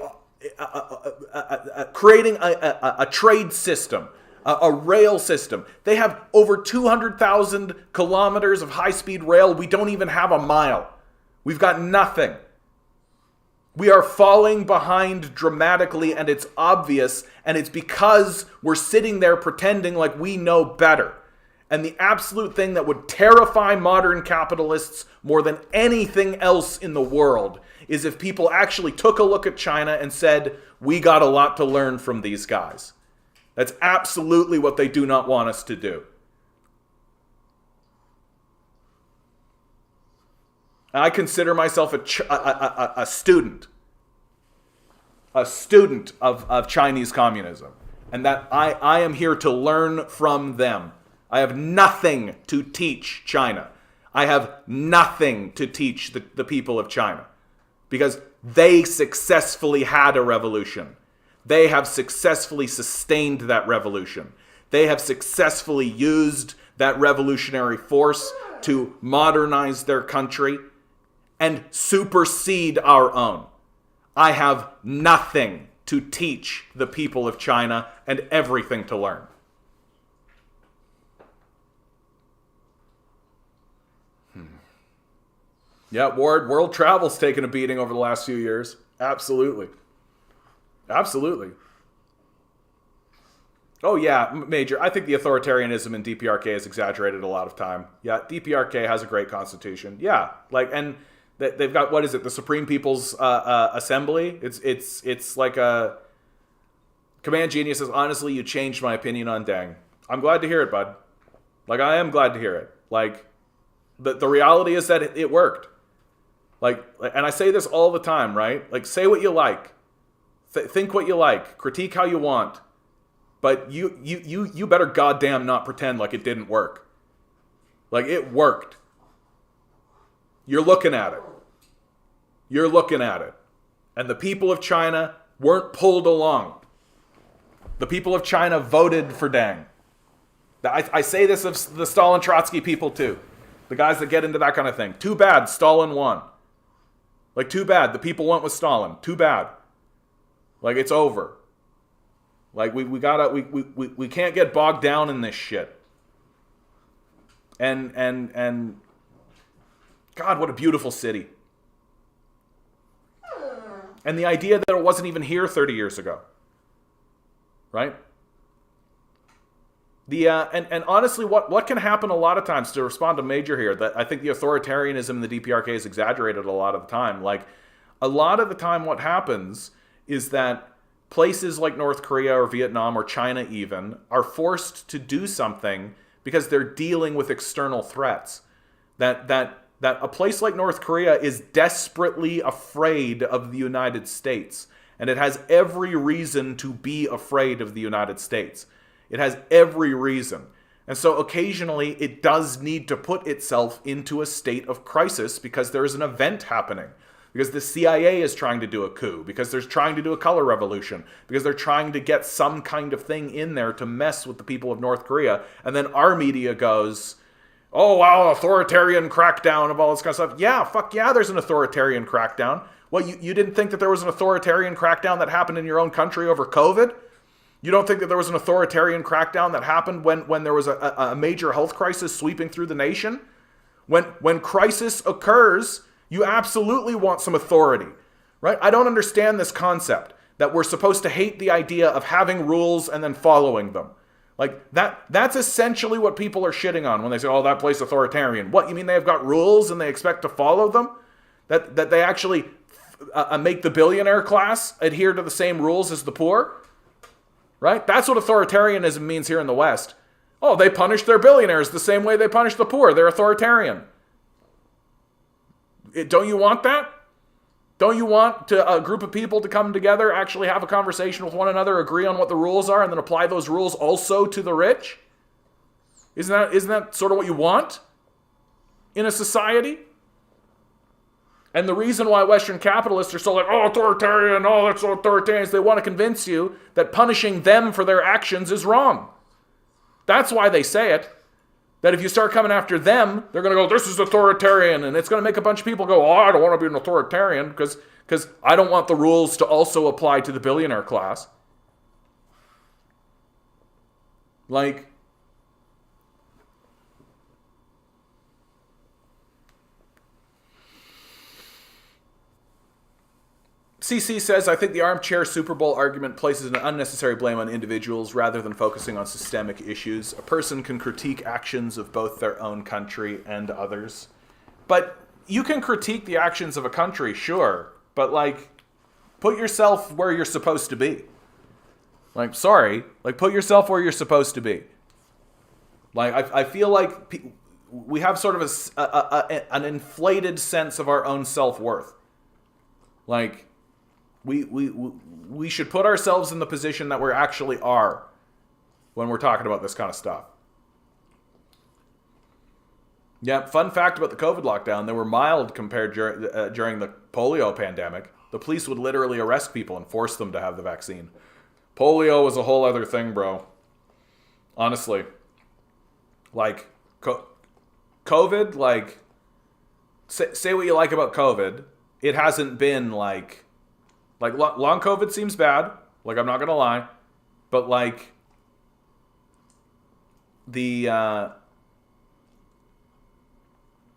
creating a trade system, a rail system? They have over 200,000 kilometers of high-speed rail. We don't even have a mile. We've got nothing. We are falling behind dramatically, and it's obvious, and it's because we're sitting there pretending like we know better. And the absolute thing that would terrify modern capitalists more than anything else in the world is if people actually took a look at China and said, we got a lot to learn from these guys. That's absolutely what they do not want us to do. I consider myself a student of Chinese communism, and that I am here to learn from them. I have nothing to teach China. I have nothing to teach the people of China, because they successfully had a revolution. They have successfully sustained that revolution. They have successfully used that revolutionary force to modernize their country and supersede our own. I have nothing to teach the people of China and everything to learn. Yeah, Ward, world travel's taken a beating over the last few years. Absolutely. Absolutely. Oh yeah, Major, I think the authoritarianism in DPRK is exaggerated a lot of time. Yeah, DPRK has a great constitution. Yeah, like, and they've got, what is it, the Supreme People's Assembly? It's like a... Command Genius says, honestly, you changed my opinion on Deng. I'm glad to hear it, bud. Like, I am glad to hear it. Like, the reality is that it worked. Like, and I say this all the time, right? Like, say what you like. Think what you like. Critique how you want. But you better goddamn not pretend like it didn't work. Like, it worked. You're looking at it. You're looking at it. And the people of China weren't pulled along. The people of China voted for Deng. I say this of the Stalin Trotsky people too. The guys that get into that kind of thing. Too bad Stalin won. Like, too bad the people went with Stalin. Too bad. Like, it's over. Like we gotta we can't get bogged down in this shit. And God, what a beautiful city. And the idea that it wasn't even here 30 years ago. Right? And honestly, what can happen a lot of times, to respond to Major here, that I think the authoritarianism in the DPRK is exaggerated a lot of the time. Like, a lot of the time what happens is that places like North Korea or Vietnam or China even are forced to do something because they're dealing with external threats. That a place like North Korea is desperately afraid of the United States. And it has every reason to be afraid of the United States. It has every reason. And so occasionally it does need to put itself into a state of crisis because there is an event happening. Because the CIA is trying to do a coup. Because they're trying to do a color revolution. Because they're trying to get some kind of thing in there to mess with the people of North Korea. And then our media goes, oh, wow, authoritarian crackdown of all this kind of stuff. Yeah, fuck yeah, there's an authoritarian crackdown. What, you didn't think that there was an authoritarian crackdown that happened in your own country over COVID? You don't think that there was an authoritarian crackdown that happened when there was a major health crisis sweeping through the nation? When crisis occurs, you absolutely want some authority, right? I don't understand this concept that we're supposed to hate the idea of having rules and then following them. Like, that's essentially what people are shitting on when they say, oh, that place authoritarian. What, you mean they've got rules and they expect to follow them? That they actually make the billionaire class adhere to the same rules as the poor? Right? That's what authoritarianism means here in the West. Oh, they punish their billionaires the same way they punish the poor. They're authoritarian. Don't you want that? Don't you want a group of people to come together, actually have a conversation with one another, agree on what the rules are, and then apply those rules also to the rich? Isn't that sort of what you want in a society? And the reason why Western capitalists are so like, oh, authoritarian, oh, that's so authoritarian, is they want to convince you that punishing them for their actions is wrong. That's why they say it. That if you start coming after them, they're going to go, this is authoritarian. And it's going to make a bunch of people go, oh, I don't want to be an authoritarian because I don't want the rules to also apply to the billionaire class. Like, CC says, I think the armchair Super Bowl argument places an unnecessary blame on individuals rather than focusing on systemic issues. A person can critique actions of both their own country and others. But you can critique the actions of a country, sure. But, like, put yourself where you're supposed to be. Like, sorry. Like, put yourself where you're supposed to be. Like, I feel like we have sort of an inflated sense of our own self-worth. Like, we should put ourselves in the position that we actually are when we're talking about this kind of stuff. Yeah, fun fact about the COVID lockdown, they were mild compared during the polio pandemic. The police would literally arrest people and force them to have the vaccine. Polio was a whole other thing, bro. Honestly. Like, COVID, like, say what you like about COVID, it hasn't been like long COVID seems bad. Like, I'm not going to lie. But, like, the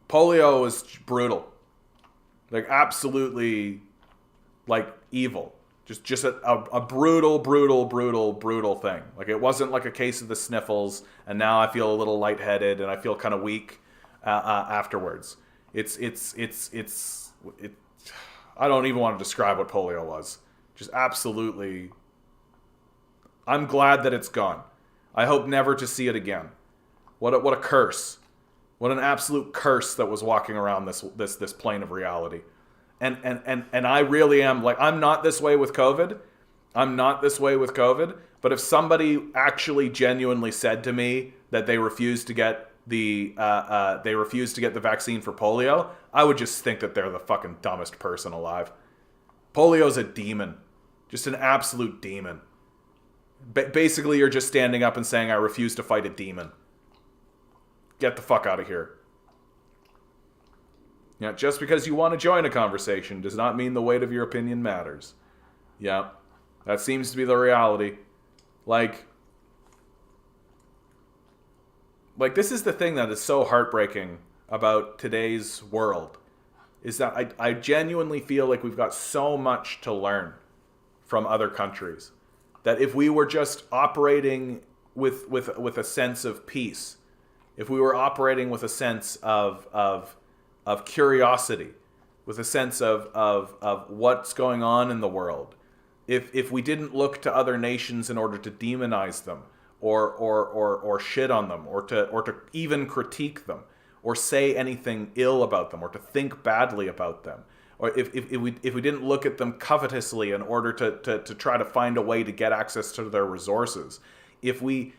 polio was brutal. Like, absolutely, like, evil. Just a brutal thing. Like, it wasn't like a case of the sniffles, and now I feel a little lightheaded, and I feel kind of weak afterwards. I don't even want to describe what polio was. Just absolutely. I'm glad that it's gone. I hope never to see it again. What a curse. What an absolute curse that was walking around this plane of reality. And I really am, like, I'm not this way with COVID. But if somebody actually genuinely said to me that they refused to get the vaccine for polio, I would just think that they're the fucking dumbest person alive. Polio's a demon. Just an absolute demon. Basically, you're just standing up and saying, I refuse to fight a demon. Get the fuck out of here. Yeah, just because you want to join a conversation does not mean the weight of your opinion matters. Yeah, that seems to be the reality. Like this is the thing that is so heartbreaking about today's world, is that I genuinely feel like we've got so much to learn from other countries. That if we were just operating with a sense of peace, if we were operating with a sense of curiosity, with a sense of what's going on in the world, if we didn't look to other nations in order to demonize them, or shit on them, or to even critique them, or say anything ill about them, or to think badly about them, or if we didn't look at them covetously in order to try to find a way to get access to their resources, if we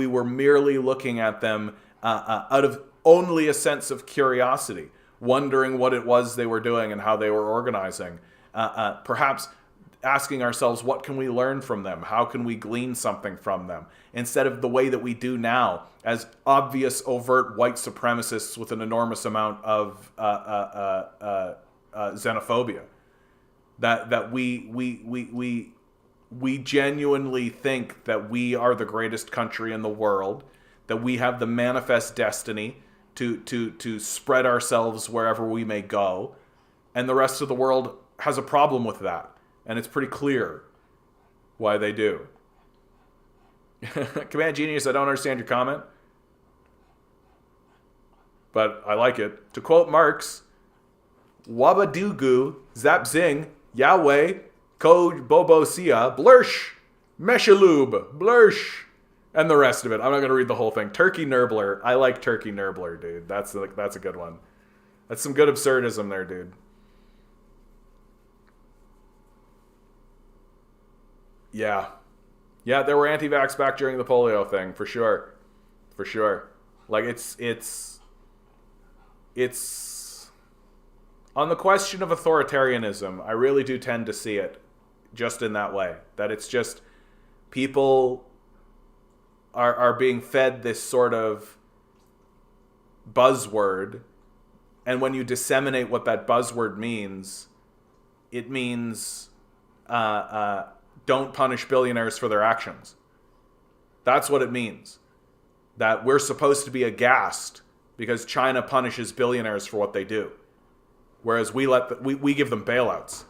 were merely looking at them out of only a sense of curiosity, wondering what it was they were doing and how they were organizing, perhaps asking ourselves, what can we learn from them? How can we glean something from them? Instead of the way that we do now, as obvious, overt white supremacists with an enormous amount of xenophobia. That we genuinely think that we are the greatest country in the world, that we have the manifest destiny to spread ourselves wherever we may go, and the rest of the world has a problem with that. And it's pretty clear why they do. Command Genius, I don't understand your comment, but I like it. To quote Marx, Wabadugu, Zap Zing, Yahweh, Code Bobo Sia, Blursh, Meshaloob, Blursh, and the rest of it. I'm not going to read the whole thing. Turkey Nurbler. I like Turkey Nurbler, dude. That's a good one. That's some good absurdism there, dude. Yeah. Yeah, there were anti-vax back during the polio thing, for sure. For sure. Like, it's on the question of authoritarianism, I really do tend to see it just in that way. That it's just people are being fed this sort of buzzword, and when you disseminate what that buzzword means, it means don't punish billionaires for their actions. That's what it means. That we're supposed to be aghast because China punishes billionaires for what they do, whereas we we give them bailouts.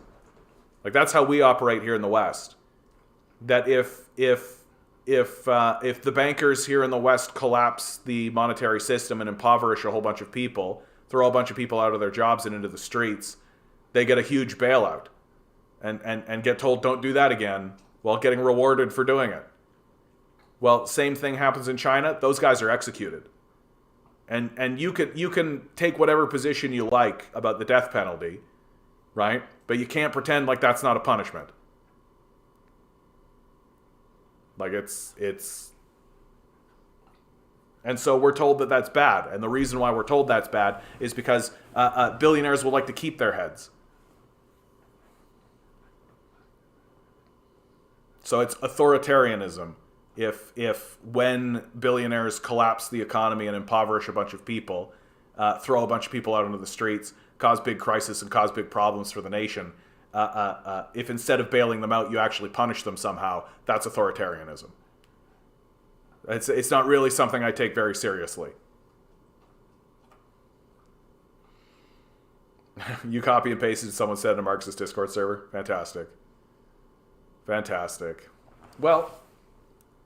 Like, that's how we operate here in the West. That if the bankers here in the West collapse the monetary system and impoverish a whole bunch of people, throw a bunch of people out of their jobs and into the streets, they get a huge bailout. And get told, don't do that again, while getting rewarded for doing it. Well, same thing happens in China. Those guys are executed. And you can take whatever position you like about the death penalty, right? But you can't pretend like that's not a punishment. Like, it's... And so we're told that that's bad. And the reason why we're told that's bad is because billionaires will like to keep their heads. So it's authoritarianism if when billionaires collapse the economy and impoverish a bunch of people, throw a bunch of people out into the streets, cause big crisis and cause big problems for the nation, if instead of bailing them out, you actually punish them somehow, that's authoritarianism. It's not really something I take very seriously. You copy and pasted someone said in a Marxist Discord server? Fantastic. Fantastic. Well,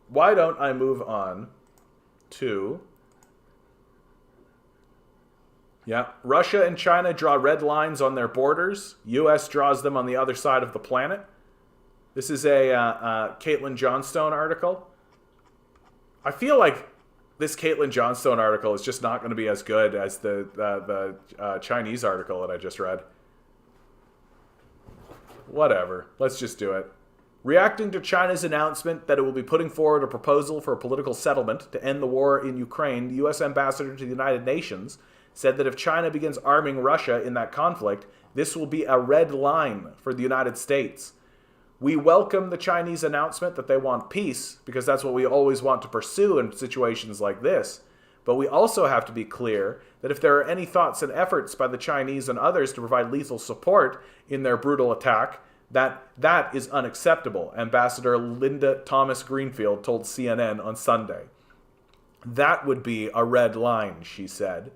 why don't I move on to... Yeah, Russia and China draw red lines on their borders. U.S. draws them on the other side of the planet. This is a Caitlin Johnstone article. I feel like this Caitlin Johnstone article is just not going to be as good as the Chinese article that I just read. Whatever. Let's just do it. Reacting to China's announcement that it will be putting forward a proposal for a political settlement to end the war in Ukraine, the U.S. ambassador to the United Nations said that if China begins arming Russia in that conflict, this will be a red line for the United States. We welcome the Chinese announcement that they want peace, because that's what we always want to pursue in situations like this. But we also have to be clear that if there are any thoughts and efforts by the Chinese and others to provide lethal support in their brutal attack, That is unacceptable, Ambassador Linda Thomas Greenfield told CNN on Sunday. That would be a red line, she said.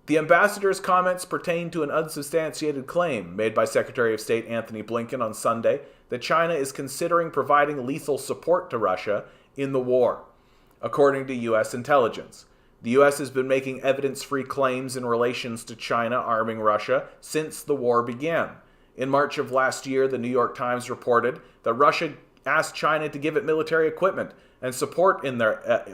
The ambassador's comments pertain to an unsubstantiated claim made by Secretary of State Anthony Blinken on Sunday that China is considering providing lethal support to Russia in the war, according to U.S. intelligence. The U.S. has been making evidence-free claims in relation to China arming Russia since the war began. In March of last year, the New York Times reported that Russia asked China to give it military equipment and support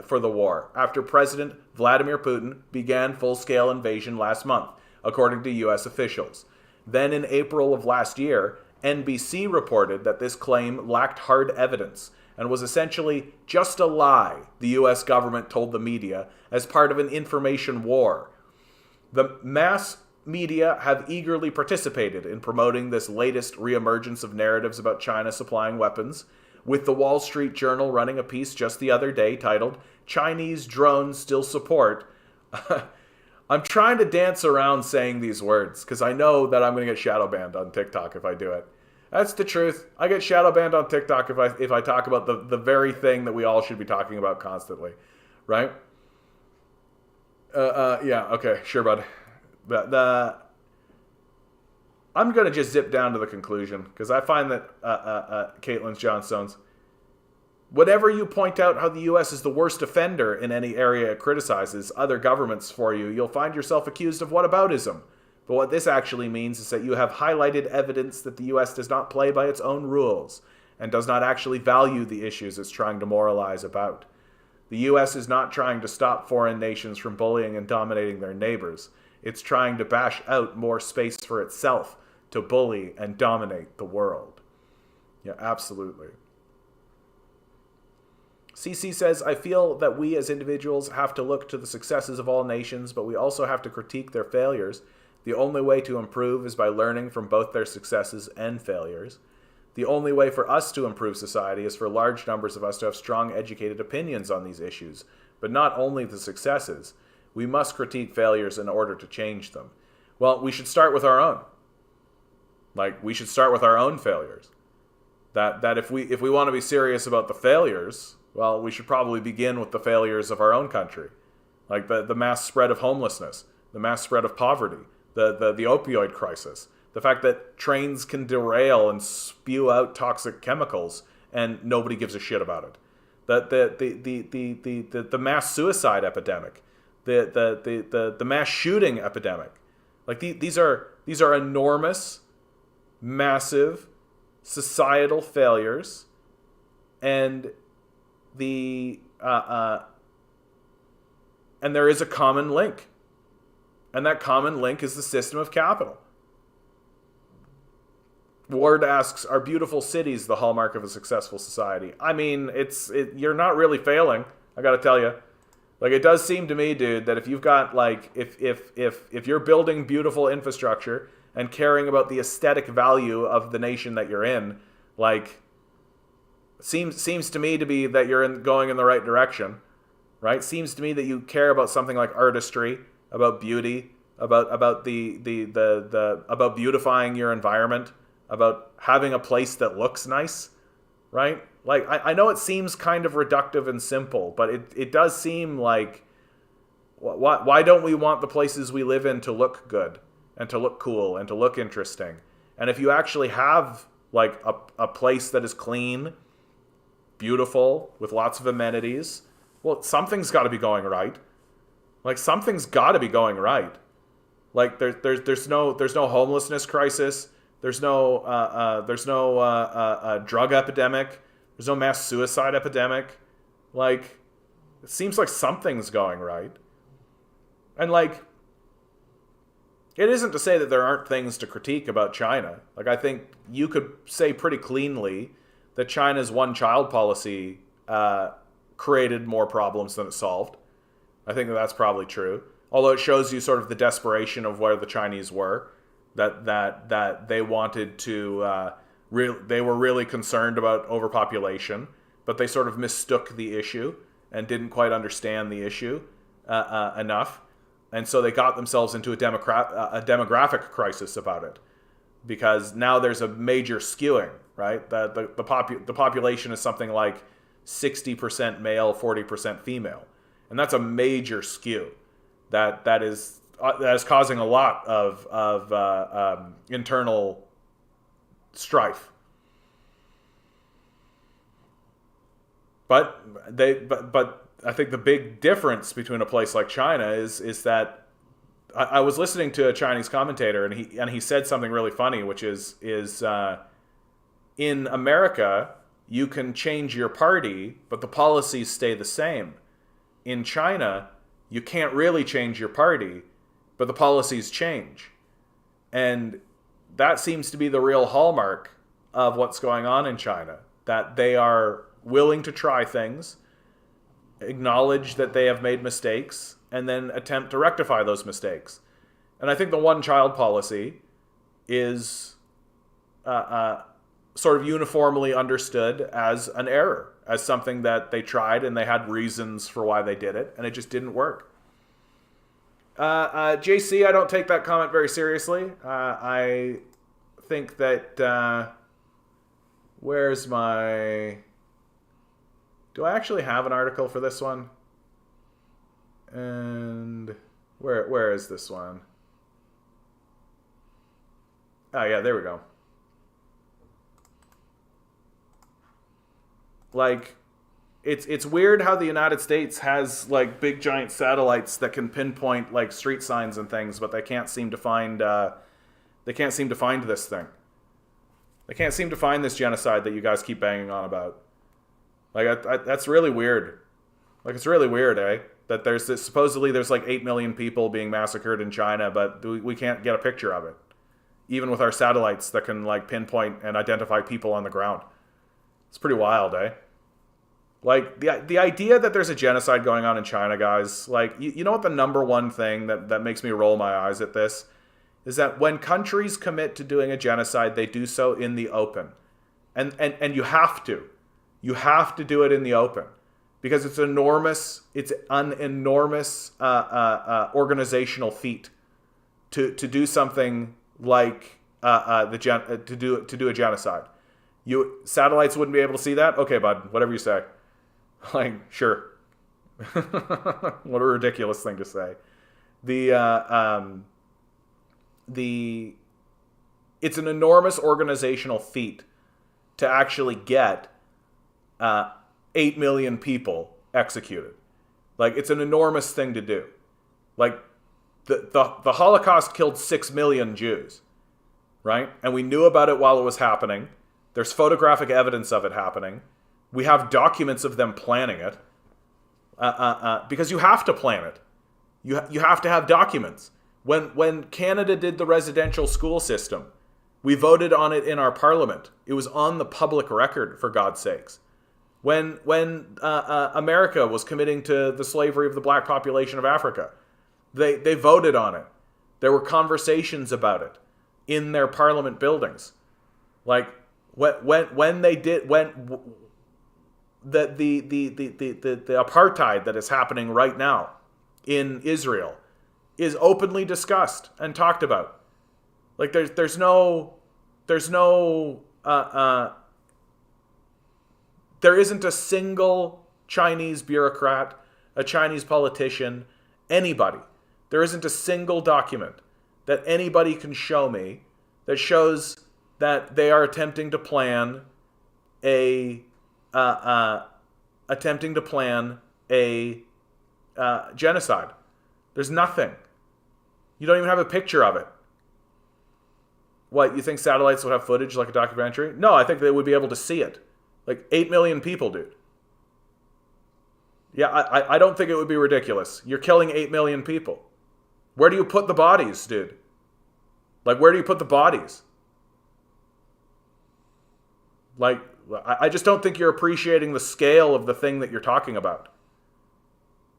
for the war after President Vladimir Putin began full-scale invasion last month, according to U.S. officials. Then in April of last year, NBC reported that this claim lacked hard evidence and was essentially just a lie the U.S. government told the media as part of an information war. The mass media have eagerly participated in promoting this latest reemergence of narratives about China supplying weapons, with the Wall Street Journal running a piece just the other day titled, "Chinese Drones Still Support." I'm trying to dance around saying these words because I know that I'm going to get shadow banned on TikTok if I do it. That's the truth. I get shadow banned on TikTok if I talk about the very thing that we all should be talking about constantly, right? Yeah, okay, sure, bud. I'm going to just zip down to the conclusion because I find that Caitlin Johnstone's, whatever you point out how the U.S. is the worst offender in any area it criticizes other governments for you'll find yourself accused of whataboutism. But what this actually means is that you have highlighted evidence that the U.S. does not play by its own rules and does not actually value the issues it's trying to moralize about. The U.S. is not trying to stop foreign nations from bullying and dominating their neighbors. It's trying to bash out more space for itself to bully and dominate the world. Yeah, absolutely. CC says, I feel that we as individuals have to look to the successes of all nations, but we also have to critique their failures. The only way to improve is by learning from both their successes and failures. The only way for us to improve society is for large numbers of us to have strong, educated opinions on these issues, but not only the successes. We must critique failures in order to change them. Well, we should start with our own. We should start with our own failures. That if we want to be serious about the failures, well, we should probably begin with the failures of our own country. Like the mass spread of homelessness, the mass spread of poverty, the opioid crisis, the fact that trains can derail and spew out toxic chemicals and nobody gives a shit about it. The mass suicide epidemic, the mass shooting epidemic. Like these are enormous, massive societal failures, and and there is a common link. And that common link is the system of capital. Ward asks, are beautiful cities the hallmark of a successful society? I mean, you're not really failing, I gotta tell you. It does seem to me, dude, that if you've got, if you're building beautiful infrastructure and caring about the aesthetic value of the nation that you're in, seems to me to be that you're going in the right direction, right? Seems to me that you care about something like artistry, about beauty, about about beautifying your environment, about having a place that looks nice, right? I know it seems kind of reductive and simple, but it does seem like, why don't we want the places we live in to look good and to look cool and to look interesting? And if you actually have a place that is clean, beautiful, with lots of amenities, well, something's got to be going right. Something's got to be going right. There's no homelessness crisis. There's no drug epidemic. There's no mass suicide epidemic. It seems like something's going right. And it isn't to say that there aren't things to critique about China. I think you could say pretty cleanly that China's one-child policy created more problems than it solved. I think that's probably true. Although it shows you sort of the desperation of where the Chinese were, that they wanted to, they were really concerned about overpopulation, but they sort of mistook the issue and didn't quite understand the issue enough, and so they got themselves into a demographic crisis about it. because now there's a major skewing, right? The population is something like 60% male, 40% female, and that's a major skew. That is causing a lot of internal strife. But I think the big difference between a place like China is that I was listening to a Chinese commentator, and he said something really funny, which is in America you can change your party, but the policies stay the same. In China, you can't really change your party, but the policies change. And that seems to be the real hallmark of what's going on in China, that they are willing to try things, acknowledge that they have made mistakes, and then attempt to rectify those mistakes. And I think the one-child policy is sort of uniformly understood as an error, as something that they tried and they had reasons for why they did it, and it just didn't work. JC, I don't take that comment very seriously. I think that... where's my... Do I actually have an article for this one? And where is this one? Oh yeah, there we go. Like, it's weird how the United States has like big giant satellites that can pinpoint like street signs and things, but they can't seem to find this thing. They can't seem to find this genocide that you guys keep banging on about. Like, that's really weird. Like, it's really weird, eh? That there's this, supposedly there's like 8 million people being massacred in China, but we can't get a picture of it. Even with our satellites that can like pinpoint and identify people on the ground. It's pretty wild, eh? Like, the idea that there's a genocide going on in China, guys, like, you know what the number one thing that makes me roll my eyes at this? Is that when countries commit to doing a genocide, they do so in the open. And you have to. You have to do it in the open. Because it's an enormous organizational feat to do something like to do a genocide. Satellites wouldn't be able to see that? Okay, bud, whatever you say. Like, sure. What a ridiculous thing to say. It's an enormous organizational feat to actually get 8 million people executed. Like, it's an enormous thing to do. Like, the Holocaust killed 6 million Jews, right? And we knew about it while it was happening. There's photographic evidence of it happening. We have documents of them planning it. Because you have to plan it. You have to have documents. When Canada did the residential school system, we voted on it in our parliament. It was on the public record, for God's sakes. When America was committing to the slavery of the black population of Africa, they voted on it. There were conversations about it in their parliament buildings. Like, when they did, the apartheid that is happening right now in Israel is openly discussed and talked about. Like, there's no there isn't a single Chinese bureaucrat, a Chinese politician, anybody. There isn't a single document that anybody can show me that shows that they are attempting to plan a genocide. There's nothing. You don't even have a picture of it. What, you think satellites would have footage like a documentary? No, I think they would be able to see it. Like 8 million people, dude. Yeah, I don't think it would be ridiculous. You're killing 8 million people. Where do you put the bodies, dude? Like, where do you put the bodies? Like, I just don't think you're appreciating the scale of the thing that you're talking about.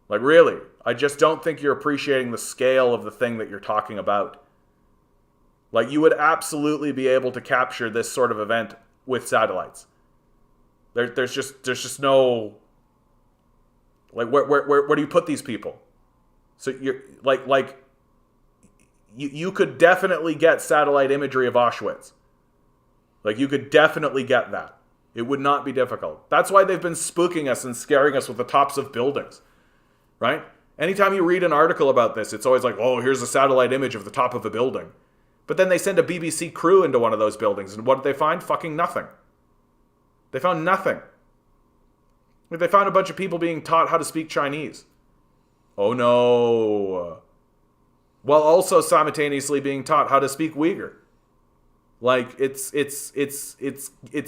Like, really, I just don't think you're appreciating the scale of the thing that you're talking about. Like, you would absolutely be able to capture this sort of event with satellites. There's just no, like, where do you put these people? So you're like you could definitely get satellite imagery of Auschwitz. Like, you could definitely get that. It would not be difficult. That's why they've been spooking us and scaring us with the tops of buildings, right? Anytime you read an article about this, it's always like, oh, here's a satellite image of the top of a building. But then they send a BBC crew into one of those buildings, and what did they find? Fucking nothing. They found nothing. They found a bunch of people being taught how to speak Chinese. Oh no. While also simultaneously being taught how to speak Uyghur. Like, it's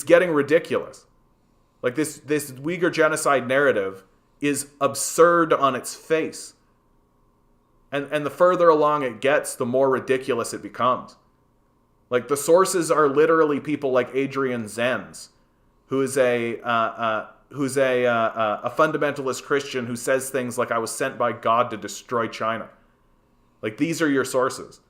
getting ridiculous. Like, this Uyghur genocide narrative is absurd on its face. And the further along it gets, the more ridiculous it becomes. Like, the sources are literally people like Adrian Zenz, who is a fundamentalist Christian who says things like, I was sent by God to destroy China. Like, these are your sources.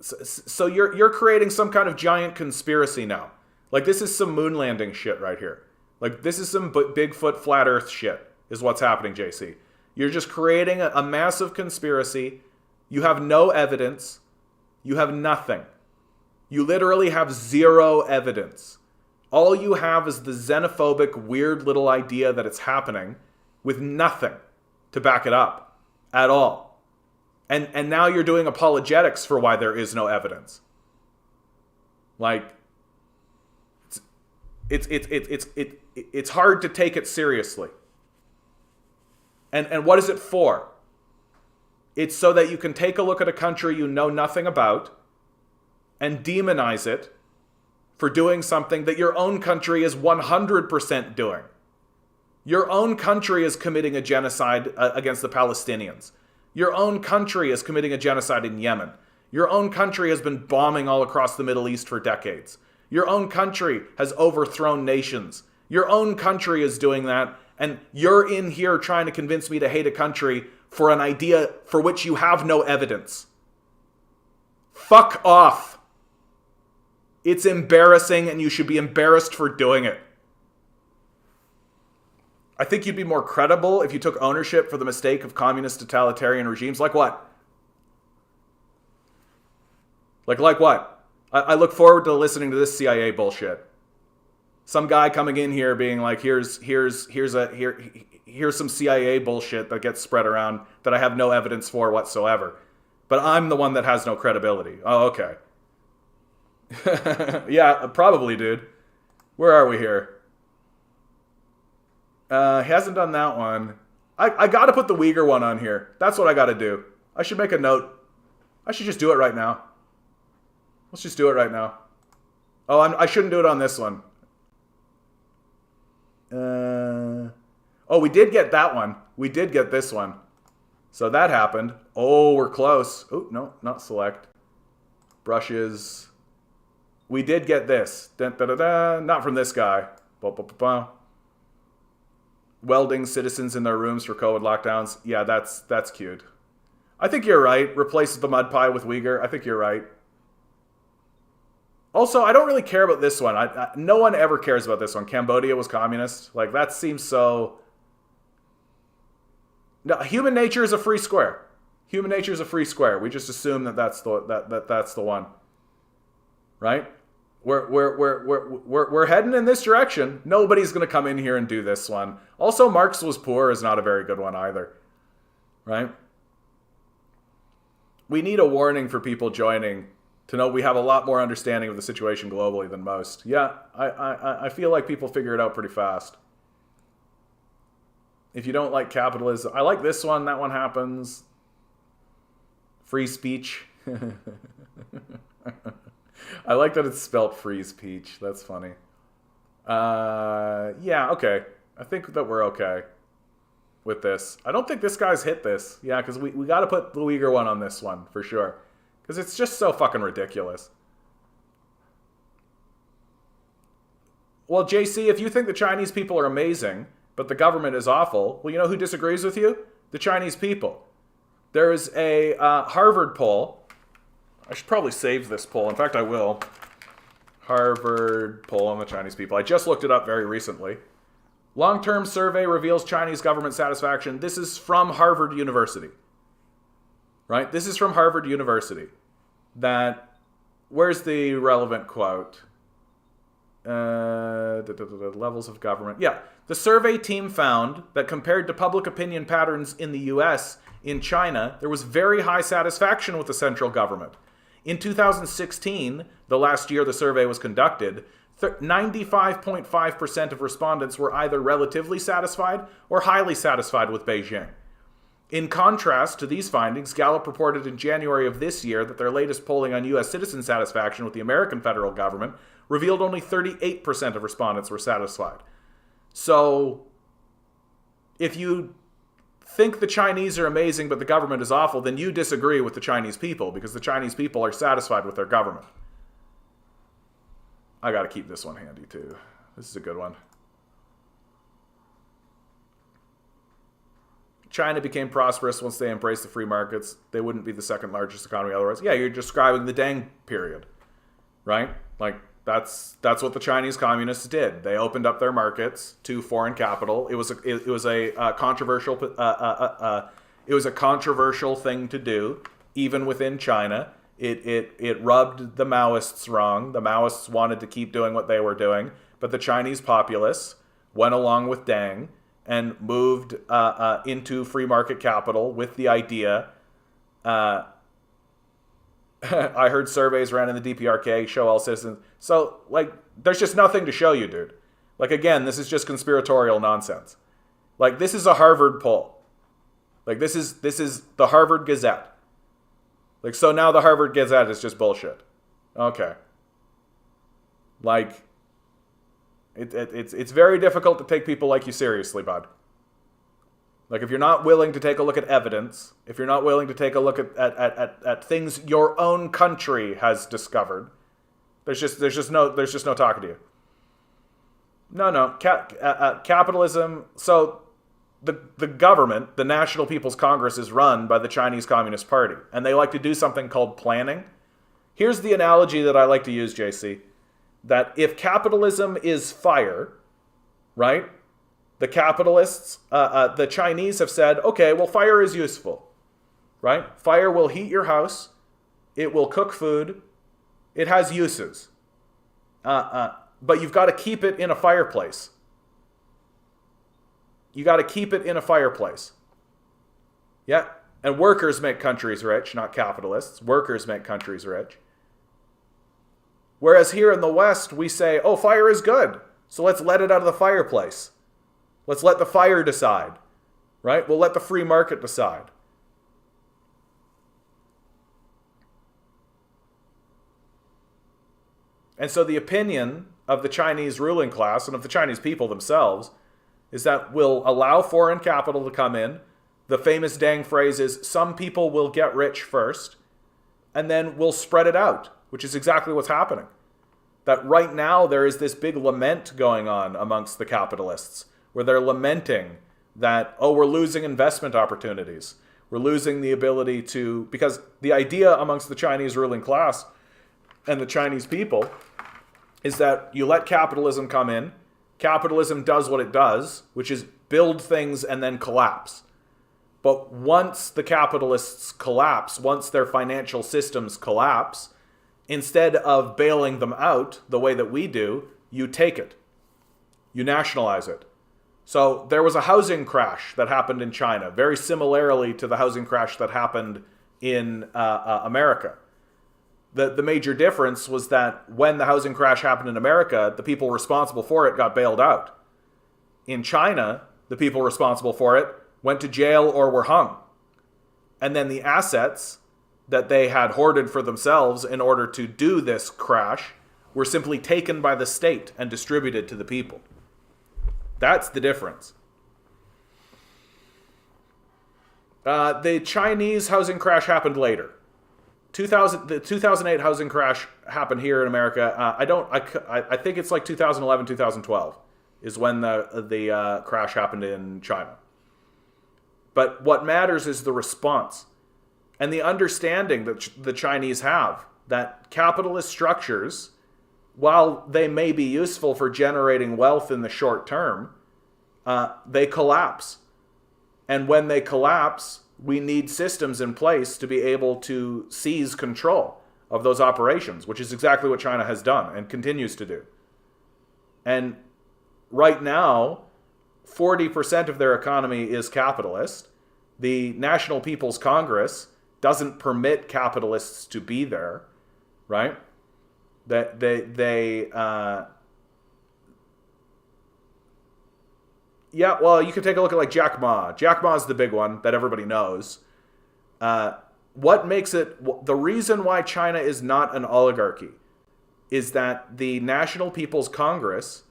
So you're creating some kind of giant conspiracy now. Like, this is some moon landing shit right here. Like, this is some Bigfoot flat earth shit is what's happening, JC. You're just creating a massive conspiracy. You have no evidence. You have nothing. You literally have zero evidence. All you have is the xenophobic, weird little idea that it's happening with nothing to back it up at all. And now you're doing apologetics for why there is no evidence. Like, it's hard to take it seriously. And what is it for? It's so that you can take a look at a country you know nothing about and demonize it for doing something that your own country is 100% doing. Your own country is committing a genocide against the Palestinians. Your own country is committing a genocide in Yemen. Your own country has been bombing all across the Middle East for decades. Your own country has overthrown nations. Your own country is doing that, and you're in here trying to convince me to hate a country for an idea for which you have no evidence. Fuck off. It's embarrassing, and you should be embarrassed for doing it. I think you'd be more credible if you took ownership for the mistake of communist totalitarian regimes. Like what? Like what? I look forward to listening to this CIA bullshit. Some guy coming in here being like, here's some CIA bullshit that gets spread around that I have no evidence for whatsoever. But I'm the one that has no credibility. Oh, okay. Yeah, probably, dude. Where are we here? He hasn't done that one. I gotta put the Uyghur one on here. That's what I gotta do. I should make a note. I should just do it right now. Let's just do it right now. Oh, I shouldn't do it on this one. Oh, we did get that one. We did get this one. So that happened. Oh, we're close. Oh, no, not select. Brushes. We did get this. Dun, dun, dun, dun. Not from this guy. Ba, ba, ba, ba. Welding citizens in their rooms for COVID lockdowns. Yeah, that's cute. I think you're right. Replace the mud pie with Uyghur. I think you're right. Also, I don't really care about this one. No one ever cares about this one. Cambodia was communist. Like, that seems so... No, human nature is a free square. Human nature is a free square. We just assume that that's the one. Right? We're heading in this direction. Nobody's going to come in here and do this one. Also, Marx was poor is not a very good one either. Right? We need a warning for people joining to know we have a lot more understanding of the situation globally than most. Yeah, I feel like people figure it out pretty fast. If you don't like capitalism, I like this one. That one happens. Free speech. I like that it's spelt free speech. That's funny. Yeah, okay. I think that we're okay with this. I don't think this guy's hit this. Yeah, because we got to put the Uyghur one on this one for sure. Because it's just so fucking ridiculous. Well, JC, if you think the Chinese people are amazing, but the government is awful, well, you know who disagrees with you? The Chinese people. There is a Harvard poll. I should probably save this poll. In fact, I will. Harvard poll on the Chinese people. I just looked it up very recently. Long-term survey reveals Chinese government satisfaction. This is from Harvard University. Right? This is from Harvard University. Where's the relevant quote? Levels of government. Yeah. The survey team found that compared to public opinion patterns in the US, in China, there was very high satisfaction with the central government. In 2016, the last year the survey was conducted, 95.5% of respondents were either relatively satisfied or highly satisfied with Beijing. In contrast to these findings, Gallup reported in January of this year that their latest polling on U.S. citizen satisfaction with the American federal government revealed only 38% of respondents were satisfied. So, if you think the Chinese are amazing but the government is awful, then you disagree with the Chinese people, because the Chinese people are satisfied with their government. I gotta keep this one handy too. This is a good one. China became prosperous once they embraced the free markets. They wouldn't be the second largest economy otherwise. Yeah, you're describing the Deng period, right? Like, that's what the Chinese communists did. They opened up their markets to foreign capital. It was a controversial thing to do, even within China. It rubbed the Maoists wrong. The Maoists wanted to keep doing what they were doing, but the Chinese populace went along with Deng and moved into free market capital with the idea. I heard surveys ran in the DPRK show all citizens. So, like, there's just nothing to show you, dude. Like, again, this is just conspiratorial nonsense. Like, this is a Harvard poll. Like, this is the Harvard Gazette. Like, so now the Harvard Gazette is just bullshit. Okay. Like, it's very difficult to take people like you seriously, bud. Like, if you're not willing to take a look at evidence, if you're not willing to take a look at things your own country has discovered, there's just no talking to you. No. Capitalism. So the government, the National People's Congress, is run by the Chinese Communist Party, and they like to do something called planning. Here's the analogy that I like to use, JC. That if capitalism is fire, right? The capitalists, the Chinese have said, okay, well, fire is useful, right? Fire will heat your house. It will cook food. It has uses. But you've got to keep it in a fireplace. You got to keep it in a fireplace. Yeah. And workers make countries rich, not capitalists. Workers make countries rich. Whereas here in the West, we say, oh, fire is good, so let's let it out of the fireplace. Let's let the fire decide, right? We'll let the free market decide. And so the opinion of the Chinese ruling class and of the Chinese people themselves is that we'll allow foreign capital to come in. The famous Deng phrase is, some people will get rich first, and then we'll spread it out, which is exactly what's happening. That right now there is this big lament going on amongst the capitalists, where they're lamenting that, oh, we're losing investment opportunities. We're losing the ability to, because the idea amongst the Chinese ruling class and the Chinese people is that you let capitalism come in, capitalism does what it does, which is build things and then collapse. But once the capitalists collapse, once their financial systems collapse, instead of bailing them out the way that we do, you take it. You nationalize it. So there was a housing crash that happened in China, very similarly to the housing crash that happened in America. The major difference was that when the housing crash happened in America, the people responsible for it got bailed out. In China, the people responsible for it went to jail or were hung. And then the assets that they had hoarded for themselves in order to do this crash were simply taken by the state and distributed to the people. That's the difference. The Chinese housing crash happened later. The 2008 housing crash happened here in America. I think it's like 2011, 2012 is when the crash happened in China. But what matters is the response and the understanding that the Chinese have that capitalist structures, while they may be useful for generating wealth in the short term, they collapse. And when they collapse, we need systems in place to be able to seize control of those operations, which is exactly what China has done and continues to do. And right now, 40% of their economy is capitalist. The National People's Congress doesn't permit capitalists to be there, right? Yeah, well, you can take a look at like Jack Ma. Jack Ma is the big one that everybody knows. What makes it, the reason why China is not an oligarchy is that the National People's Congress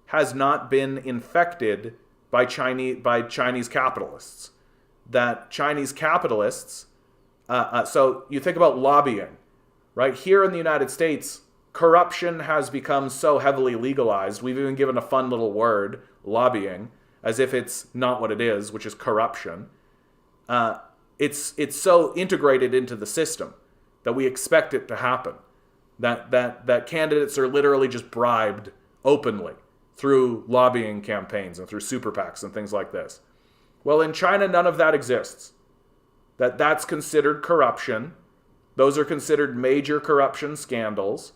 has not been infected by Chinese capitalists. That Chinese capitalists, so you think about lobbying, right? Here in the United States, corruption has become so heavily legalized. We've even given a fun little word, lobbying, as if it's not what it is, which is corruption. It's so integrated into the system that we expect it to happen. That candidates are literally just bribed openly through lobbying campaigns and through super PACs and things like this. Well, in China, none of that exists. That's considered corruption. Those are considered major corruption scandals.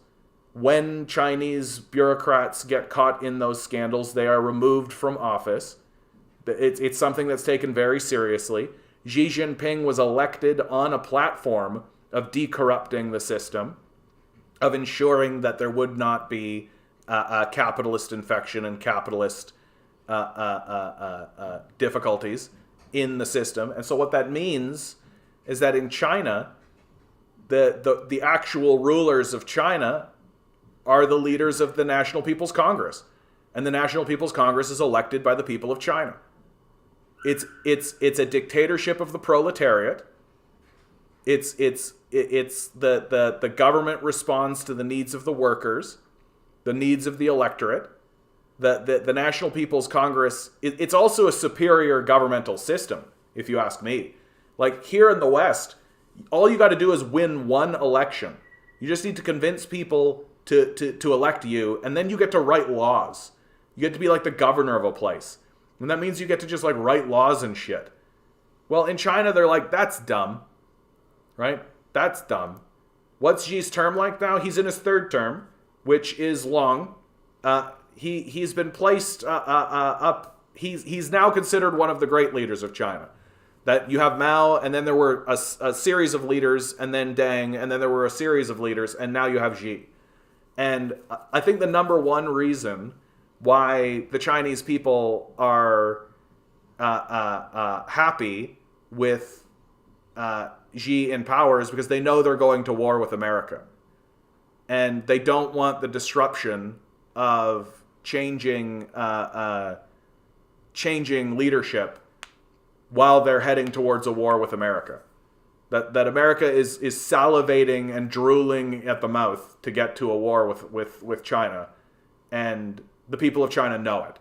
When Chinese bureaucrats get caught in those scandals, they are removed from office. It's something that's taken very seriously. Xi Jinping was elected on a platform of decorrupting the system, of ensuring that there would not be a capitalist infection and capitalist difficulties in the system. And so what that means is that in China, the actual rulers of China are the leaders of the National People's Congress. And the National People's Congress is elected by the people of China. It's a dictatorship of the proletariat. It's the government responds to the needs of the workers, the needs of the electorate. The National People's Congress, it's also a superior governmental system, if you ask me. Like here in the West, all you got to do is win one election. You just need to convince people to elect you, and then you get to write laws. You get to be like the governor of a place. And that means you get to just like write laws and shit. Well, in China, they're like, that's dumb. Right? That's dumb. What's Xi's term like now? He's in his third term, which is long. He's been placed up. He's now considered one of the great leaders of China. That you have Mao, and then there were a series of leaders, and then Deng, and then there were a series of leaders, and now you have Xi. And I think the number one reason why the Chinese people are happy with Xi in power is because they know they're going to war with America. And they don't want the disruption of changing leadership while they're heading towards a war with America. That America is salivating and drooling at the mouth to get to a war with China. And the people of China know it.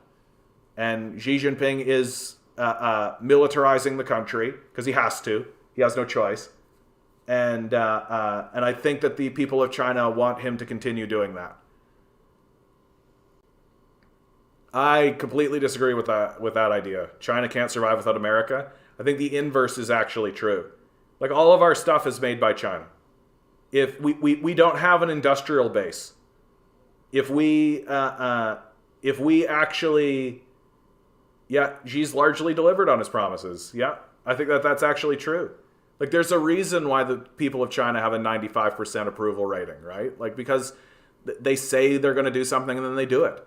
And Xi Jinping is militarizing the country because he has to. He has no choice. And I think that the people of China want him to continue doing that. I completely disagree with that idea. China can't survive without America. I think the inverse is actually true. Like all of our stuff is made by China. If we don't have an industrial base, if we actually, yeah, Xi's largely delivered on his promises. Yeah, I think that's actually true. Like there's a reason why the people of China have a 95% approval rating, right? Like because they say they're going to do something and then they do it.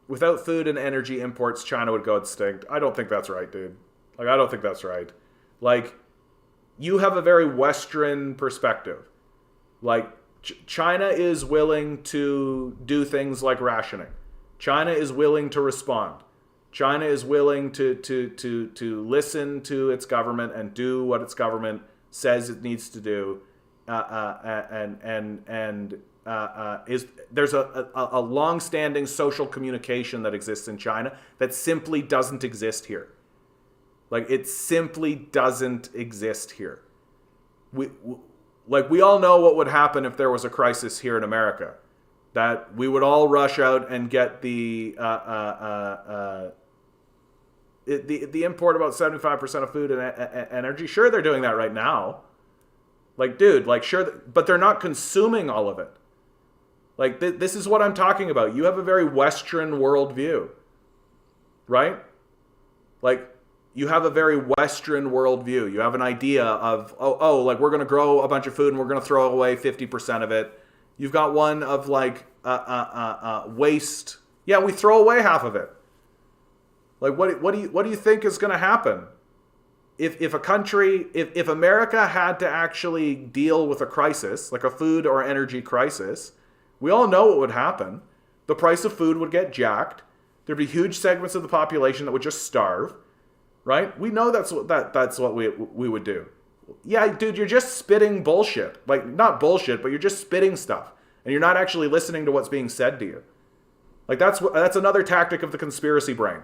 Without food and energy imports, China would go extinct. I don't think that's right, dude. Like, I don't think that's right. Like, you have a very Western perspective. Like, China is willing to do things like rationing. China is willing to respond. China is willing to listen to its government and do what its government says it needs to do. There's a long-standing social communication that exists in China that simply doesn't exist here. Like it simply doesn't exist here. We all know what would happen if there was a crisis here in America. that we would all rush out and get the import about 75% of food and energy. Sure, they're doing that right now. Like, dude, like, sure, but they're not consuming all of it. Like, this is what I'm talking about. You have a very Western worldview, right? Like, you have a very Western worldview. You have an idea of, like, we're going to grow a bunch of food and we're going to throw away 50% of it. You've got one of, like, waste. Yeah, we throw away half of it. Like, what do you think is going to happen? If a country, if America had to actually deal with a crisis, like a food or energy crisis, we all know what would happen. The price of food would get jacked. There'd be huge segments of the population that would just starve, right? We know that's what we would do. Yeah, dude, you're just spitting bullshit. Like, not bullshit, but you're just spitting stuff. And you're not actually listening to what's being said to you. Like, that's another tactic of the conspiracy brain.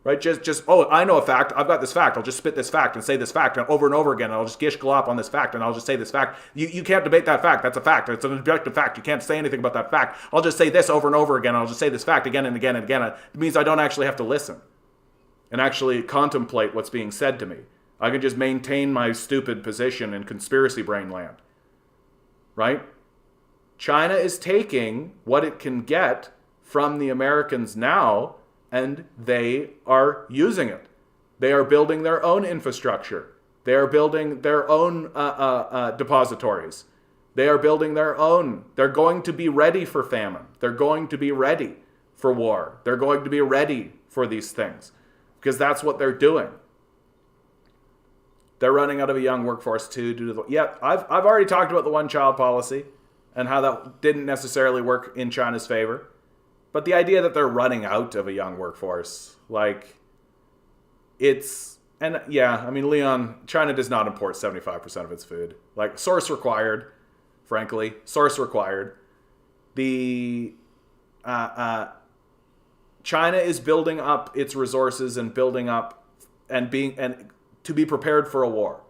Right? Just I know a fact. I've got this fact. I'll just spit this fact and say this fact and over again. And I'll just gish glop on this fact and I'll just say this fact. You can't debate that fact. That's a fact. It's an objective fact. You can't say anything about that fact. I'll just say this over and over again. I'll just say this fact again and again and again. It means I don't actually have to listen and actually contemplate what's being said to me. I can just maintain my stupid position in conspiracy brain land. Right? China is taking what it can get from the Americans now, and they are using it. They are building their own infrastructure. They are building their own depositories. They are building their own. They're going to be ready for famine. They're going to be ready for war. They're going to be ready for these things because that's what they're doing. They're running out of a young workforce too. I've already talked about the one-child policy and how that didn't necessarily work in China's favor. But the idea that they're running out of a young workforce, like, Leon, China does not import 75% of its food. Like, source required, frankly. Source required. China is building up its resources and building up and to be prepared for a war.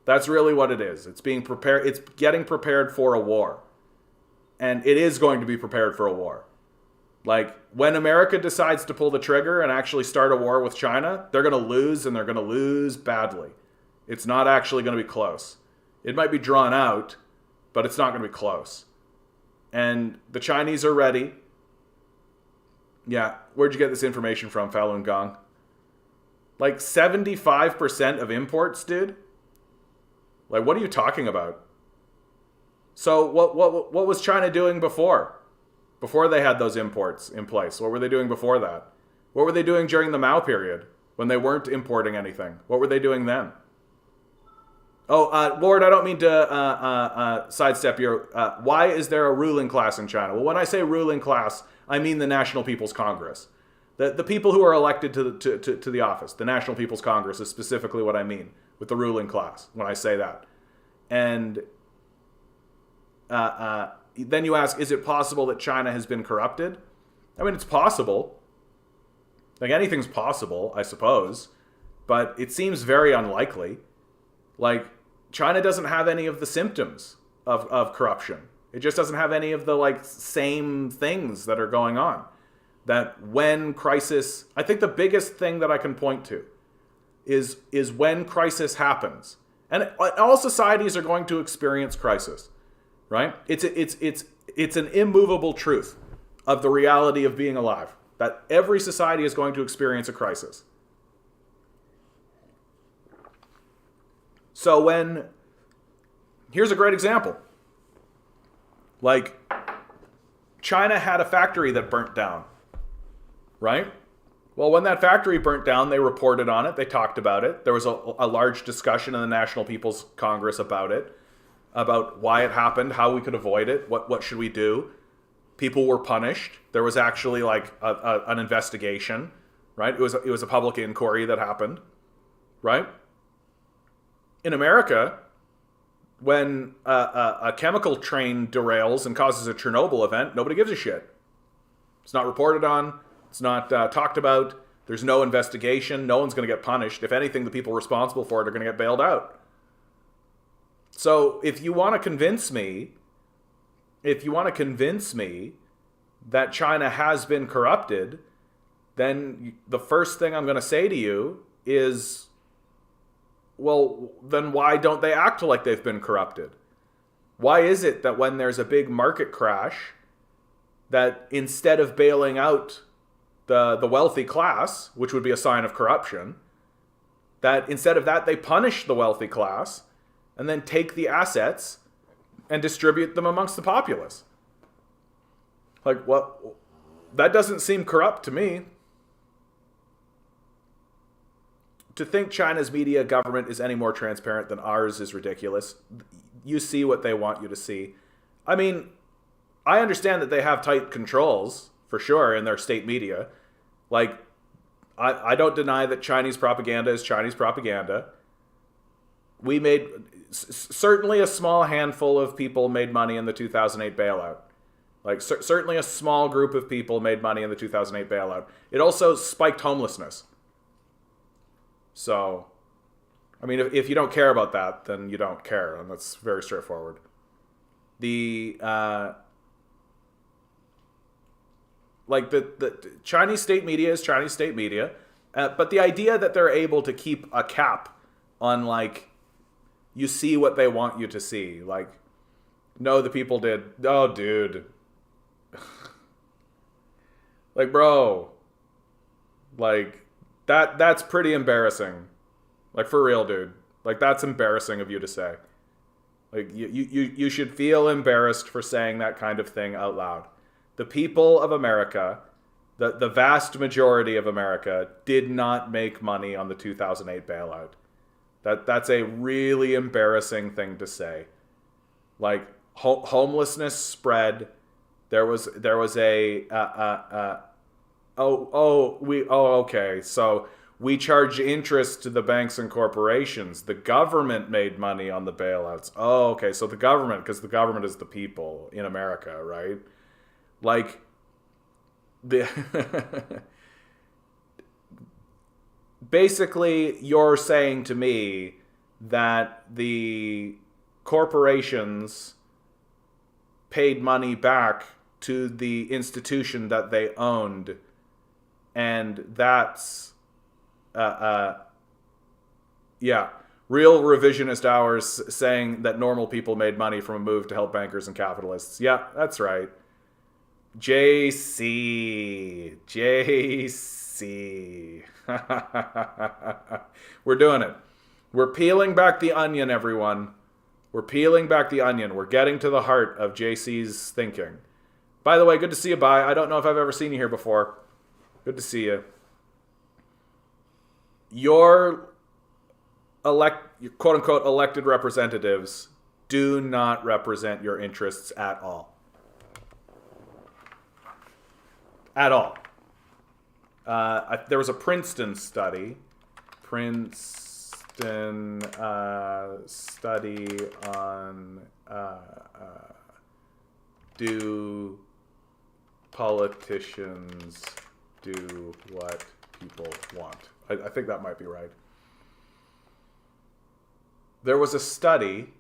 That's really what it is. It's being prepared. It's getting prepared for a war. And it is going to be prepared for a war. Like, when America decides to pull the trigger and actually start a war with China, they're going to lose, and they're going to lose badly. It's not actually going to be close. It might be drawn out, but it's not going to be close. And the Chinese are ready. Yeah, where'd you get this information from, Falun Gong? Like, 75% of imports, dude? Like, what are you talking about? So, what was China doing before? Before they had those imports in place? What were they doing before that? What were they doing during the Mao period when they weren't importing anything? What were they doing then? Lord, I don't mean to sidestep your... why is there a ruling class in China? Well, when I say ruling class, I mean the National People's Congress. The people who are elected to the office. The National People's Congress is specifically what I mean with the ruling class when I say that. And... then you ask, is it possible that China has been corrupted? I mean, it's possible. Like, anything's possible, I suppose. But it seems very unlikely. Like, China doesn't have any of the symptoms of corruption. It just doesn't have any of the, like, same things that are going on. That when crisis... I think the biggest thing that I can point to is when crisis happens. And all societies are going to experience crisis. Right? It's an immovable truth of the reality of being alive. That every society is going to experience a crisis. So here's a great example. Like, China had a factory that burnt down. Right? Well, when that factory burnt down, they reported on it. They talked about it. There was a large discussion in the National People's Congress about it. About why it happened, how we could avoid it, what should we do. People were punished. There was actually like an investigation, right? It was a public inquiry that happened, right? In America, when a chemical train derails and causes a Chernobyl event, nobody gives a shit. It's not reported on. It's not talked about. There's no investigation. No one's going to get punished. If anything, the people responsible for it are going to get bailed out. So if you want to convince me if you want to convince me that China has been corrupted, then the first thing I'm going to say to you is, well, then why don't they act like they've been corrupted? Why is it that when there's a big market crash, that instead of bailing out the wealthy class, which would be a sign of corruption, that instead of that, they punish the wealthy class and then take the assets and distribute them amongst the populace? Like, what? That doesn't seem corrupt to me. To think China's media government is any more transparent than ours is ridiculous. You see what they want you to see. I mean, I understand that they have tight controls, for sure, in their state media. Like, I don't deny that Chinese propaganda is Chinese propaganda. We made, certainly a small handful of people made money in the 2008 bailout. Like, certainly a small group of people made money in the 2008 bailout. It also spiked homelessness. So, I mean, if you don't care about that, then you don't care, and that's very straightforward. The Chinese state media is Chinese state media, but the idea that they're able to keep a cap on, like, you see what they want you to see, like, no, the people did. Oh, dude. Like, bro, like, that's pretty embarrassing. Like, for real, dude. Like, that's embarrassing of you to say. Like, you should feel embarrassed for saying that kind of thing out loud. The people of America, the vast majority of America, did not make money on the 2008 bailout. That's a really embarrassing thing to say. Like, homelessness spread. There was okay. So we charge interest to the banks and corporations. The government made money on the bailouts. Oh, okay. So the government, because the government is the people in America, right? Like, basically, you're saying to me that the corporations paid money back to the institution that they owned, and that's real revisionist hours saying that normal people made money from a move to help bankers and capitalists. Yeah, that's right. JC. We're doing it. We're peeling back the onion, everyone. We're peeling back the onion. We're getting to the heart of JC's thinking. By the way, good to see you, Bye. I don't know if I've ever seen you here before. Good to see you. Your quote-unquote elected representatives do not represent your interests at all. At all. There was a Princeton study. Study on do politicians do what people want? I think that might be right. There was a study.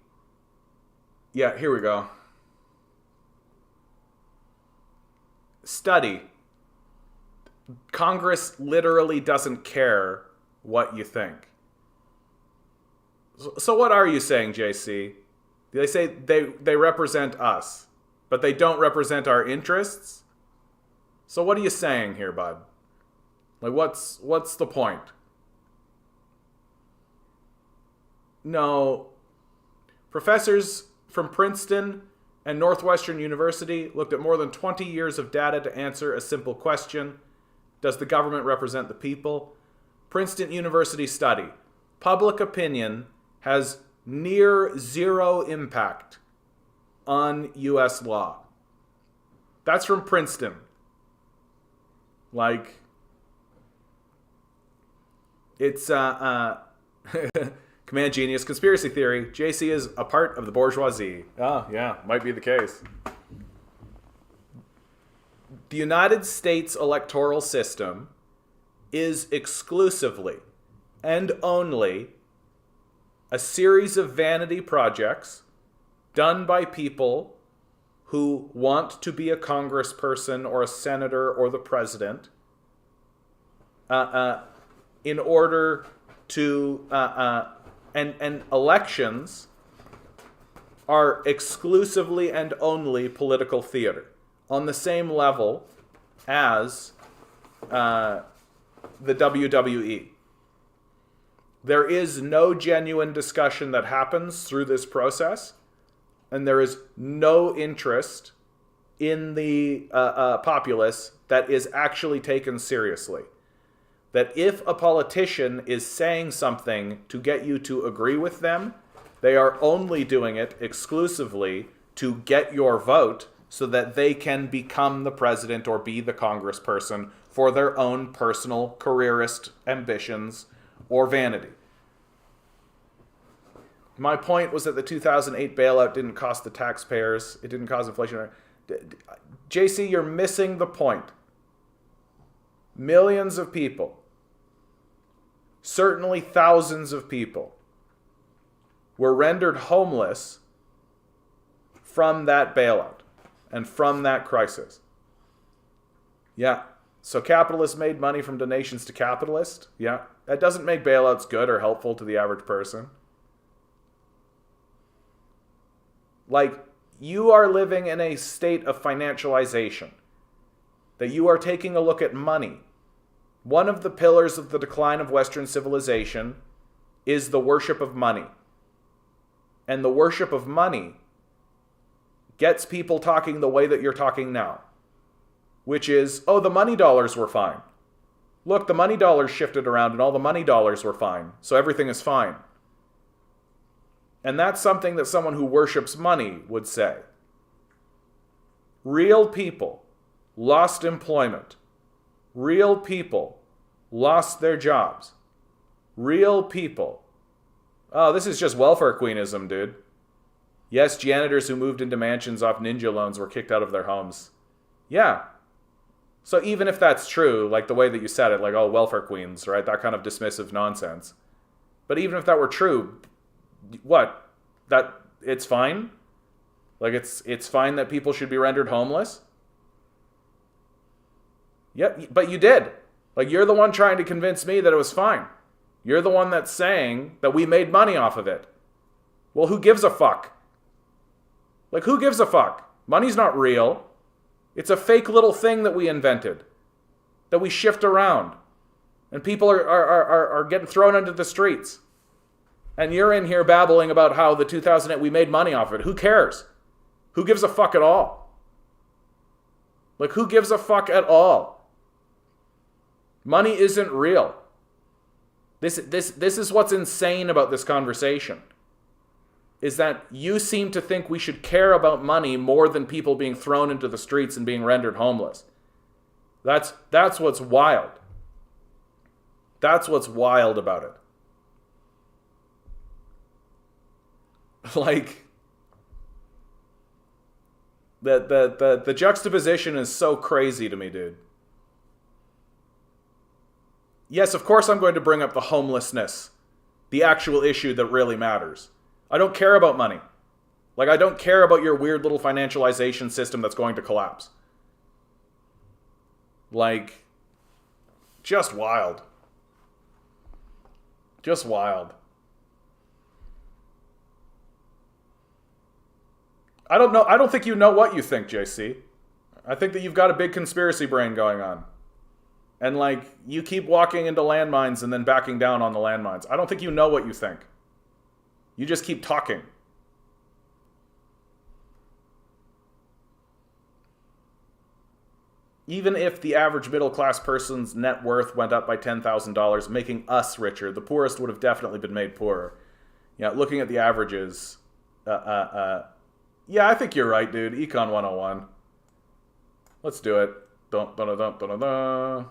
Yeah, here we go. Study. Congress literally doesn't care what you think. So what are you saying, JC? They say they represent us, but they don't represent our interests? So what are you saying here, bud? Like, what's the point? No. Professors from Princeton and Northwestern University looked at more than 20 years of data to answer a simple question. Does the government represent the people? Princeton University study. Public opinion has near zero impact on U.S. law. That's from Princeton. Like, it's Command Genius conspiracy theory. JC is a part of the bourgeoisie. Oh, yeah, might be the case. The United States electoral system is exclusively and only a series of vanity projects done by people who want to be a congressperson or a senator or the president in order to and elections are exclusively and only political theater on the same level as the WWE. There is no genuine discussion that happens through this process, and there is no interest in the populace that is actually taken seriously. That if a politician is saying something to get you to agree with them, they are only doing it exclusively to get your vote so that they can become the president or be the congressperson for their own personal careerist ambitions or vanity. My point was that the 2008 bailout didn't cost the taxpayers. It didn't cause inflation. JC, you're missing the point. Millions of people, certainly thousands of people, were rendered homeless from that bailout and from that crisis. Yeah. So capitalists made money from donations to capitalists. Yeah. That doesn't make bailouts good or helpful to the average person. Like, you are living in a state of financialization. That you are taking a look at money. One of the pillars of the decline of Western civilization is the worship of money. And the worship of money gets people talking the way that you're talking now. Which is, oh, the money dollars were fine. Look, the money dollars shifted around and all the money dollars were fine. So everything is fine. And that's something that someone who worships money would say. Real people lost employment. Real people lost their jobs. Real people. Oh, this is just welfare queenism, dude. Yes, janitors who moved into mansions off ninja loans were kicked out of their homes. Yeah. So even if that's true, like the way that you said it, like, oh, welfare queens, right? That kind of dismissive nonsense. But even if that were true, what? That it's fine? Like it's fine that people should be rendered homeless? Yep, but you did. Like, you're the one trying to convince me that it was fine. You're the one that's saying that we made money off of it. Well, who gives a fuck? Like, who gives a fuck? Money's not real. It's a fake little thing that we invented, that we shift around. And people are getting thrown into the streets. And you're in here babbling about how the 2008, we made money off of it. Who cares? Who gives a fuck at all? Like, who gives a fuck at all? Money isn't real. This is what's insane about this conversation. Is that you seem to think we should care about money more than people being thrown into the streets and being rendered homeless. That's what's wild. That's what's wild about it. Like, the juxtaposition is so crazy to me, dude. Yes, of course I'm going to bring up the homelessness, the actual issue that really matters. I don't care about money. Like, I don't care about your weird little financialization system that's going to collapse. Like, just wild. Just wild. I don't know. I don't think you know what you think, JC. I think that you've got a big conspiracy brain going on. And, like, you keep walking into landmines and then backing down on the landmines. I don't think you know what you think. You just keep talking. Even if the average middle-class person's net worth went up by $10,000, making us richer, the poorest would have definitely been made poorer. Yeah, looking at the averages, yeah, I think you're right, dude. Econ 101. Let's do it. Dun, dun, dun, dun, dun, dun.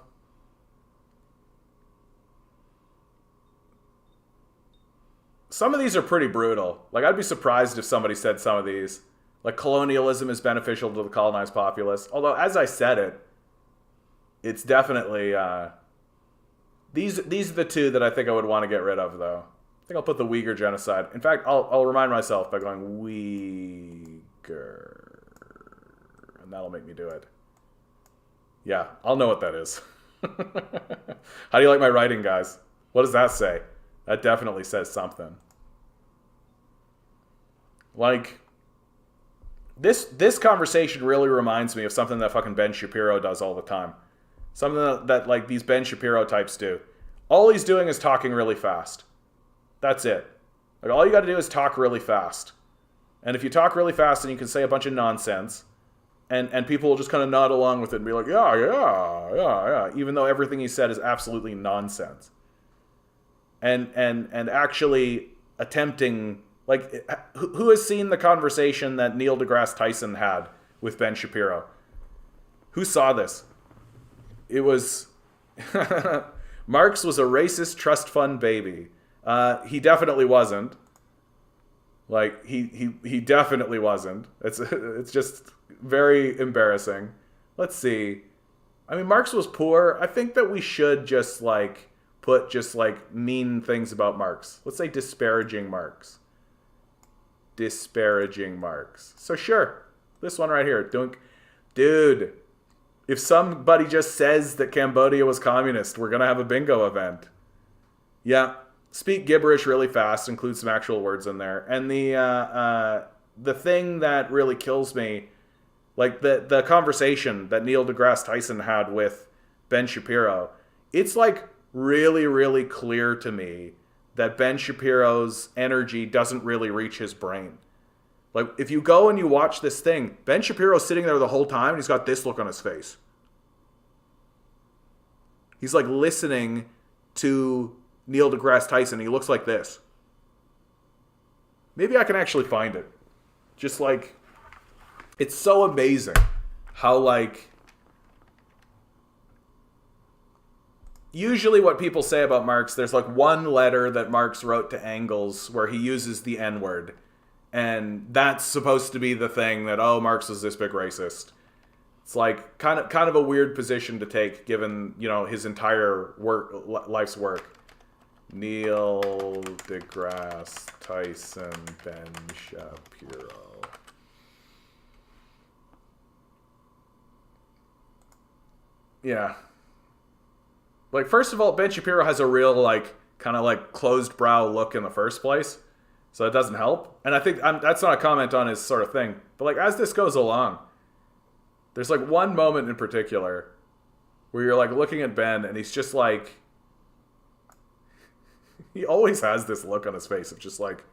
Some of these are pretty brutal. Like, I'd be surprised if somebody said some of these. Like, colonialism is beneficial to the colonized populace. Although, as I said it, it's definitely... These are the two that I think I would want to get rid of, though. I think I'll put the Uyghur genocide. In fact, I'll remind myself by going Uyghur. and that'll make me do it. Yeah, I'll know what that is. How do you like my writing, guys? What does that say? That definitely says something. Like, this conversation really reminds me of something that fucking Ben Shapiro does all the time. Something that like these Ben Shapiro types do. All he's doing is talking really fast. That's it. Like, all you got to do is talk really fast. And if you talk really fast, then you can say a bunch of nonsense. And people will just kind of nod along with it and be like, yeah, even though everything he said is absolutely nonsense. And actually attempting, like, who has seen the conversation that Neil deGrasse Tyson had with Ben Shapiro? Who saw this? It was, Marx was a racist trust fund baby. He definitely wasn't. Like, he definitely wasn't. It's just very embarrassing. Let's see. I mean, Marx was poor. I think that we should just, like, put just, like, mean things about Marx. Let's say disparaging Marx. Disparaging Marx. So sure, this one right here. Dude, if somebody just says that Cambodia was communist, we're going to have a bingo event. Yeah. Speak gibberish really fast, include some actual words in there. And the thing that really kills me, like the conversation that Neil deGrasse Tyson had with Ben Shapiro, it's like really, really clear to me that Ben Shapiro's energy doesn't really reach his brain. Like, if you go and you watch this thing, Ben Shapiro's sitting there the whole time and he's got this look on his face. He's like listening to Neil deGrasse Tyson. He looks like this. Maybe I can actually find it. Just like, it's so amazing how, like, usually what people say about Marx, there's like one letter that Marx wrote to Engels where he uses the N-word. And that's supposed to be the thing that, oh, Marx was this big racist. It's like kind of a weird position to take given, you know, his entire life's work. Neil deGrasse Tyson, Ben Shapiro. Yeah. Like, first of all, Ben Shapiro has a real, like, kind of like closed brow look in the first place. So it doesn't help. And I think that's not a comment on his sort of thing. But, like, as this goes along, there's, like, one moment in particular where you're, like, looking at Ben and he's just, like, he always has this look on his face of just, like,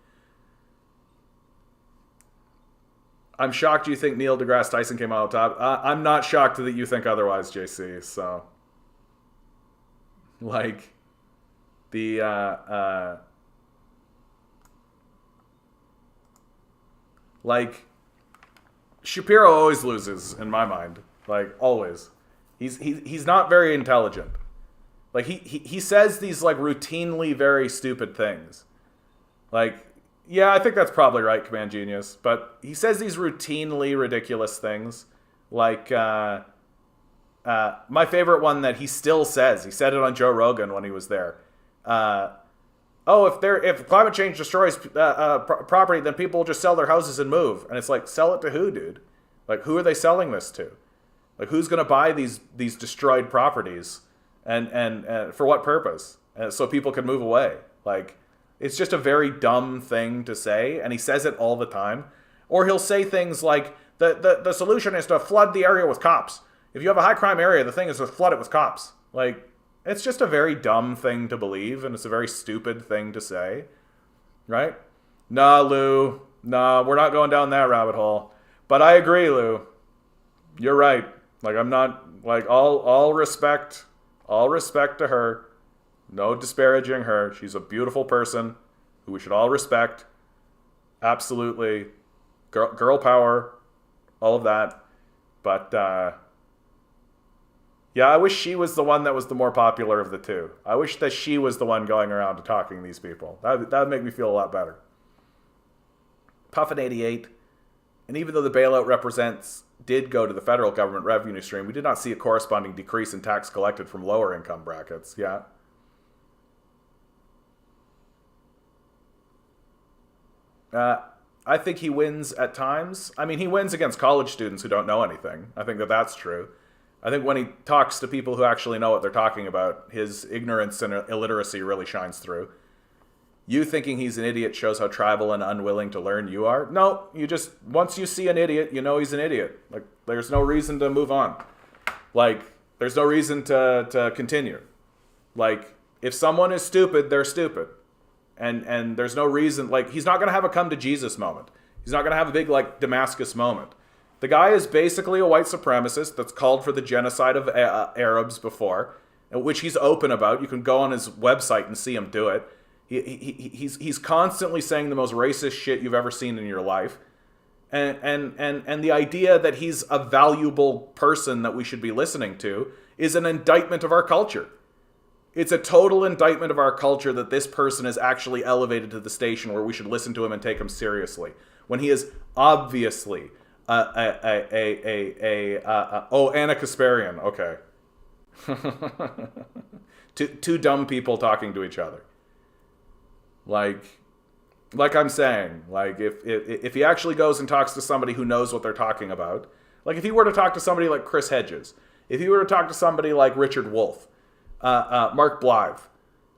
I'm shocked you think Neil deGrasse Tyson came out on top. I'm not shocked that you think otherwise, JC. So, like, like, Shapiro always loses in my mind. Like, always. He's not very intelligent. Like, he says these, like, routinely very stupid things. Like, yeah, I think that's probably right, Command Genius. But he says these routinely ridiculous things. Like, my favorite one that he still says, he said it on Joe Rogan when he was there. If climate change destroys property, then people will just sell their houses and move. And it's like, sell it to who, dude? Like, who are they selling this to? Like, who's going to buy these destroyed properties? And for what purpose? So people can move away. Like, it's just a very dumb thing to say, and he says it all the time. Or he'll say things like, the solution is to flood the area with cops. If you have a high crime area, the thing is to flood it with cops. Like, it's just a very dumb thing to believe, and it's a very stupid thing to say. Right? Nah, Lou. Nah, we're not going down that rabbit hole. But I agree, Lou. You're right. Like, I'm not, like, all respect to her. No disparaging her. She's a beautiful person who we should all respect. Absolutely. Girl power. All of that. But, yeah, I wish she was the one that was the more popular of the two. I wish that she was the one going around to talking to these people. That would make me feel a lot better. Puffin 88. And even though the bailout did go to the federal government revenue stream, we did not see a corresponding decrease in tax collected from lower income brackets. Yeah. I think he wins at times. I mean, he wins against college students who don't know anything. I think that that's true. I think when he talks to people who actually know what they're talking about, his ignorance and illiteracy really shines through. You thinking he's an idiot shows how tribal and unwilling to learn you are. No, you just, once you see an idiot, you know he's an idiot. Like, there's no reason to move on. Like, there's no reason to continue. Like, if someone is stupid, they're stupid. And there's no reason, like, he's not going to have a come to Jesus moment. He's not going to have a big, like, Damascus moment. The guy is basically a white supremacist that's called for the genocide of Arabs before, which he's open about. You can go on his website and see him do it. He's constantly saying the most racist shit you've ever seen in your life. And the idea that he's a valuable person that we should be listening to is an indictment of our culture. It's a total indictment of our culture that this person is actually elevated to the station where we should listen to him and take him seriously, when he is obviously Anna Kasparian. Okay. Two dumb people talking to each other. Like I'm saying, like if he actually goes and talks to somebody who knows what they're talking about, like if he were to talk to somebody like Chris Hedges, if he were to talk to somebody like Richard Wolff, Mark Blythe,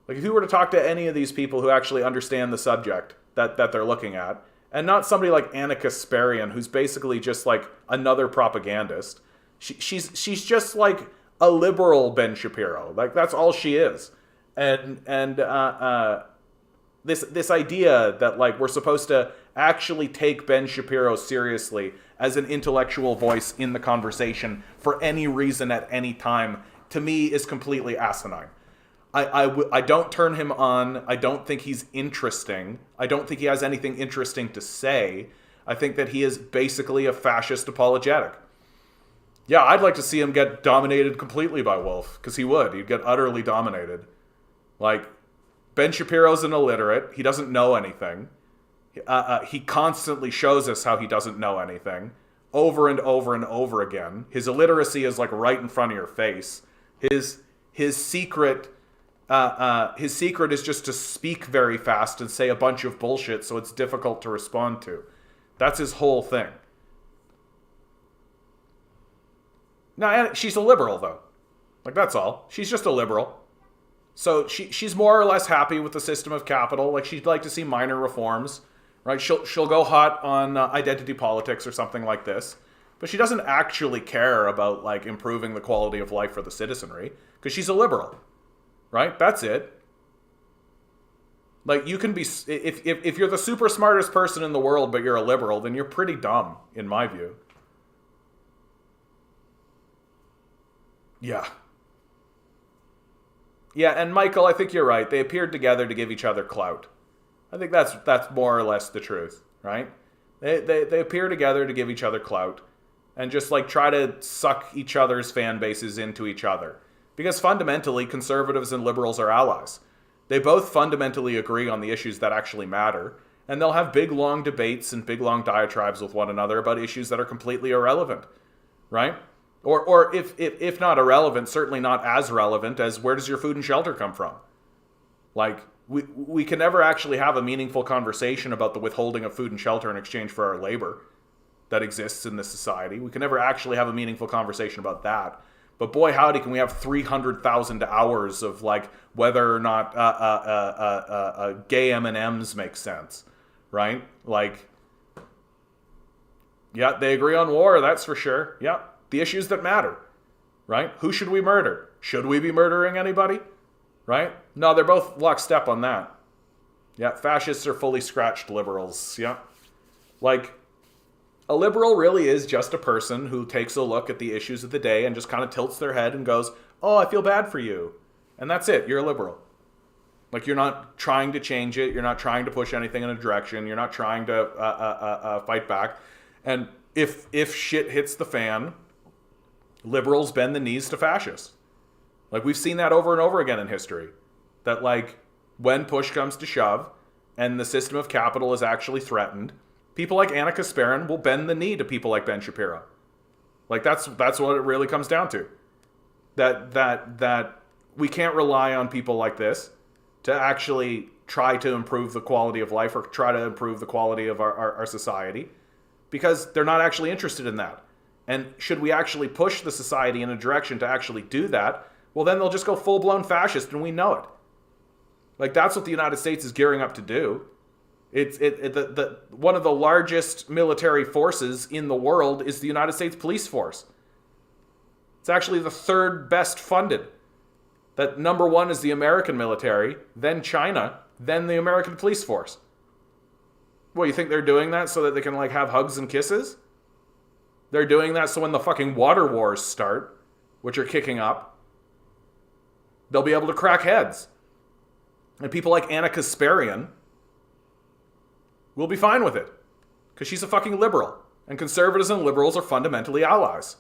like if he were to talk to any of these people who actually understand the subject that they're looking at, and not somebody like Anna Kasparian, who's basically just like another propagandist. She's just like a liberal Ben Shapiro. Like that's all she is. And this idea that like we're supposed to actually take Ben Shapiro seriously as an intellectual voice in the conversation for any reason at any time, to me is completely asinine. I don't turn him on. I don't think he's interesting. I don't think he has anything interesting to say. I think that he is basically a fascist apologetic. Yeah, I'd like to see him get dominated completely by Wolf, because he would. He'd get utterly dominated. Like, Ben Shapiro's an illiterate. He doesn't know anything. He constantly shows us how he doesn't know anything, over and over and over again. His illiteracy is like right in front of your face. His secret is just to speak very fast and say a bunch of bullshit so it's difficult to respond to. That's his whole thing. Now, she's a liberal, though. Like, that's all. She's just a liberal. So she's more or less happy with the system of capital. Like, she'd like to see minor reforms, right? She'll go hot on identity politics or something like this. But she doesn't actually care about, like, improving the quality of life for the citizenry, because she's a liberal. Right? That's it. Like, you can be... If you're the super smartest person in the world, but you're a liberal, then you're pretty dumb, in my view. Yeah. Yeah, and Michael, I think you're right. They appeared together to give each other clout. I think that's more or less the truth, right? They appear together to give each other clout and just, like, try to suck each other's fan bases into each other. Because fundamentally, conservatives and liberals are allies. They both fundamentally agree on the issues that actually matter, and they'll have big, long debates and big, long diatribes with one another about issues that are completely irrelevant, right? Or if not irrelevant, certainly not as relevant as where does your food and shelter come from? Like, we can never actually have a meaningful conversation about the withholding of food and shelter in exchange for our labor that exists in this society. We can never actually have a meaningful conversation about that. But boy, howdy, can we have 300,000 hours of, like, whether or not gay M&Ms make sense, right? Like, yeah, they agree on war, that's for sure. Yeah, the issues that matter, right? Who should we murder? Should we be murdering anybody? Right? No, they're both lockstep on that. Yeah, fascists are fully scratched liberals. Yeah. Like, a liberal really is just a person who takes a look at the issues of the day and just kind of tilts their head and goes, oh, I feel bad for you. And that's it. You're a liberal. Like, you're not trying to change it. You're not trying to push anything in a direction. You're not trying to fight back. And if shit hits the fan, liberals bend the knees to fascists. Like, we've seen that over and over again in history. That, like, when push comes to shove and the system of capital is actually threatened, people like Anna Kasparian will bend the knee to people like Ben Shapiro. Like, that's what it really comes down to. That we can't rely on people like this to actually try to improve the quality of life or try to improve the quality of our society, because they're not actually interested in that. And should we actually push the society in a direction to actually do that, well, then they'll just go full-blown fascist, and we know it. Like, that's what the United States is gearing up to do. One of the largest military forces in the world is the United States police force. It's actually the third best funded. That number one is the American military, then China, then the American police force. Well, you think they're doing that so that they can, like, have hugs and kisses? They're doing that so when the fucking water wars start, which are kicking up, they'll be able to crack heads. And people like Anna Kasparian will be fine with it, because she's a fucking liberal. And conservatives and liberals are fundamentally allies.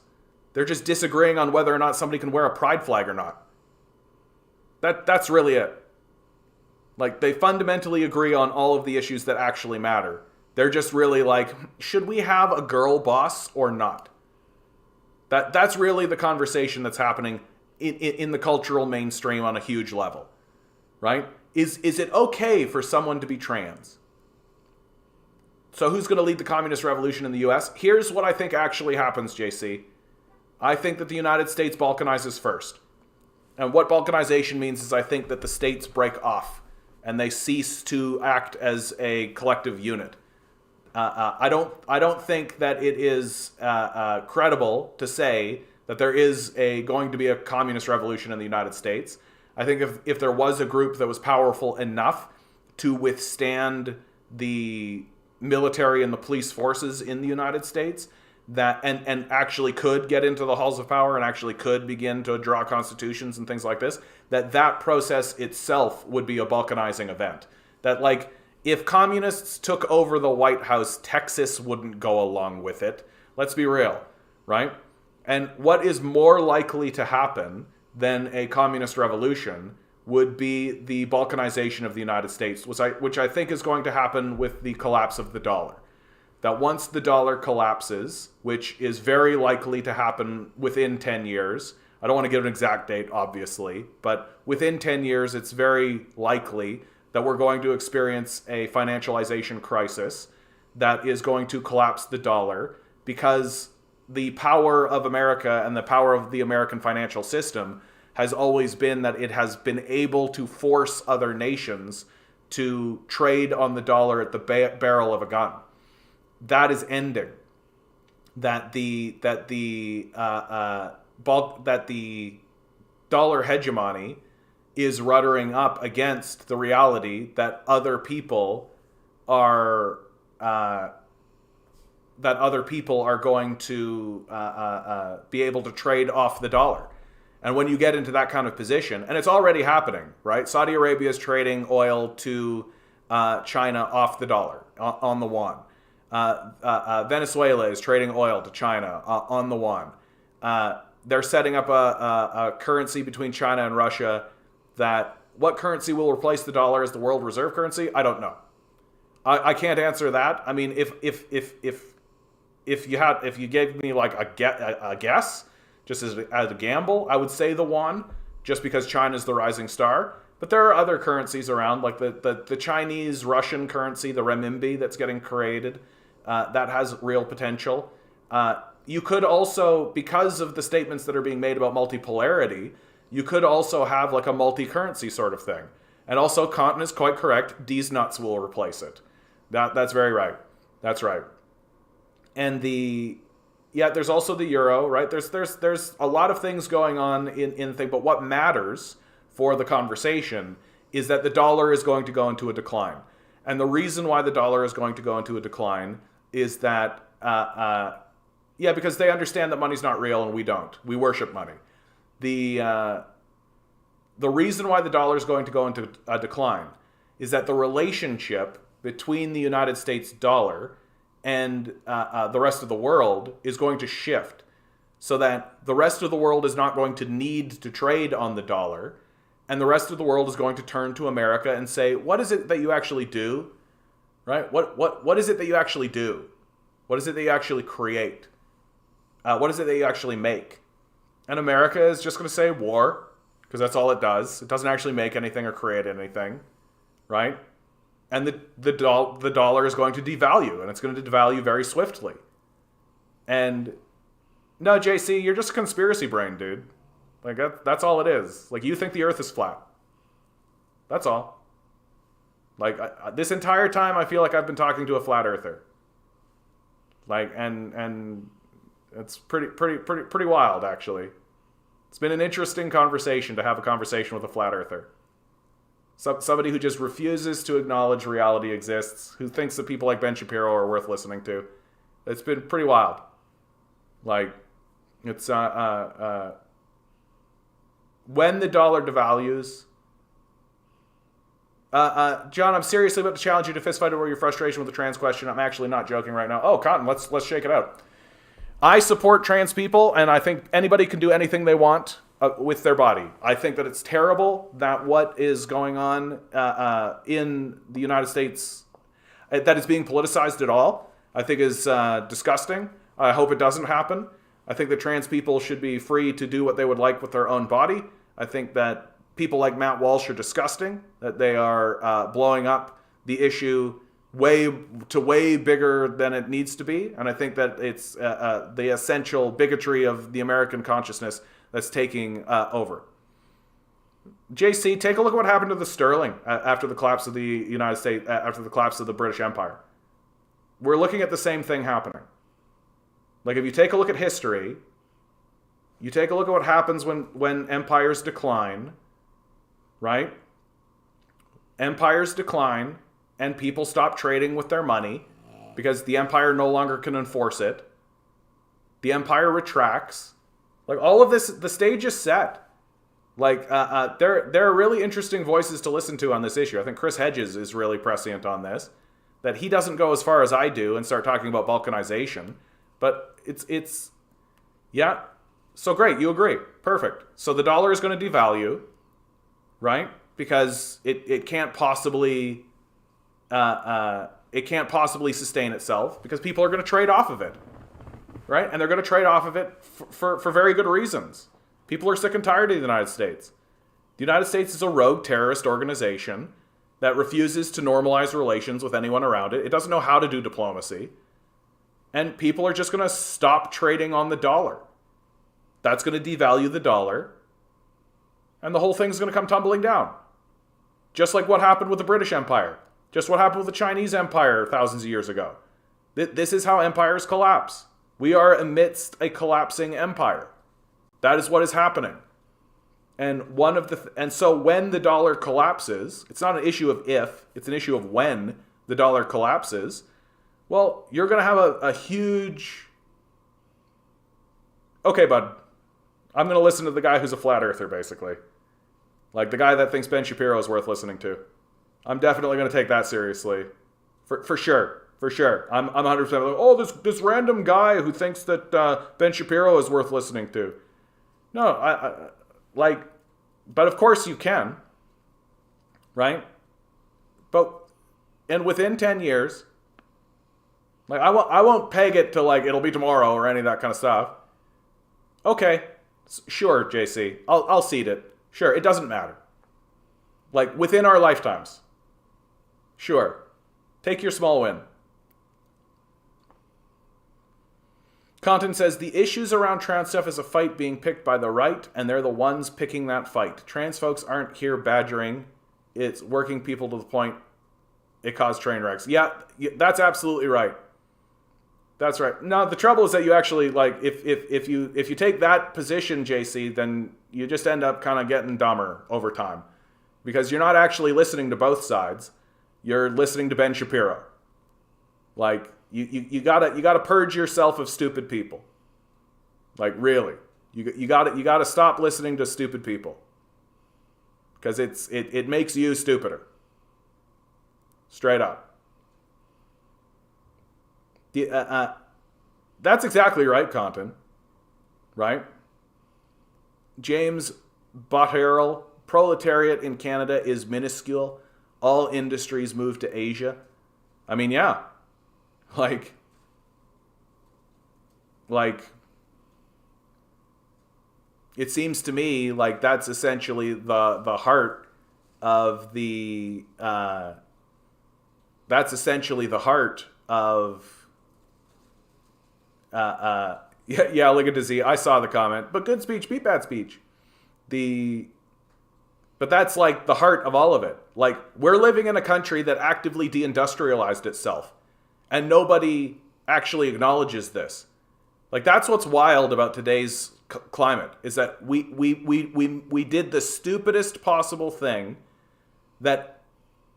They're just disagreeing on whether or not somebody can wear a pride flag or not. That's really it. Like, they fundamentally agree on all of the issues that actually matter. They're just really like, should we have a girl boss or not? That's really the conversation that's happening in the cultural mainstream on a huge level, right? Is it okay for someone to be trans? So who's going to lead the communist revolution in the US? Here's what I think actually happens, JC. I think that the United States balkanizes first. And what balkanization means is I think that the states break off and they cease to act as a collective unit. I don't think that it is credible to say that there is going to be a communist revolution in the United States. I think if there was a group that was powerful enough to withstand the military and the police forces in the United States, that and actually could get into the halls of power and actually could begin to draw constitutions and things like this, that process itself would be a balkanizing event. That, like, if communists took over the White House, Texas wouldn't go along with it. Let's be real, right? And what is more likely to happen than a communist revolution would be the balkanization of the United States, which I think is going to happen with the collapse of the dollar. That once the dollar collapses, which is very likely to happen within 10 years, I don't want to give an exact date, obviously, but within 10 years, it's very likely that we're going to experience a financialization crisis that is going to collapse the dollar, because the power of America and the power of the American financial system has always been that it has been able to force other nations to trade on the dollar at the barrel of a gun. That is ending. That the dollar hegemony is ruddering up against the reality that other people are going to be able to trade off the dollar. And when you get into that kind of position, and it's already happening, right? Saudi Arabia is trading oil to China off the dollar, on the yuan. Venezuela is trading oil to China on the yuan. They're setting up a currency between China and Russia. What currency will replace the dollar as the world reserve currency? I don't know. I can't answer that. I mean, if you gave me like a guess, just as a gamble, I would say the yuan, just because China's the rising star. But there are other currencies around, like the Chinese Russian currency, the renminbi that's getting created, that has real potential. You could also, because of the statements that are being made about multipolarity, you could also have like a multi-currency sort of thing. And also, Cotton is quite correct, these nuts will replace it. That's very right. That's right. And there's also the euro, right? There's a lot of things going on in the thing, but what matters for the conversation is that the dollar is going to go into a decline. And the reason why the dollar is going to go into a decline is that, because they understand that money's not real and we don't. We worship money. The reason why the dollar is going to go into a decline is that the relationship between the United States dollar and the rest of the world is going to shift, so that the rest of the world is not going to need to trade on the dollar, and the rest of the world is going to turn to America and say, what is it that you actually do? Right? What is it that you actually do? What is it that you actually create? What is it that you actually make? And America is just going to say war, because that's all it does. It doesn't actually make anything or create anything. right? And the dollar is going to devalue, and it's going to devalue very swiftly. And no, JC, you're just a conspiracy brain, dude. Like that's all it is. Like, you think the Earth is flat. That's all. Like, this entire time, I feel like I've been talking to a flat earther. Like, and it's pretty wild, actually. It's been an interesting conversation to have a conversation with a flat earther. Somebody who just refuses to acknowledge reality exists, who thinks that people like Ben Shapiro are worth listening to. It's been pretty wild. Like, it's when the dollar devalues. John, I'm seriously about to challenge you to fistfight over your frustration with the trans question. I'm actually not joking right now. Oh, Cotton, let's shake it out. I support trans people, and I think anybody can do anything they want with their body. I think that it's terrible that what is going on in the United States, that is being politicized at all, I think is disgusting. I hope it doesn't happen. I think that trans people should be free to do what they would like with their own body. I think that people like Matt Walsh are disgusting, that they are blowing up the issue way bigger than it needs to be. And I think that it's the essential bigotry of the American consciousness that's taking over. JC, take a look at what happened to the sterling after the collapse of the United States, after the collapse of the British Empire. We're looking at the same thing happening. Like, if you take a look at history, you take a look at what happens when empires decline, right? Empires decline and people stop trading with their money because the empire no longer can enforce it. The empire retracts. Like, all of this, the stage is set. Like, there are really interesting voices to listen to on this issue. I think Chris Hedges is really prescient on this. That he doesn't go as far as I do and start talking about balkanization. But it's yeah. So great, you agree. Perfect. So the dollar is going to devalue, right? Because it can't possibly sustain itself because people are going to trade off of it, right? And they're going to trade off of it for very good reasons. People are sick and tired of the United States. The United States is a rogue terrorist organization that refuses to normalize relations with anyone around it. It doesn't know how to do diplomacy. And people are just going to stop trading on the dollar. That's going to devalue the dollar. And the whole thing's going to come tumbling down. Just like what happened with the British Empire. Just what happened with the Chinese Empire thousands of years ago. This is how empires collapse. We are amidst a collapsing empire. That is what is happening. And so when the dollar collapses, it's not an issue of if, it's an issue of when the dollar collapses. Well, you're going to have a huge... Okay, bud. I'm going to listen to the guy who's a flat earther, basically. Like the guy that thinks Ben Shapiro is worth listening to. I'm definitely going to take that seriously. For sure. For sure. I'm 100% like, oh, this random guy who thinks that Ben Shapiro is worth listening to. No, but of course you can. Right? And within 10 years... Like, I won't peg it to, like, it'll be tomorrow or any of that kind of stuff. Okay. Sure, JC. I'll cede it. Sure, it doesn't matter. Like, within our lifetimes. Sure. Take your small win. Content says, the issues around trans stuff is a fight being picked by the right, and they're the ones picking that fight. Trans folks aren't here badgering. It's working people to the point it caused train wrecks. Yeah, that's absolutely right. That's right. No, the trouble is that you actually, like, if you take that position, JC, then you just end up kind of getting dumber over time. Because you're not actually listening to both sides. You're listening to Ben Shapiro. Like, you gotta purge yourself of stupid people. Like, really. You gotta stop listening to stupid people. Because it makes you stupider. Straight up. That's exactly right, Content. Right? James Botterill, proletariat in Canada is minuscule. All industries move to Asia. I mean, yeah. Like, it seems to me like that's essentially the heart of the that's essentially the heart of yeah, look at Dizzy. I saw the comment, but good speech beat bad speech. But that's like the heart of all of it. Like, we're living in a country that actively deindustrialized itself, and nobody actually acknowledges this. Like, that's what's wild about today's climate, is that we did the stupidest possible thing that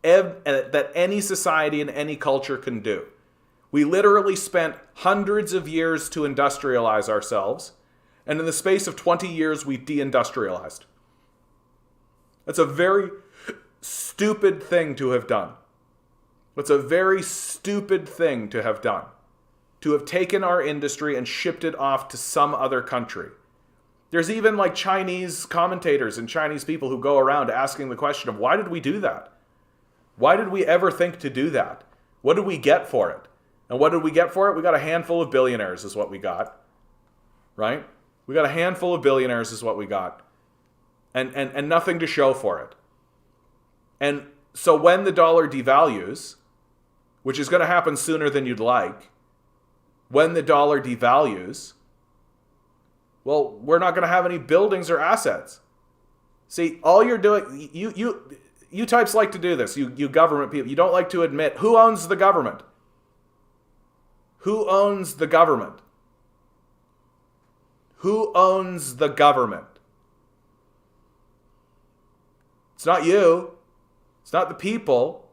that any society and any culture can do. We literally spent hundreds of years to industrialize ourselves, and in the space of 20 years, we deindustrialized. That's a very stupid thing to have done. That's a very stupid thing to have done. To have taken our industry and shipped it off to some other country. There's even like Chinese commentators and Chinese people who go around asking the question of, why did we do that? Why did we ever think to do that? What did we get for it? And what did we get for it? We got a handful of billionaires is what we got. Right? We got a handful of billionaires is what we got. And nothing to show for it. And so when the dollar devalues, which is going to happen sooner than you'd like, when the dollar devalues, well, we're not going to have any buildings or assets. See, all you're doing, you types like to do this, you government people. You don't like to admit who owns the government. Who owns the government? Who owns the government? It's not you. It's not the people.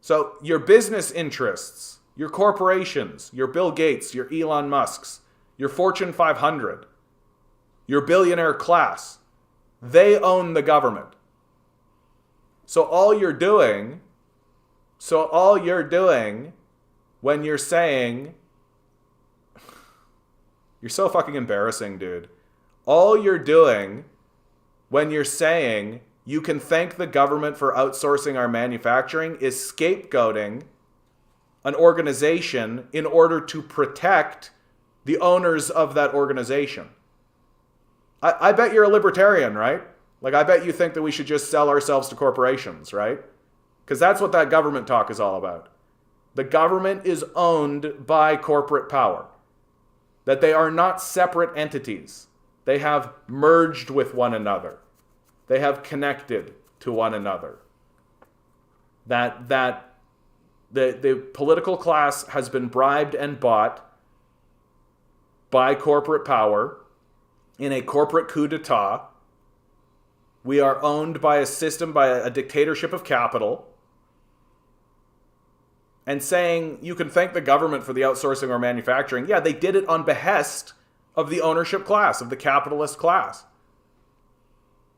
So your business interests, your corporations, your Bill Gates, your Elon Musks, your Fortune 500, your billionaire class, they own the government. So all you're doing when you're saying, you're so fucking embarrassing, dude. All you're doing when you're saying you can thank the government for outsourcing our manufacturing is scapegoating an organization in order to protect the owners of that organization. I bet you're a libertarian, right? Like, I bet you think that we should just sell ourselves to corporations, right? Because that's what that government talk is all about. The government is owned by corporate power. That they are not separate entities. They have merged with one another. They have connected to one another. That the political class has been bribed and bought by corporate power in a corporate coup d'etat. We are owned by a system, by a dictatorship of capital. And saying you can thank the government for the outsourcing or manufacturing. Yeah, they did it on behest of the ownership class, of the capitalist class.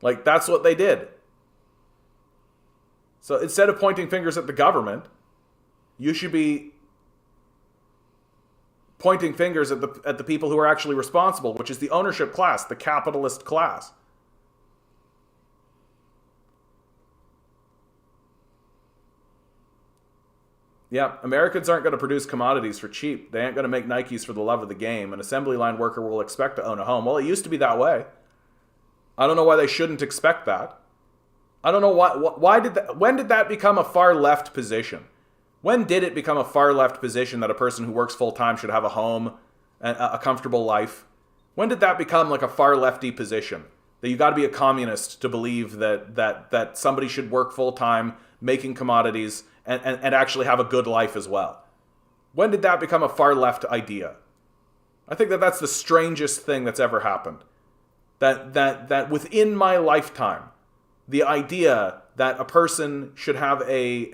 Like, that's what they did. So instead of pointing fingers at the government, you should be pointing fingers at the people who are actually responsible, which is the ownership class, the capitalist class. Yeah, Americans aren't going to produce commodities for cheap. They aren't going to make Nikes for the love of the game. An assembly line worker will expect to own a home. Well, it used to be that way. I don't know why they shouldn't expect that. I don't know when did that become a far left position? When did it become a far left position that a person who works full time should have a home and a comfortable life? When did that become like a far lefty position? That you got to be a communist to believe that somebody should work full time making commodities and actually have a good life as well. When did that become a far left idea? I think that's the strangest thing that's ever happened. That within my lifetime, the idea that a person should have a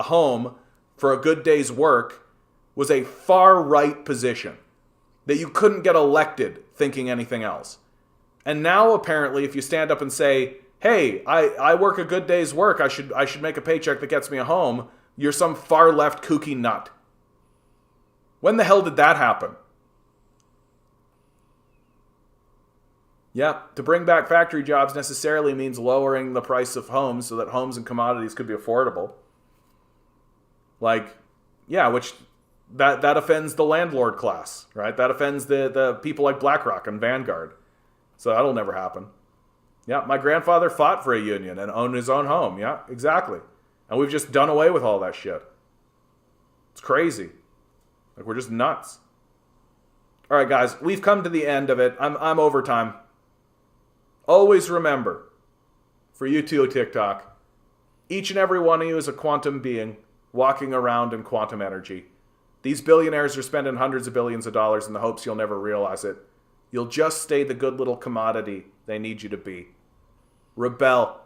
home for a good day's work was a far right position. That you couldn't get elected thinking anything else. And now apparently if you stand up and say, hey, I work a good day's work, I should make a paycheck that gets me a home, you're some far left kooky nut. When the hell did that happen? Yeah, to bring back factory jobs necessarily means lowering the price of homes so that homes and commodities could be affordable. Like, yeah, which that offends the landlord class, right? That offends the people like BlackRock and Vanguard. So that'll never happen. Yeah, my grandfather fought for a union and owned his own home. Yeah, exactly. And we've just done away with all that shit. It's crazy. Like, we're just nuts. All right, guys, we've come to the end of it. I'm over time. Always remember, for you too, TikTok, each and every one of you is a quantum being walking around in quantum energy. These billionaires are spending hundreds of billions of dollars in the hopes you'll never realize it. You'll just stay the good little commodity they need you to be. Rebel.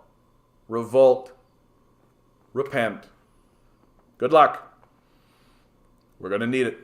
Revolt. Repent. Good luck. We're going to need it.